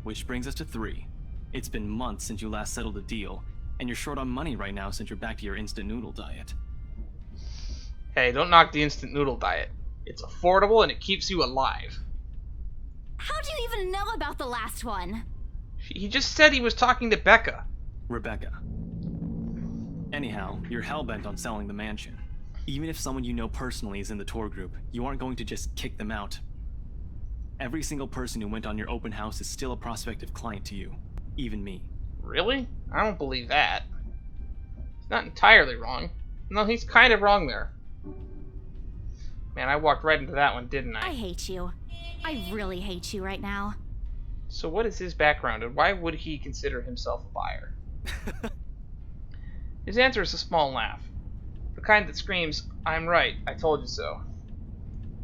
Which brings us to 3. It's been months since you last settled a deal, and you're short on money right now since you're back to your instant noodle diet. Hey, don't knock the instant noodle diet. It's affordable and it keeps you alive. How do you even know about the last one? He just said he was talking to Becca. Rebecca. Anyhow, you're hellbent on selling the mansion. Even if someone you know personally is in the tour group, you aren't going to just kick them out. Every single person who went on your open house is still a prospective client to you. Even me. Really? I don't believe that. It's not entirely wrong. No, he's kind of wrong there. Man, I walked right into that one, didn't I? I hate you. I really hate you right now. So what is his background, and why would he consider himself a buyer? His answer is a small laugh. The kind that screams, "I'm right, I told you so."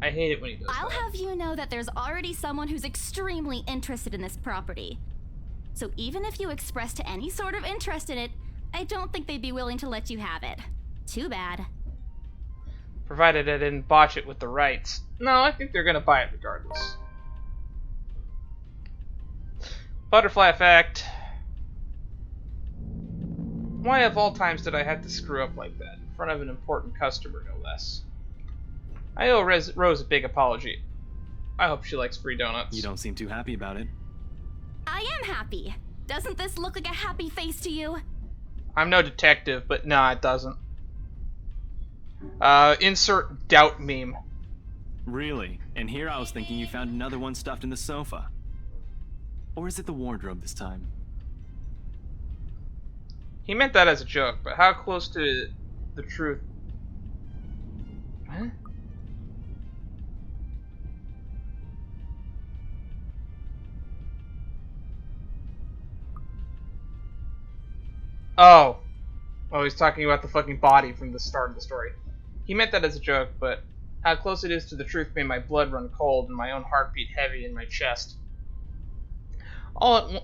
I hate it when he does I'll that. have you know that there's already someone who's extremely interested in this property. So even if you expressed any sort of interest in it, I don't think they'd be willing to let you have it. Too bad. Provided I didn't botch it with the rights. No, I think they're gonna buy it regardless. Butterfly effect. Why of all times did I have to screw up like that, in front of an important customer, no less? I owe Rose a big apology. I hope she likes free donuts. You don't seem too happy about it. I am happy. Doesn't this look like a happy face to you? I'm no detective, but nah, it doesn't. Insert doubt meme. Really? And here I was thinking you found another one stuffed in the sofa. Or is it the wardrobe this time? He meant that as a joke, but how close to the truth? Huh? Oh, he's talking about the fucking body from the start of the story. He meant that as a joke, but how close it is to the truth made my blood run cold and my own heartbeat heavy in my chest. All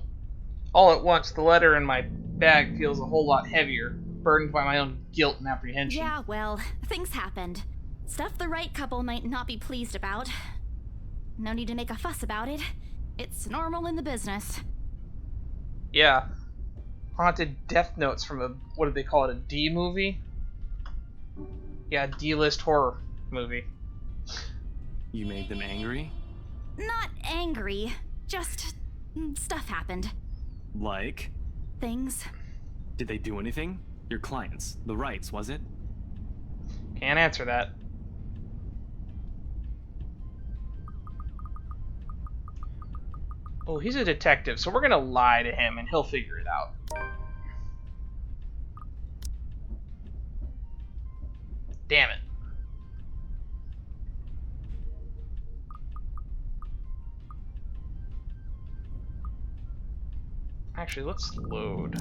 at once, the letter in my bag feels a whole lot heavier, burdened by my own guilt and apprehension. Yeah, well, things happened. Stuff the right couple might not be pleased about. No need to make a fuss about it. It's normal in the business. Yeah. Haunted death notes from a, what do they call it, a D movie? Yeah, D-list horror movie. You made them angry? Not angry, just stuff happened. Like? Things. Did they do anything? Your clients, the rights, was it? Can't answer that. Oh, he's a detective, so we're gonna lie to him and he'll figure it out. Damn it. Actually, let's load.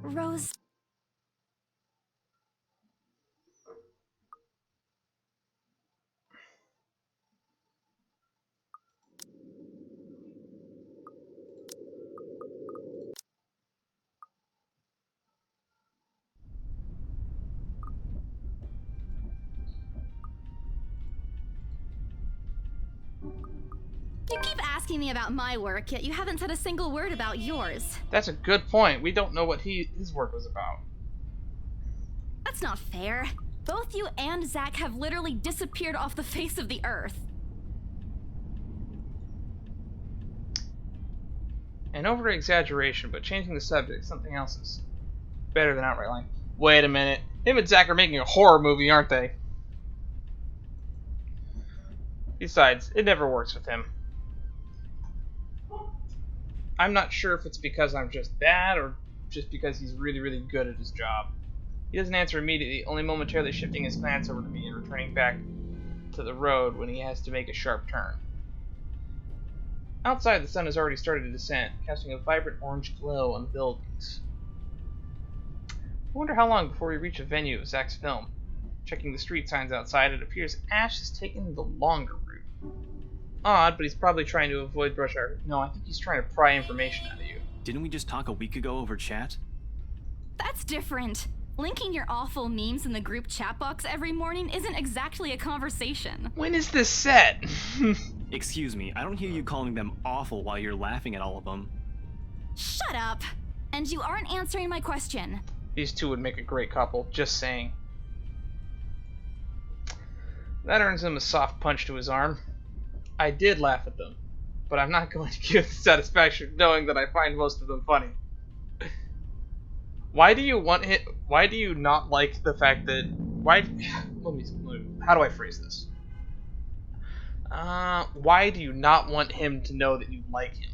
Rose... You keep asking me about my work, yet you haven't said a single word about yours. That's a good point. We don't know what his work was about. That's not fair. Both you and Zach have literally disappeared off the face of the earth. An over-exaggeration, but changing the subject, something else is better than outright lying. Wait a minute. Him and Zach are making a horror movie, aren't they? Besides, it never works with him. I'm not sure if it's because I'm just bad or just because he's really, really good at his job. He doesn't answer immediately, only momentarily shifting his glance over to me and returning back to the road when he has to make a sharp turn. Outside, the sun has already started to descend, casting a vibrant orange glow on the buildings. I wonder how long before we reach a venue of Zach's film. Checking the street signs outside, it appears Ash has taken the longer route. Odd, but he's probably trying to avoid brush hour. No, I think he's trying to pry information out of you. Didn't we just talk a week ago over chat? That's different. Linking your awful memes in the group chat box every morning isn't exactly a conversation. When is this set? Excuse me, I don't hear you calling them awful while you're laughing at all of them. Shut up! And you aren't answering my question. These two would make a great couple, just saying. That earns him a soft punch to his arm. I did laugh at them, but I'm not going to give the satisfaction of knowing that I find most of them funny. Why do you want it? Why do you not like the fact that? Why? How do I phrase this? Why do you not want him to know that you like him?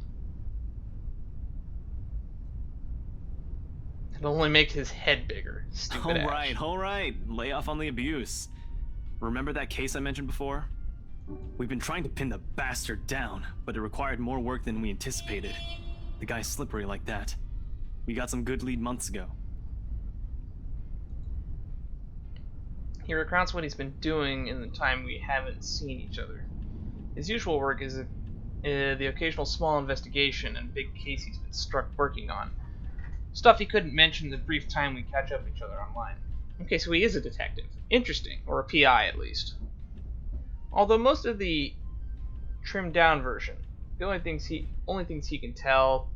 It'll only make his head bigger. Stupid Ash. All right. Lay off on the abuse. Remember that case I mentioned before? We've been trying to pin the bastard down, but it required more work than we anticipated. The guy's slippery like that. We got some good lead months ago. He recounts what he's been doing in the time we haven't seen each other. His usual work is the occasional small investigation and big case he's been struck working on. Stuff he couldn't mention the brief time we catch up with each other online. Okay, so he is a detective. Interesting. Or a PI, at least. Although most of the trimmed down version, the only things he can tell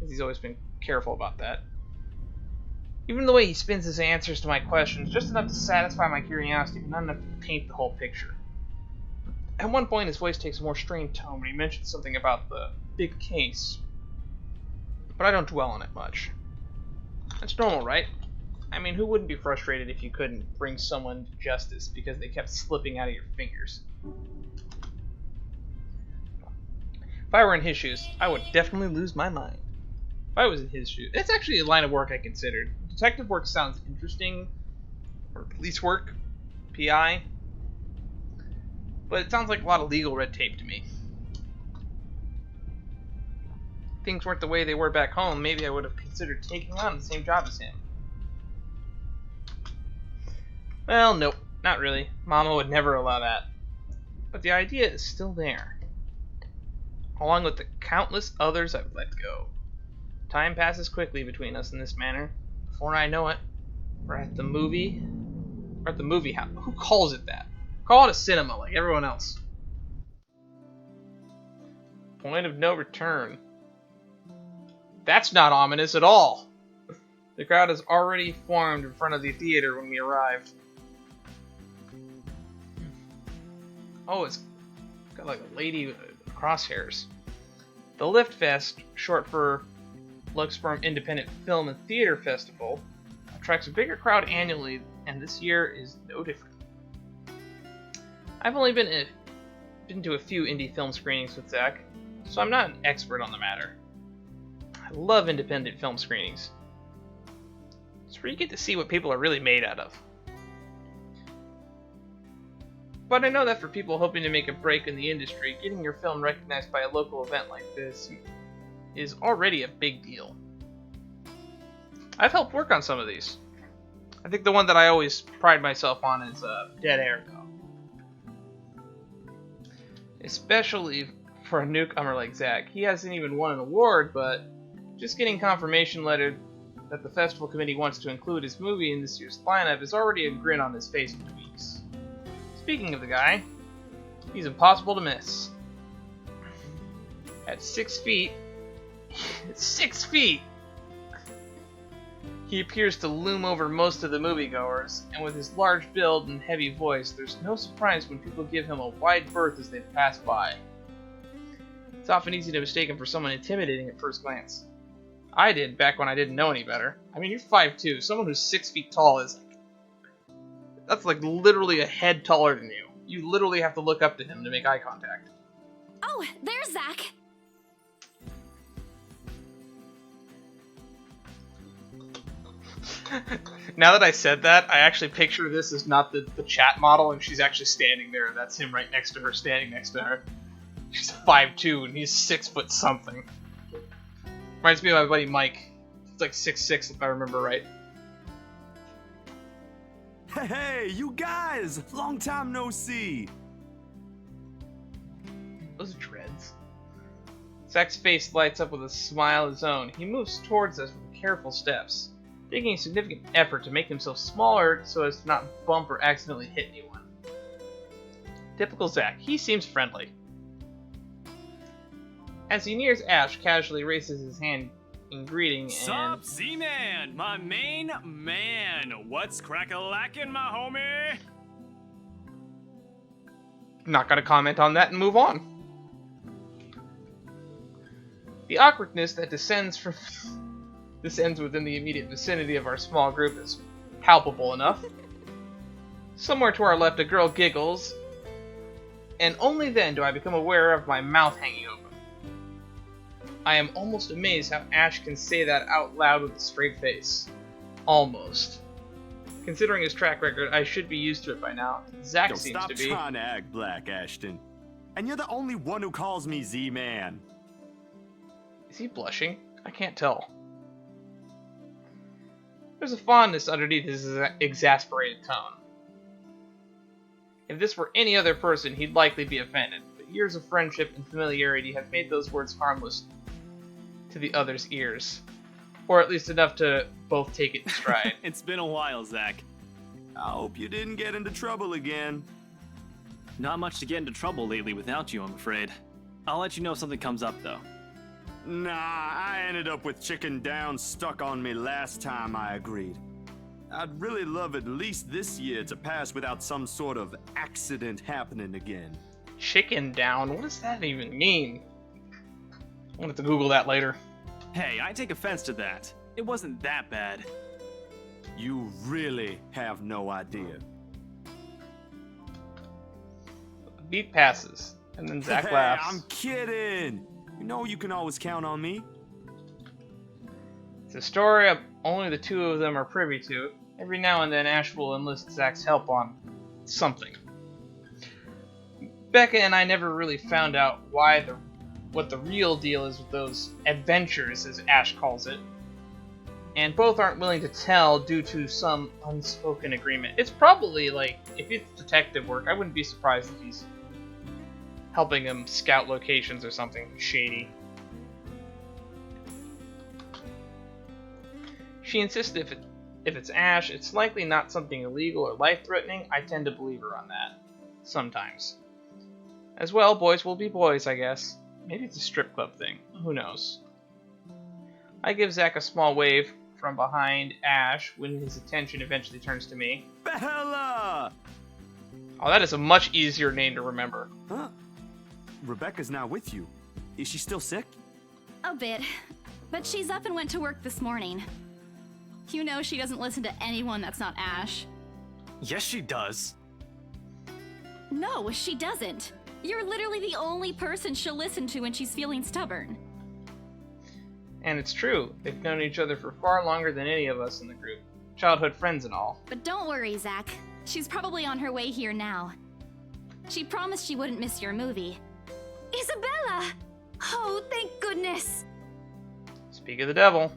is he's always been careful about that. Even the way he spins his answers to my questions, just enough to satisfy my curiosity, but not enough to paint the whole picture. At one point, his voice takes a more strained tone when he mentions something about the big case, but I don't dwell on it much. That's normal, right? I mean, who wouldn't be frustrated if you couldn't bring someone to justice because they kept slipping out of your fingers? If I were in his shoes, I would definitely lose my mind. If I was in his shoes, it's actually a line of work I considered. Detective work sounds interesting, or police work, PI, but it sounds like a lot of legal red tape to me. If things weren't the way they were back home, maybe I would have considered taking on the same job as him. Well, nope, not really. Mama would never allow that. But the idea is still there, along with the countless others I've let go. Time passes quickly between us in this manner. Before I know it, we're at the movie. We're at the movie house. Who calls it that? Call it a cinema like everyone else. Point of no return. That's not ominous at all. The crowd has already formed in front of the theater when we arrived. Oh, it's got like a lady with crosshairs. The Lift Fest, short for Luxburm Independent Film and Theater Festival, attracts a bigger crowd annually, and this year is no different. I've only been to a few indie film screenings with Zach, so I'm not an expert on the matter. I love independent film screenings. It's where you get to see what people are really made out of. But I know that for people hoping to make a break in the industry, getting your film recognized by a local event like this is already a big deal. I've helped work on some of these. I think the one that I always pride myself on is Dead Air, though. Especially for a newcomer like Zach. He hasn't even won an award, but just getting confirmation letter that the festival committee wants to include his movie in this year's lineup is already a grin on his face in weeks. Speaking of the guy, he's impossible to miss. At 6 feet, 6 feet! He appears to loom over most of the moviegoers, and with his large build and heavy voice, there's no surprise when people give him a wide berth as they pass by. It's often easy to mistake him for someone intimidating at first glance. I did back when I didn't know any better. I mean, you're 5'2". Someone who's 6 feet tall is that's like literally a head taller than you. You literally have to look up to him to make eye contact. Oh, there's Zach. Now that I said that, I actually picture this as not the chat model, and she's actually standing there. That's him right next to her, standing next to her. She's 5'2", and he's 6 foot something. Reminds me of my buddy Mike. He's like 6'6", if I remember right. Hey, you guys! Long time no see! Those dreads. Zach's face lights up with a smile of his own. He moves towards us with careful steps, taking a significant effort to make himself smaller so as to not bump or accidentally hit anyone. Typical Zach. He seems friendly. As he nears Ash, casually raises his hand in greeting and... Sup, Z-Man! My main man! What's crack-a-lackin', my homie? Not gonna comment on that and move on. The awkwardness that descends within the immediate vicinity of our small group is palpable enough. Somewhere to our left, a girl giggles and only then do I become aware of my mouth hanging open. I am almost amazed how Ash can say that out loud with a straight face. Almost. Considering his track record, I should be used to it by now. Zack seems stop to be. Trying to act black, Ashton. And you're the only one who calls me Z-Man. Is he blushing? I can't tell. There's a fondness underneath his exasperated tone. If this were any other person, he'd likely be offended, but years of friendship and familiarity have made those words harmless to the other's ears. Or at least enough to both take it in stride. It's been a while, Zack. I hope you didn't get into trouble again. Not much to get into trouble lately without you, I'm afraid. I'll let you know if something comes up, though. Nah, I ended up with Chicken Down stuck on me last time I agreed. I'd really love at least this year to pass without some sort of accident happening again. Chicken Down? What does that even mean? I'm gonna have to Google that later. Hey, I take offense to that. It wasn't that bad. You really have no idea. The beat passes, and then Zack Hey, laughs. I'm kidding! You know you can always count on me. It's a story only the two of them are privy to. Every now and then Ash will enlist Zack's help on something. Becca and I never really found out what the real deal is with those adventures, as Ash calls it. And both aren't willing to tell due to some unspoken agreement. It's probably like, if it's detective work, I wouldn't be surprised if he's helping him scout locations or something shady. She insists if it's Ash, it's likely not something illegal or life-threatening. I tend to believe her on that. Sometimes. As well, boys will be boys, I guess. Maybe it's a strip club thing. Who knows? I give Zack a small wave from behind Ash when his attention eventually turns to me. Bella! Oh, that is a much easier name to remember. Huh? Rebecca's not with you. Is she still sick? A bit. But she's up and went to work this morning. You know she doesn't listen to anyone that's not Ash. Yes, she does. No, she doesn't. You're literally the only person she'll listen to when she's feeling stubborn. And it's true. They've known each other for far longer than any of us in the group. Childhood friends and all. But don't worry, Zack. She's probably on her way here now. She promised she wouldn't miss your movie. Isabella! Oh, thank goodness! Speak of the devil.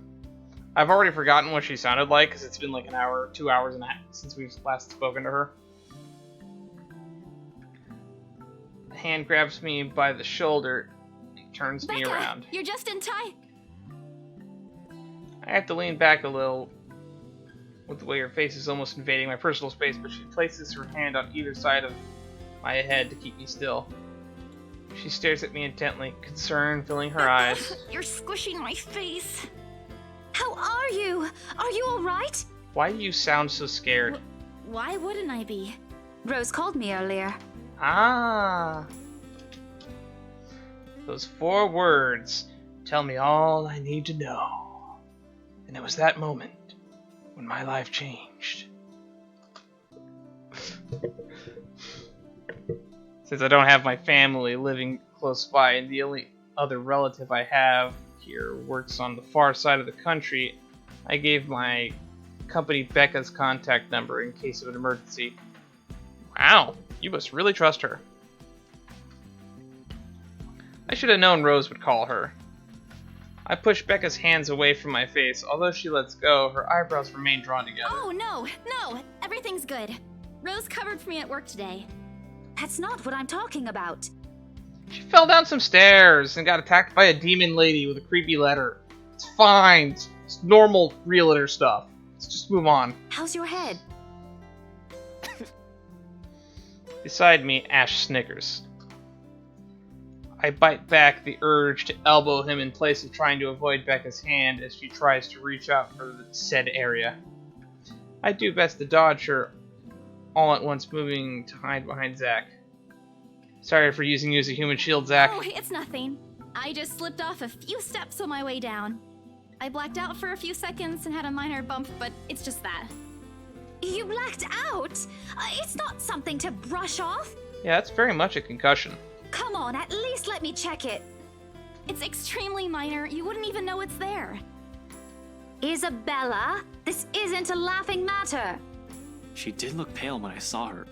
I've already forgotten what she sounded like because it's been like an hour, 2 hours and a half since we've last spoken to her. The hand grabs me by the shoulder and turns me around. You're just in time. I have to lean back a little with the way her face is almost invading my personal space, but she places her hand on either side of my head to keep me still. She stares at me intently, concern filling her eyes. You're squishing my face. How are you? Are you alright? Why do you sound so scared? Why wouldn't I be? Rose called me earlier. Ah. Those 4 words tell me all I need to know. And it was that moment when my life changed. Since I don't have my family living close by, and the only other relative I have here works on the far side of the country, I gave my company Becca's contact number in case of an emergency. Wow, you must really trust her. I should have known Rose would call her. I push Becca's hands away from my face. Although she lets go, her eyebrows remain drawn together. Oh, no, everything's good. Rose covered for me at work today. That's not what I'm talking about. She fell down some stairs and got attacked by a demon lady with a creepy letter. It's fine. It's normal realtor stuff. Let's just move on. How's your head? Beside me, Ash snickers. I bite back the urge to elbow him in place of trying to avoid Becca's hand as she tries to reach out for the said area. I do best to dodge her, all at once moving to hide behind Zack. Sorry for using you as a human shield, Zack. Oh, it's nothing. I just slipped off a few steps on my way down. I blacked out for a few seconds and had a minor bump, but it's just that. You blacked out? It's not something to brush off. Yeah, that's very much a concussion. Come on, at least let me check it. It's extremely minor. You wouldn't even know it's there. Isabella, this isn't a laughing matter. She did look pale when I saw her.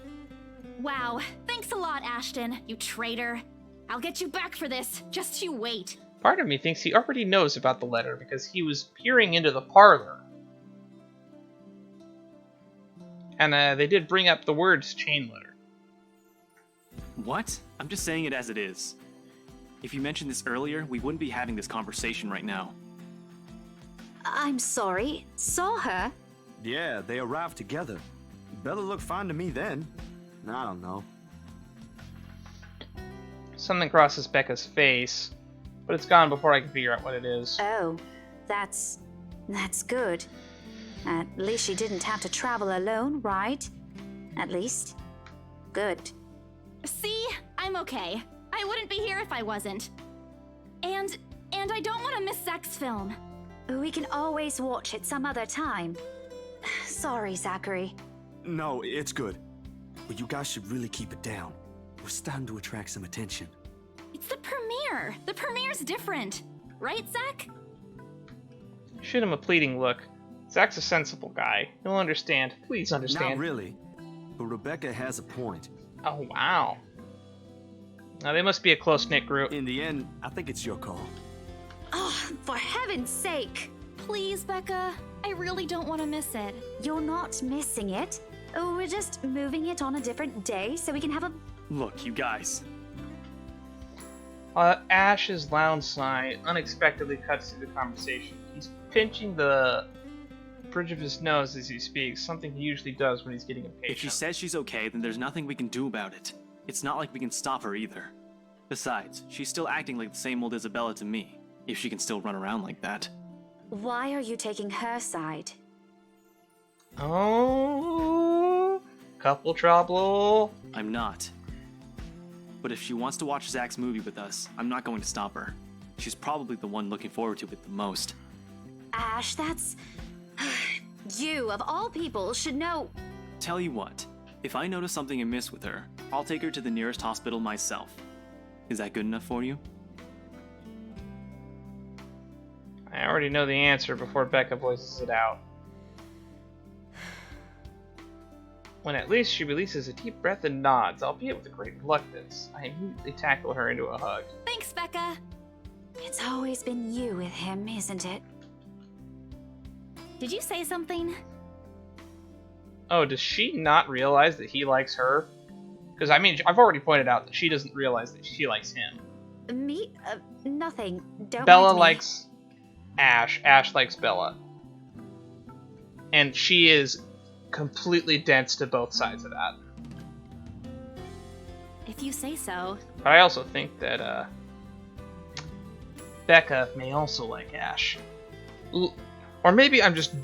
Wow. Thanks a lot, Ashton, you traitor. I'll get you back for this. Just you wait. Part of me thinks he already knows about the letter because he was peering into the parlor. And they did bring up the words chain letter. What? I'm just saying it as it is. If you mentioned this earlier, we wouldn't be having this conversation right now. I'm sorry. Saw her? Yeah, they arrived together. Bella looked fine to me then. I don't know. Something crosses Becca's face, but it's gone before I can figure out what it is. Oh, that's good. At least she didn't have to travel alone, right? At least. Good. See? I'm okay. I wouldn't be here if I wasn't. And I don't want to miss Zach's film. We can always watch it some other time. Sorry, Zachary. No, it's good. But you guys should really keep it down. We're starting to attract some attention. It's the premiere. The premiere's different. Right, Zach? Shoot him a pleading look. Zach's a sensible guy. He'll understand. Please understand. Not really. But Rebecca has a point. Oh, wow. Now, they must be a close-knit group. In the end, I think it's your call. Oh, for heaven's sake. Please, Becca. I really don't want to miss it. You're not missing it. We're just moving it on a different day so we can have a... Look, you guys. Ash's lounge sigh unexpectedly cuts through the conversation. He's pinching the bridge of his nose as he speaks, something he usually does when he's getting impatient. If she says she's okay, then there's nothing we can do about it. It's not like we can stop her either. Besides, she's still acting like the same old Isabella to me, if she can still run around like that. Why are you taking her side? Oh, couple trouble. I'm not. But if she wants to watch Zach's movie with us, I'm not going to stop her. She's probably the one looking forward to it the most. Ash, that's... You, of all people, should know... Tell you what, if I notice something amiss with her, I'll take her to the nearest hospital myself. Is that good enough for you? I already know the answer before Becca voices it out. When at least she releases a deep breath and nods, albeit with a great reluctance, I immediately tackle her into a hug. Thanks, Becca. It's always been you with him, isn't it? Did you say something? Oh, does she not realize that he likes her? Because, I mean, I've already pointed out that she doesn't realize that she likes him. Me? Nothing. Don't Bella mind me. likes Ash. Ash likes Bella. And she is completely dense to both sides of that. If you say so. But I also think that Becca may also like Ash. Or maybe I'm just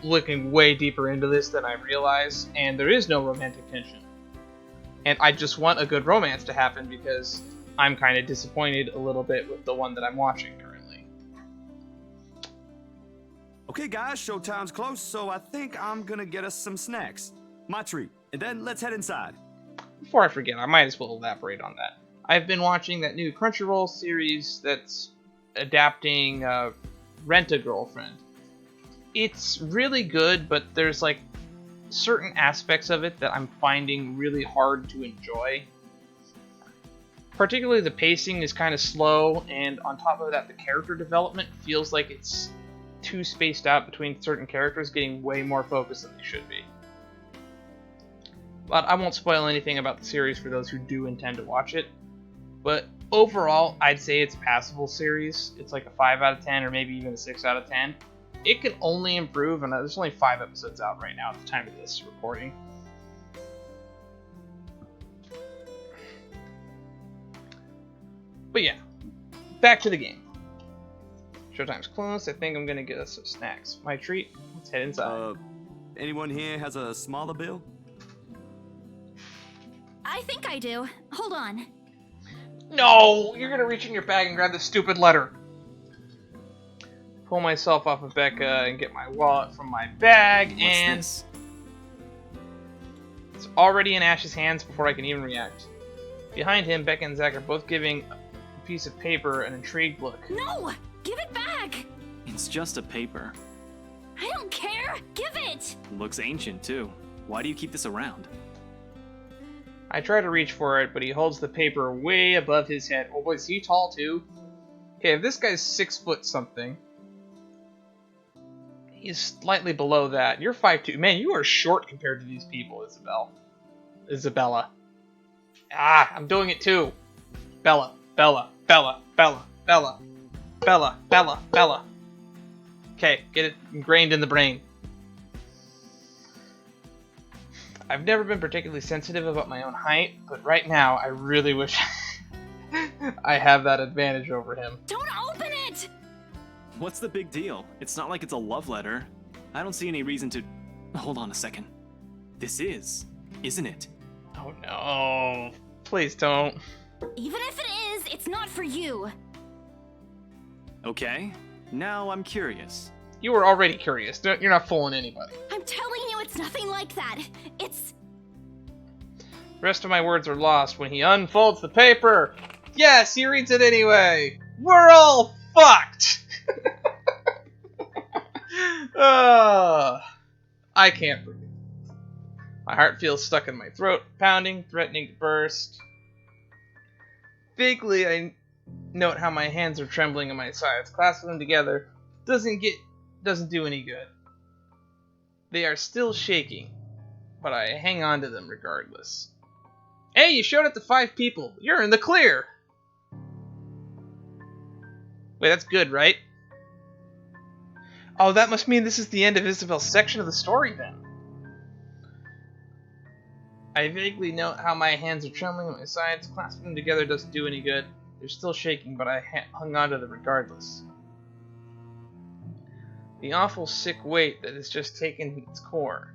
looking way deeper into this than I realize, and there is no romantic tension. And I just want a good romance to happen because I'm kind of disappointed a little bit with the one that I'm watching currently. Okay, guys, showtime's close, so I think I'm gonna get us some snacks. My treat. And then let's head inside. Before I forget, I might as well elaborate on that. I've been watching that new Crunchyroll series that's adapting Rent-A-Girlfriend. It's really good, but there's like certain aspects of it that I'm finding really hard to enjoy. Particularly the pacing is kind of slow, and on top of that, the character development feels like it's too spaced out between certain characters, getting way more focus than they should be. But I won't spoil anything about the series for those who do intend to watch it. But overall, I'd say it's a passable series. It's like a 5 out of 10 or maybe even a 6 out of 10. It can only improve, and there's only 5 episodes out right now at the time of this recording. But yeah, back to the game. Showtime's closed. I think I'm gonna get us some snacks. My treat. Let's head inside. Anyone here has a smaller bill? I think I do. Hold on. No! You're gonna reach in your bag and grab the stupid letter. Pull myself off of Becca and get my wallet from my bag, and this? It's already in Ash's hands before I can even react. Behind him, Becca and Zach are both giving a piece of paper an intrigued look. No! Give it back! It's just a paper. I don't care! Give it! Looks ancient, too. Why do you keep this around? I try to reach for it, but he holds the paper way above his head. Oh boy, is he tall too? Okay, if this guy's 6 foot something, he's slightly below that. You're 5'2". Man, you are short compared to these people, Isabella. Ah, I'm doing it too. Bella. Okay, get it ingrained in the brain. I've never been particularly sensitive about my own height, but right now I really wish I have that advantage over him. Don't open it! What's the big deal? It's not like it's a love letter. I don't see any reason to... Hold on a second. This isn't it? Oh no. Please don't. Even if it is, it's not for you. Okay, now I'm curious. You were already curious. You're not fooling anybody. I'm telling you, it's nothing like that. It's... The rest of my words are lost when he unfolds the paper. Yes, he reads it anyway. We're all fucked. I can't breathe. My heart feels stuck in my throat, pounding, threatening to burst. Vaguely, I note how my hands are trembling at my sides. Clasping them together doesn't do any good. They are still shaking, but I hang on to them regardless. Hey, you showed it to 5 people. You're in the clear. Wait, that's good, right? Oh, that must mean this is the end of Isabel's section of the story, then. I vaguely note how my hands are trembling at my sides. Clasping them together doesn't do any good. They're still shaking, but I hung on to them regardless. The awful sick weight that has just taken its core.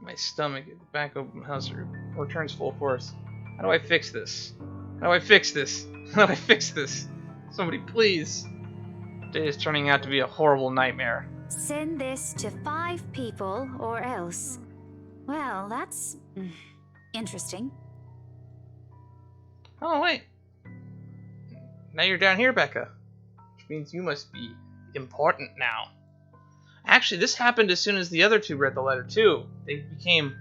My stomach at the back of my house returns full force. How do I fix this? How do I fix this? How do I fix this? Somebody please. Today is turning out to be a horrible nightmare. Send this to 5 people or else. Well, that's interesting. Oh, wait. Now you're down here, Becca. Which means you must be important now. Actually, this happened as soon as the other 2 read the letter, too. They became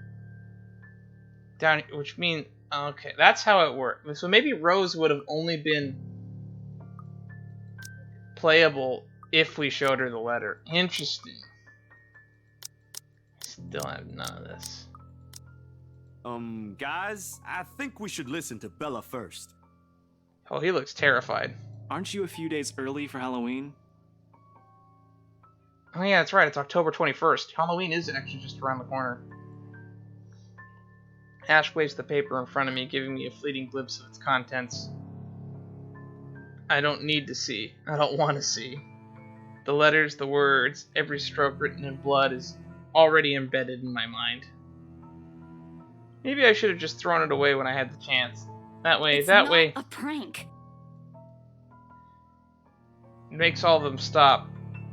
down, which means... Okay, that's how it worked. So maybe Rose would have only been playable if we showed her the letter. Interesting. Still have none of this. Guys, I think we should listen to Bella first. Oh, he looks terrified. Aren't you a few days early for Halloween? Oh yeah, that's right. It's October 21st. Halloween is actually just around the corner. Ash waves the paper in front of me, giving me a fleeting glimpse of its contents. I don't need to see. I don't want to see. The letters, the words, every stroke written in blood is already embedded in my mind. Maybe I should have just thrown it away when I had the chance. That way, it's not way. a prank. It makes all of them stop.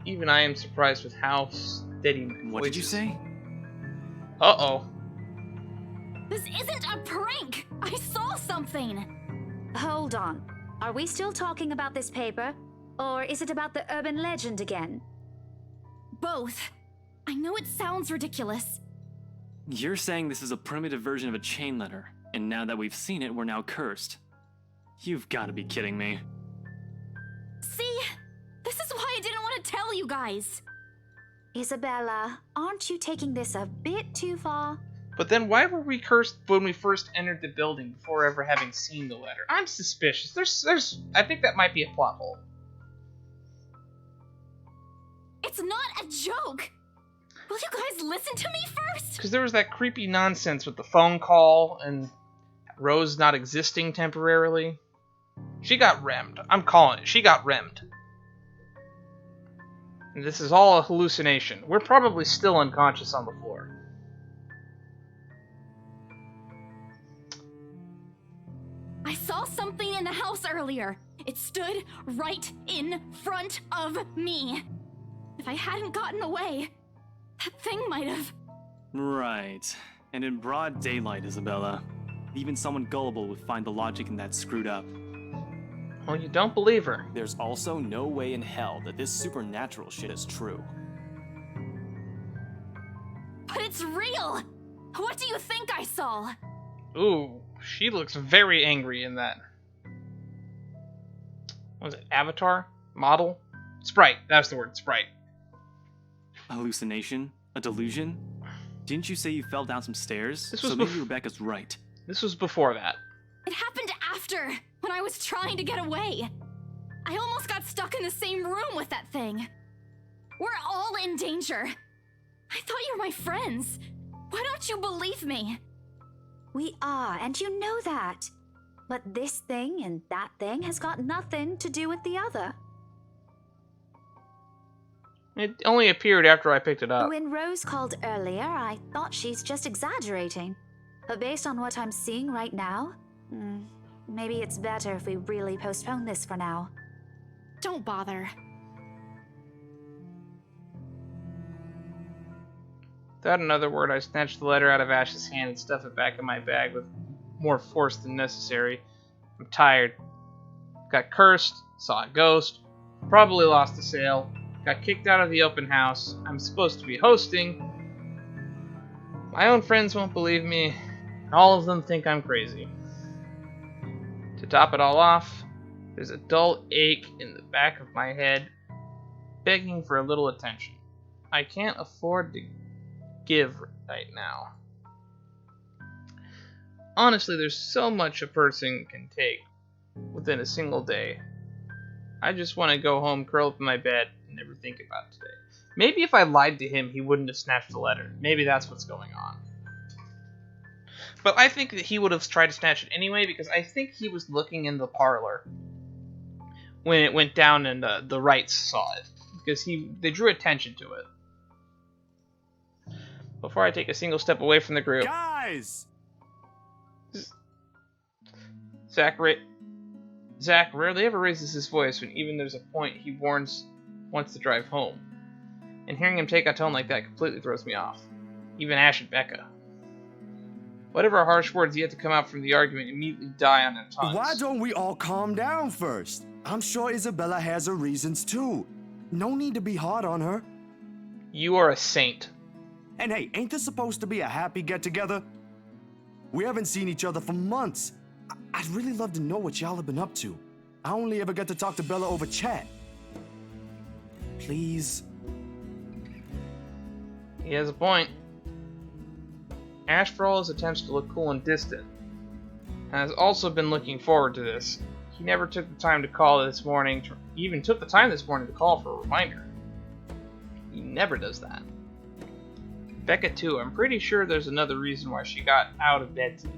Even I am surprised with how steady my voice What did you is. say? Uh-oh. This isn't a prank! I saw something! Hold on. Are we still talking about this paper? Or is it about the urban legend again? Both. I know it sounds ridiculous. You're saying this is a primitive version of a chain letter, and now that we've seen it, we're now cursed. You've got to be kidding me. See? This is why I didn't want to tell you guys. Isabella, aren't you taking this a bit too far? But then why were we cursed when we first entered the building before ever having seen the letter? I'm suspicious. I think that might be a plot hole. It's not a joke! Will you guys listen to me first? Because there was that creepy nonsense with the phone call and Rose not existing temporarily. She got remmed. I'm calling it. She got remmed. And this is all a hallucination. We're probably still unconscious on the floor. I saw something in the house earlier. It stood right in front of me. If I hadn't gotten away, that thing might have... Right. And in broad daylight, Isabella. Even someone gullible would find the logic in that screwed up. Well, you don't believe her. There's also no way in hell that this supernatural shit is true. But it's real! What do you think I saw? Ooh, she looks very angry in that. What was it? Avatar? Model? Sprite. That's the word, Sprite. Hallucination? A delusion? Didn't you say you fell down some stairs? This was so maybe Rebecca's right. This was before that. It happened after, when I was trying to get away. I almost got stuck in the same room with that thing. We're all in danger. I thought you were my friends. Why don't you believe me? We are, and you know that. But this thing and that thing has got nothing to do with the other. It only appeared after I picked it up. When Rose called earlier, I thought she's just exaggerating. But based on what I'm seeing right now, maybe it's better if we really postpone this for now. Don't bother. Without another word, I snatched the letter out of Ash's hand and stuffed it back in my bag with more force than necessary. I'm tired. Got cursed, saw a ghost, probably lost a sale, got kicked out of the open house I'm supposed to be hosting. My own friends won't believe me, and all of them think I'm crazy. To top it all off, there's a dull ache in the back of my head, begging for a little attention. I can't afford to give right now. Honestly, there's so much a person can take within a single day. I just want to go home, curl up in my bed, and never think about today. Maybe if I lied to him, he wouldn't have snatched the letter. Maybe that's what's going on. But I think that he would have tried to snatch it anyway, because I think he was looking in the parlor when it went down and the Wrights saw it. Because they drew attention to it. Before I take a single step away from the group. Guys! Zach rarely ever raises his voice when even there's a point he wants to drive home. And hearing him take a tone like that completely throws me off. Even Ash and Becca. Whatever harsh words yet to come out from the argument immediately die on their tongues. Why don't we all calm down first? I'm sure Isabella has her reasons too. No need to be hard on her. You are a saint. And hey, ain't this supposed to be a happy get-together? We haven't seen each other for months. I'd really love to know what y'all have been up to. I only ever get to talk to Bella over chat. Please. He has a point. Ash, for all his attempts to look cool and distant, has also been looking forward to this. He never took the time to call this morning, even took the time this morning to call for a reminder. He never does that. Becca too, I'm pretty sure there's another reason why she got out of bed today.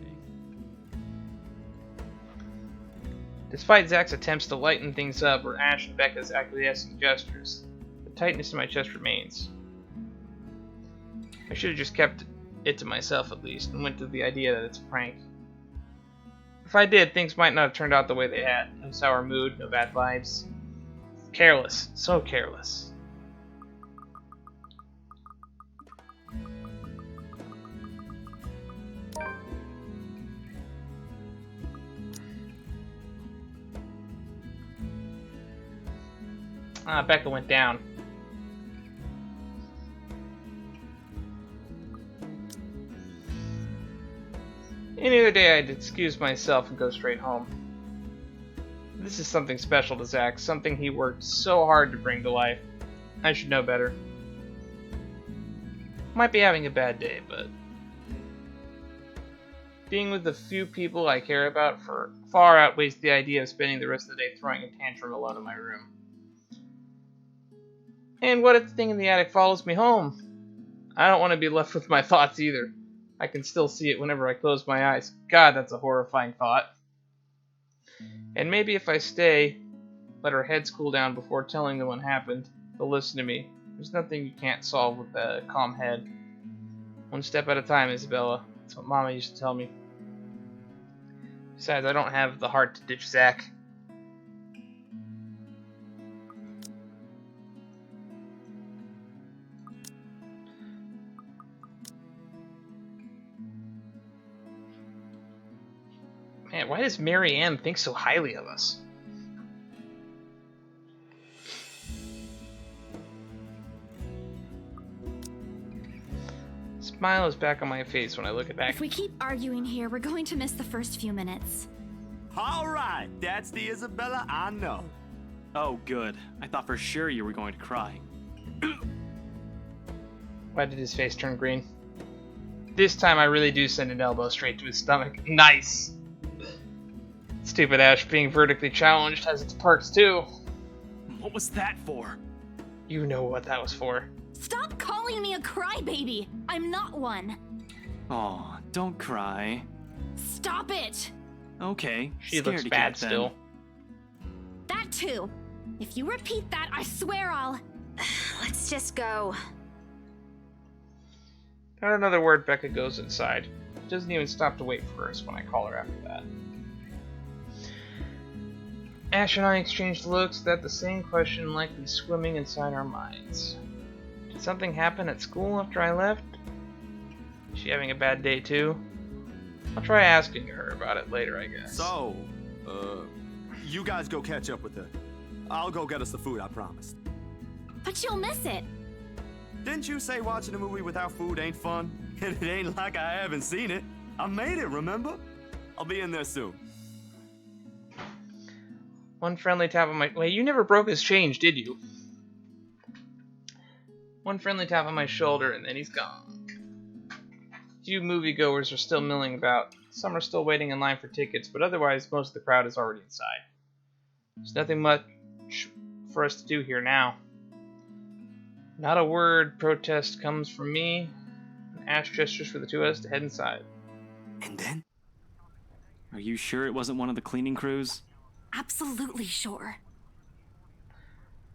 Despite Zach's attempts to lighten things up or Ash and Becca's acquiescing gestures, the tightness in my chest remains. I should have just kept it to myself at least, and went to the idea that it's a prank. If I did, things might not have turned out the way they had. No sour mood, no bad vibes. Careless, so careless. Becca went down. Any other day I'd excuse myself and go straight home. This is something special to Zach, something he worked so hard to bring to life. I should know better. Might be having a bad day, but being with the few people I care about far outweighs the idea of spending the rest of the day throwing a tantrum alone in my room. And what if the thing in the attic follows me home? I don't want to be left with my thoughts either. I can still see it whenever I close my eyes. God, that's a horrifying thought. And maybe if I stay, let our heads cool down before telling them what happened, they'll listen to me. There's nothing you can't solve with a calm head. One step at a time, Isabella. That's what Mama used to tell me. Besides, I don't have the heart to ditch Zach. Man, why does Mary Ann think so highly of us? Smile is back on my face when I look at back. If we keep arguing here, we're going to miss the first few minutes. All right, that's the Isabella I know. Oh, good. I thought for sure you were going to cry. Why did his face turn green? This time I really do send an elbow straight to his stomach. Nice! Stupid Ash being vertically challenged has its perks too. What was that for? You know what that was for. Stop calling me a crybaby! I'm not one. Aw, don't cry. Stop it! Okay. She looks bad still. That too. If you repeat that, I swear I'll... Let's just go. Not another word, Becca goes inside. Doesn't even stop to wait for us when I call her after that. Ash and I exchanged looks that the same question likely swimming inside our minds. Did something happen at school after I left? Is she having a bad day too? I'll try asking her about it later, I guess. So, you guys go catch up with her. I'll go get us the food I promised. But you'll miss it. Didn't you say watching a movie without food ain't fun? And it ain't like I haven't seen it. I made it, remember? I'll be in there soon. One friendly tap on my... Wait, you never broke his change, did you? One friendly tap on my shoulder, and then he's gone. Few moviegoers are still milling about. Some are still waiting in line for tickets, but otherwise most of the crowd is already inside. There's nothing much for us to do here now. Not a word protest comes from me. Ash gestures for the two of us to head inside. And then? Are you sure it wasn't one of the cleaning crews? Absolutely sure.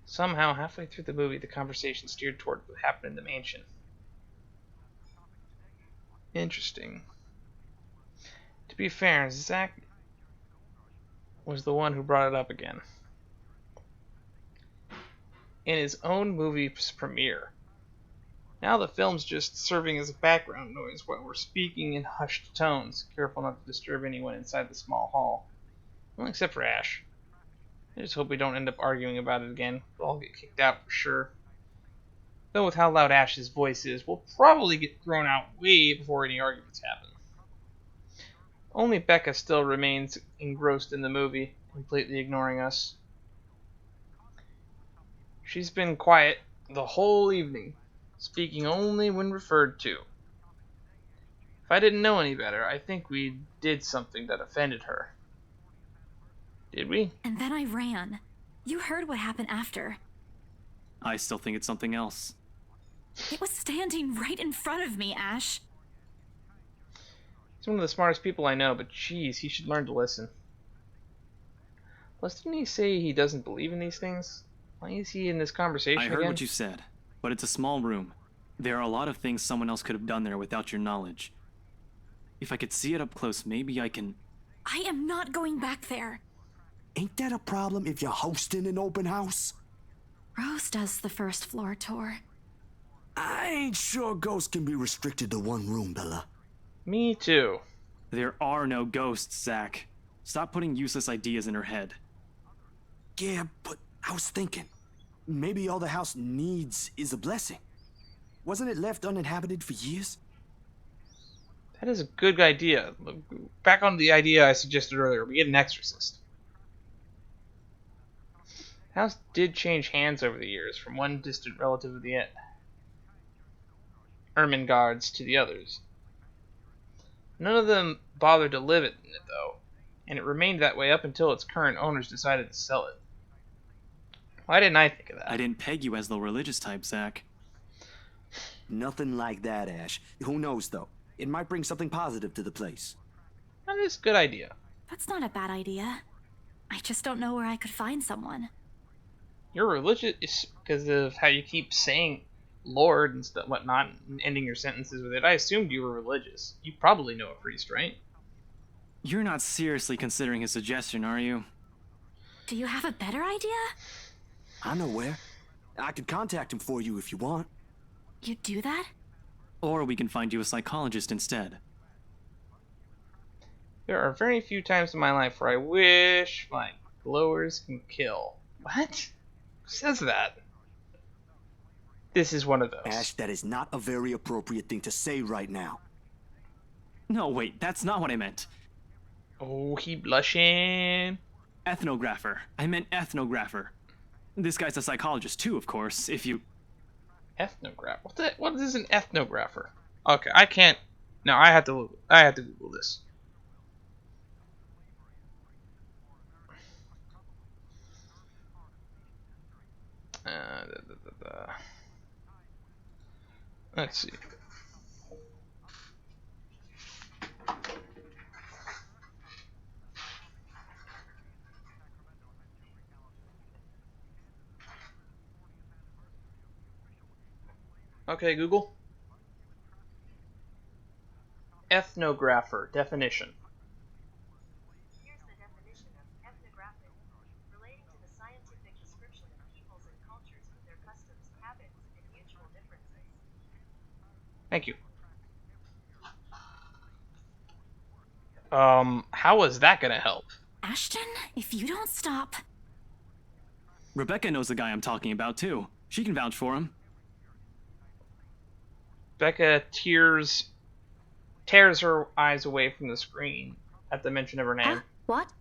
Somehow, halfway through the movie, the conversation steered toward what happened in the mansion. Interesting. To be fair, Zach was the one who brought it up again. In his own movie's premiere. Now the film's just serving as a background noise while we're speaking in hushed tones, careful not to disturb anyone inside the small hall. Well, except for Ash. I just hope we don't end up arguing about it again. We'll all get kicked out for sure. Though with how loud Ash's voice is, we'll probably get thrown out way before any arguments happen. Only Becca still remains engrossed in the movie, completely ignoring us. She's been quiet the whole evening, speaking only when referred to. If I didn't know any better, I think we did something that offended her. Did we? And then I ran. You heard what happened after. I still think it's something else. It was standing right in front of me, Ash. He's one of the smartest people I know, but geez, he should learn to listen. Plus, didn't he say he doesn't believe in these things? Why is he in this conversation I heard again? what you said, but it's a small room. There are a lot of things someone else could have done there without your knowledge. If I could see it up close, maybe I can... I am not going back there. Ain't that a problem if you're hosting an open house? Rose does the first floor tour. I ain't sure ghosts can be restricted to one room, Bella. Me too. There are no ghosts, Zach. Stop putting useless ideas in her head. Yeah, but I was thinking, maybe all the house needs is a blessing. Wasn't it left uninhabited for years? That is a good idea. Back on the idea I suggested earlier, we get an exorcist. The house did change hands over the years, from one distant relative of the Ermengardes to the others. None of them bothered to live in it, though, and it remained that way up until its current owners decided to sell it. Why didn't I think of that? I didn't peg you as the religious type, Zach. Nothing like that, Ash. Who knows, though? It might bring something positive to the place. That is a good idea. That's not a bad idea. I just don't know where I could find someone. You're religious because of how you keep saying Lord and stuff, whatnot, and ending your sentences with it. I assumed you were religious. You probably know a priest, right? You're not seriously considering his suggestion, are you? Do you have a better idea? I know where. I could contact him for you if you want. You'd do that? Or we can find you a psychologist instead. There are very few times in my life where I wish my glowers can kill. What? Who says that? This is one of those. Ash, that is not a very appropriate thing to say right now. No, wait, that's not what I meant. Oh, he blushing. Ethnographer. I meant ethnographer. This guy's a psychologist too, of course, if you... Ethnographer? What is an ethnographer? Okay, I can't... No, I have to Google this. Let's see. Okay, Google. Ethnographer definition. Here's the definition of ethnographic, relating to the scientific description of peoples and cultures with their customs, habits, and mutual differences. Thank you. How is that gonna help? Ashton, if you don't stop... Rebecca knows the guy I'm talking about too. She can vouch for him. Becca tears her eyes away from the screen at the mention of her name. What?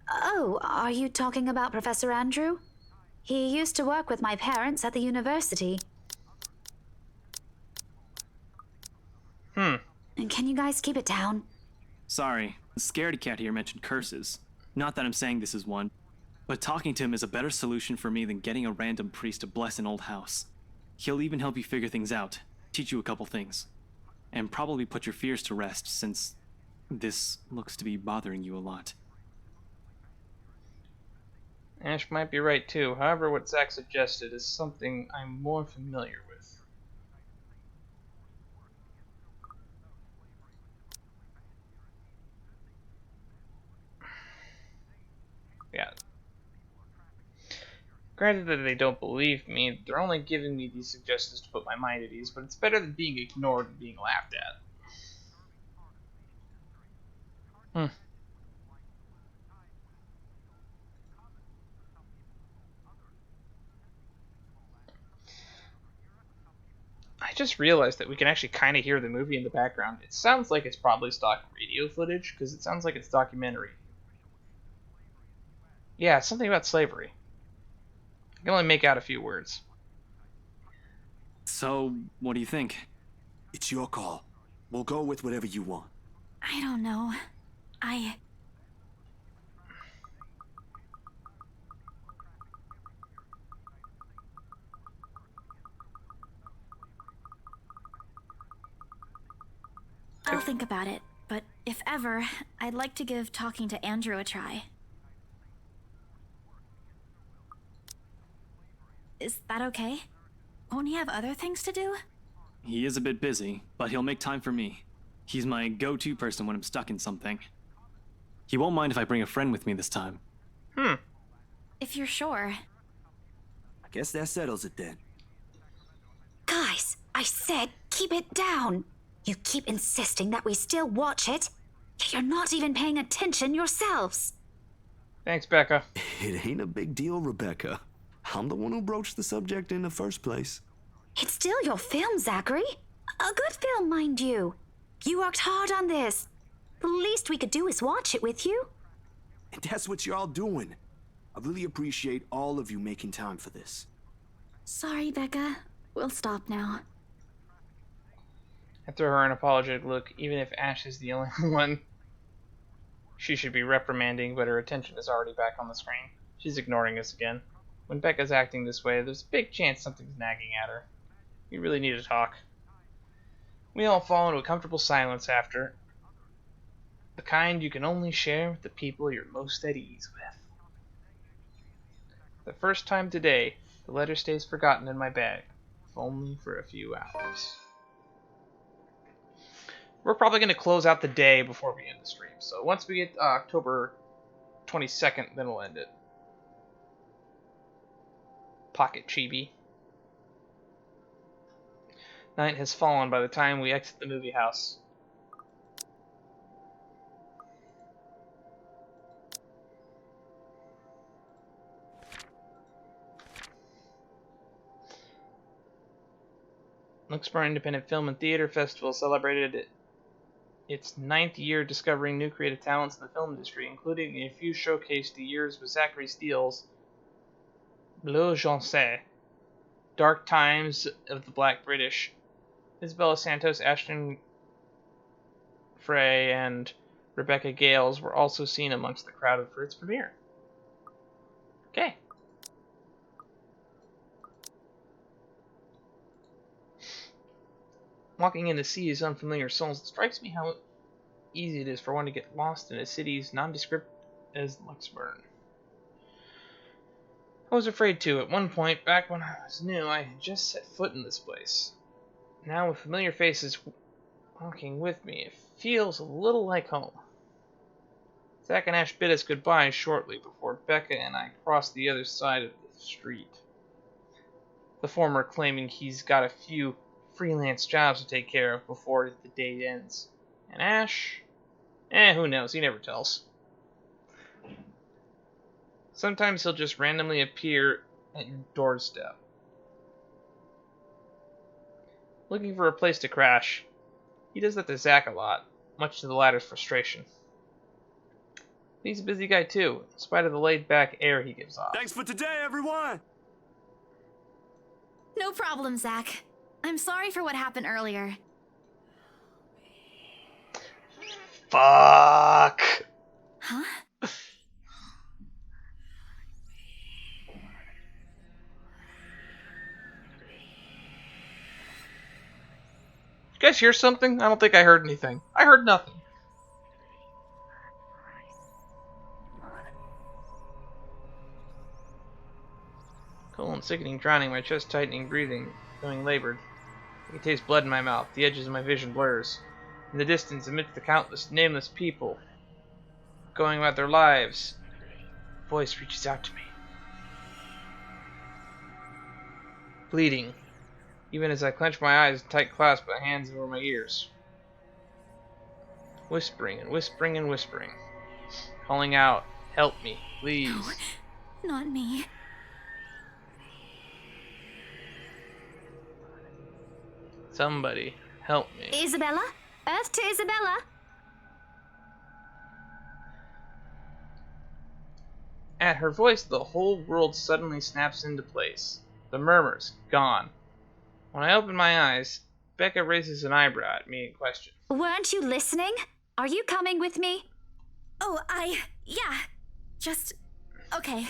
Oh, are you talking about Professor Andrew? He used to work with my parents at the university. Can you guys keep it down? Sorry, the scaredy cat here mentioned curses. Not that I'm saying this is one, but talking to him is a better solution for me than getting a random priest to bless an old house. He'll even help you figure things out, teach you a couple things, and probably put your fears to rest since this looks to be bothering you a lot. Ash might be right too. However, what Zach suggested is something I'm more familiar with. Yeah. Granted that they don't believe me, they're only giving me these suggestions to put my mind at ease, but it's better than being ignored and being laughed at. I just realized that we can actually kind of hear the movie in the background. It sounds like it's probably stock radio footage, because it sounds like it's documentary. Yeah, something about slavery. I can only make out a few words. So, what do you think? It's your call. We'll go with whatever you want. I don't know. I I'll think about it, but if ever, I'd like to give talking to Andrew a try. Is that okay? Won't he have other things to do? He is a bit busy, but he'll make time for me. He's my go-to person when I'm stuck in something. He won't mind if I bring a friend with me this time. If you're sure. I guess that settles it then. Guys, I said keep it down. You keep insisting that we still watch it, yet you're not even paying attention yourselves. Thanks, Becca. It ain't a big deal, Rebecca. I'm the one who broached the subject in the first place. It's still your film, Zachary. A good film, mind you. You worked hard on this. The least we could do is watch it with you. And that's what you're all doing. I really appreciate all of you making time for this. Sorry, Becca. We'll stop now. I throw her an apologetic look, even if Ash is the only one she should be reprimanding, but her attention is already back on the screen. She's ignoring us again. When Becca's acting this way, there's a big chance something's nagging at her. We really need to talk. We all fall into a comfortable silence after. The kind you can only share with the people you're most at ease with. The first time today, the letter stays forgotten in my bag, if only for a few hours. We're probably going to close out the day before we end the stream, so once we get October 22nd, then we'll end it. Pocket chibi. Night has fallen by the time we exit the movie house. Luxembourg Independent Film and Theater Festival celebrated its 9th year discovering new creative talents in the film industry, including a few showcased the years with Zachary Steele's Bleu Jonce, Dark Times of the Black British. Isabella Santos, Ashton Frey, and Rebecca Gales were also seen amongst the crowd for its premiere. Okay. Walking in the sea is unfamiliar souls. It strikes me how easy it is for one to get lost in a city as nondescript as Luxembourg. I was afraid too. At one point, back when I was new, I had just set foot in this place. Now with familiar faces walking with me, it feels a little like home. Zach and Ash bid us goodbye shortly before Becca and I crossed the other side of the street. The former claiming he's got a few freelance jobs to take care of before the day ends. And Ash? Who knows, he never tells. Sometimes he'll just randomly appear at your doorstep, looking for a place to crash. He does that to Zach a lot, much to the latter's frustration. He's a busy guy too, in spite of the laid-back air he gives off. Thanks for today, everyone! No problem, Zach. I'm sorry for what happened earlier. Fuck! Huh? You guys hear something? I don't think I heard anything. I heard nothing. Colon sickening, drowning, my chest tightening, breathing, going labored. I can taste blood in my mouth. The edges of my vision blurs. In the distance, amidst the countless, nameless people going about their lives, a voice reaches out to me. Bleeding, even as I clench my eyes and tight clasp my hands over my ears. Whispering and whispering and whispering. Calling out, help me, please. No, not me. Somebody, help me. Isabella? Earth to Isabella? At her voice, the whole world suddenly snaps into place. The murmurs, gone. When I open my eyes, Becca raises an eyebrow at me in question. Weren't you listening? Are you coming with me? Oh, yeah. Just... okay.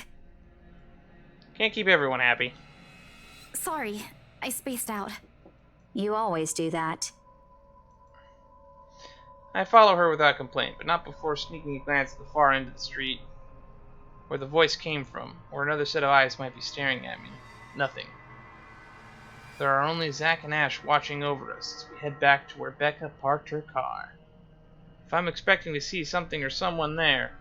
Can't keep everyone happy. Sorry, I spaced out. You always do that. I follow her without complaint, but not before sneaking a glance at the far end of the street, where the voice came from, or another set of eyes might be staring at me. Nothing. There are only Zach and Ash watching over us as we head back to where Becca parked her car. If I'm expecting to see something or someone there,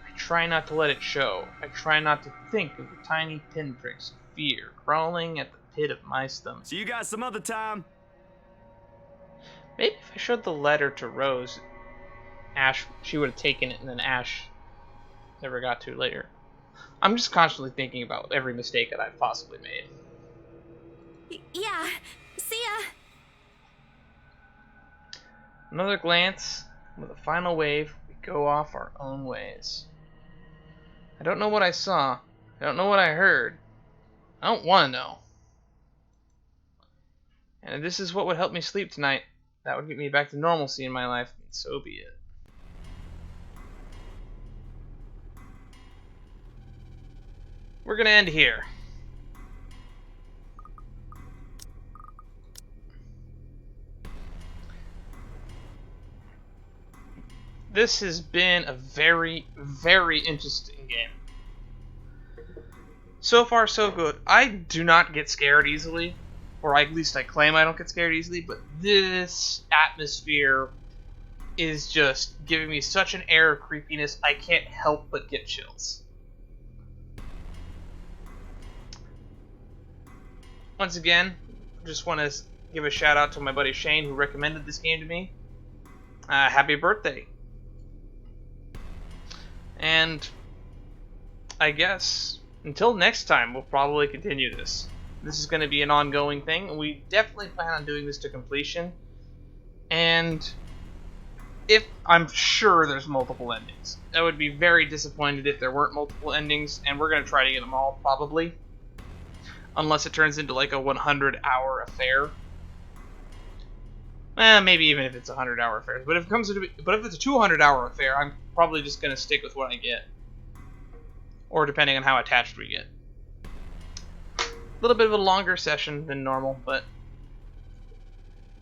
I try not to let it show. I try not to think of the tiny pinpricks of fear crawling at the pit of my stomach. See you guys some other time. Maybe if I showed the letter to Rose, Ash, she would have taken it, and then Ash never got to later. I'm just constantly thinking about every mistake that I've possibly made. Yeah, see ya. Another glance, with a final wave, we go off our own ways. I don't know what I saw. I don't know what I heard. I don't want to know. And if this is what would help me sleep tonight, that would get me back to normalcy in my life, and so be it. We're gonna end here. This has been a very, very interesting game. So far, so good. I do not get scared easily, or at least I claim I don't get scared easily, but this atmosphere is just giving me such an air of creepiness, I can't help but get chills. Once again, just want to give a shout out to my buddy Shayne who recommended this game to me. Happy birthday. And I guess until next time, we'll probably continue this. This is going to be an ongoing thing. We definitely plan on doing this to completion. And if I'm sure there's multiple endings. I would be very disappointed if there weren't multiple endings, and we're going to try to get them all, probably. Unless it turns into like a 100-hour affair. Maybe even if it's a 100-hour affair. But if it's a 200-hour affair, I'm probably just going to stick with what I get. Or depending on how attached we get. A little bit of a longer session than normal, but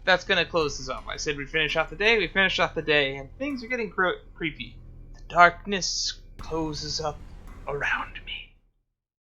that's going to close this up. I said we'd finish off the day, we finished off the day, and things are getting creepy. The darkness closes up around me.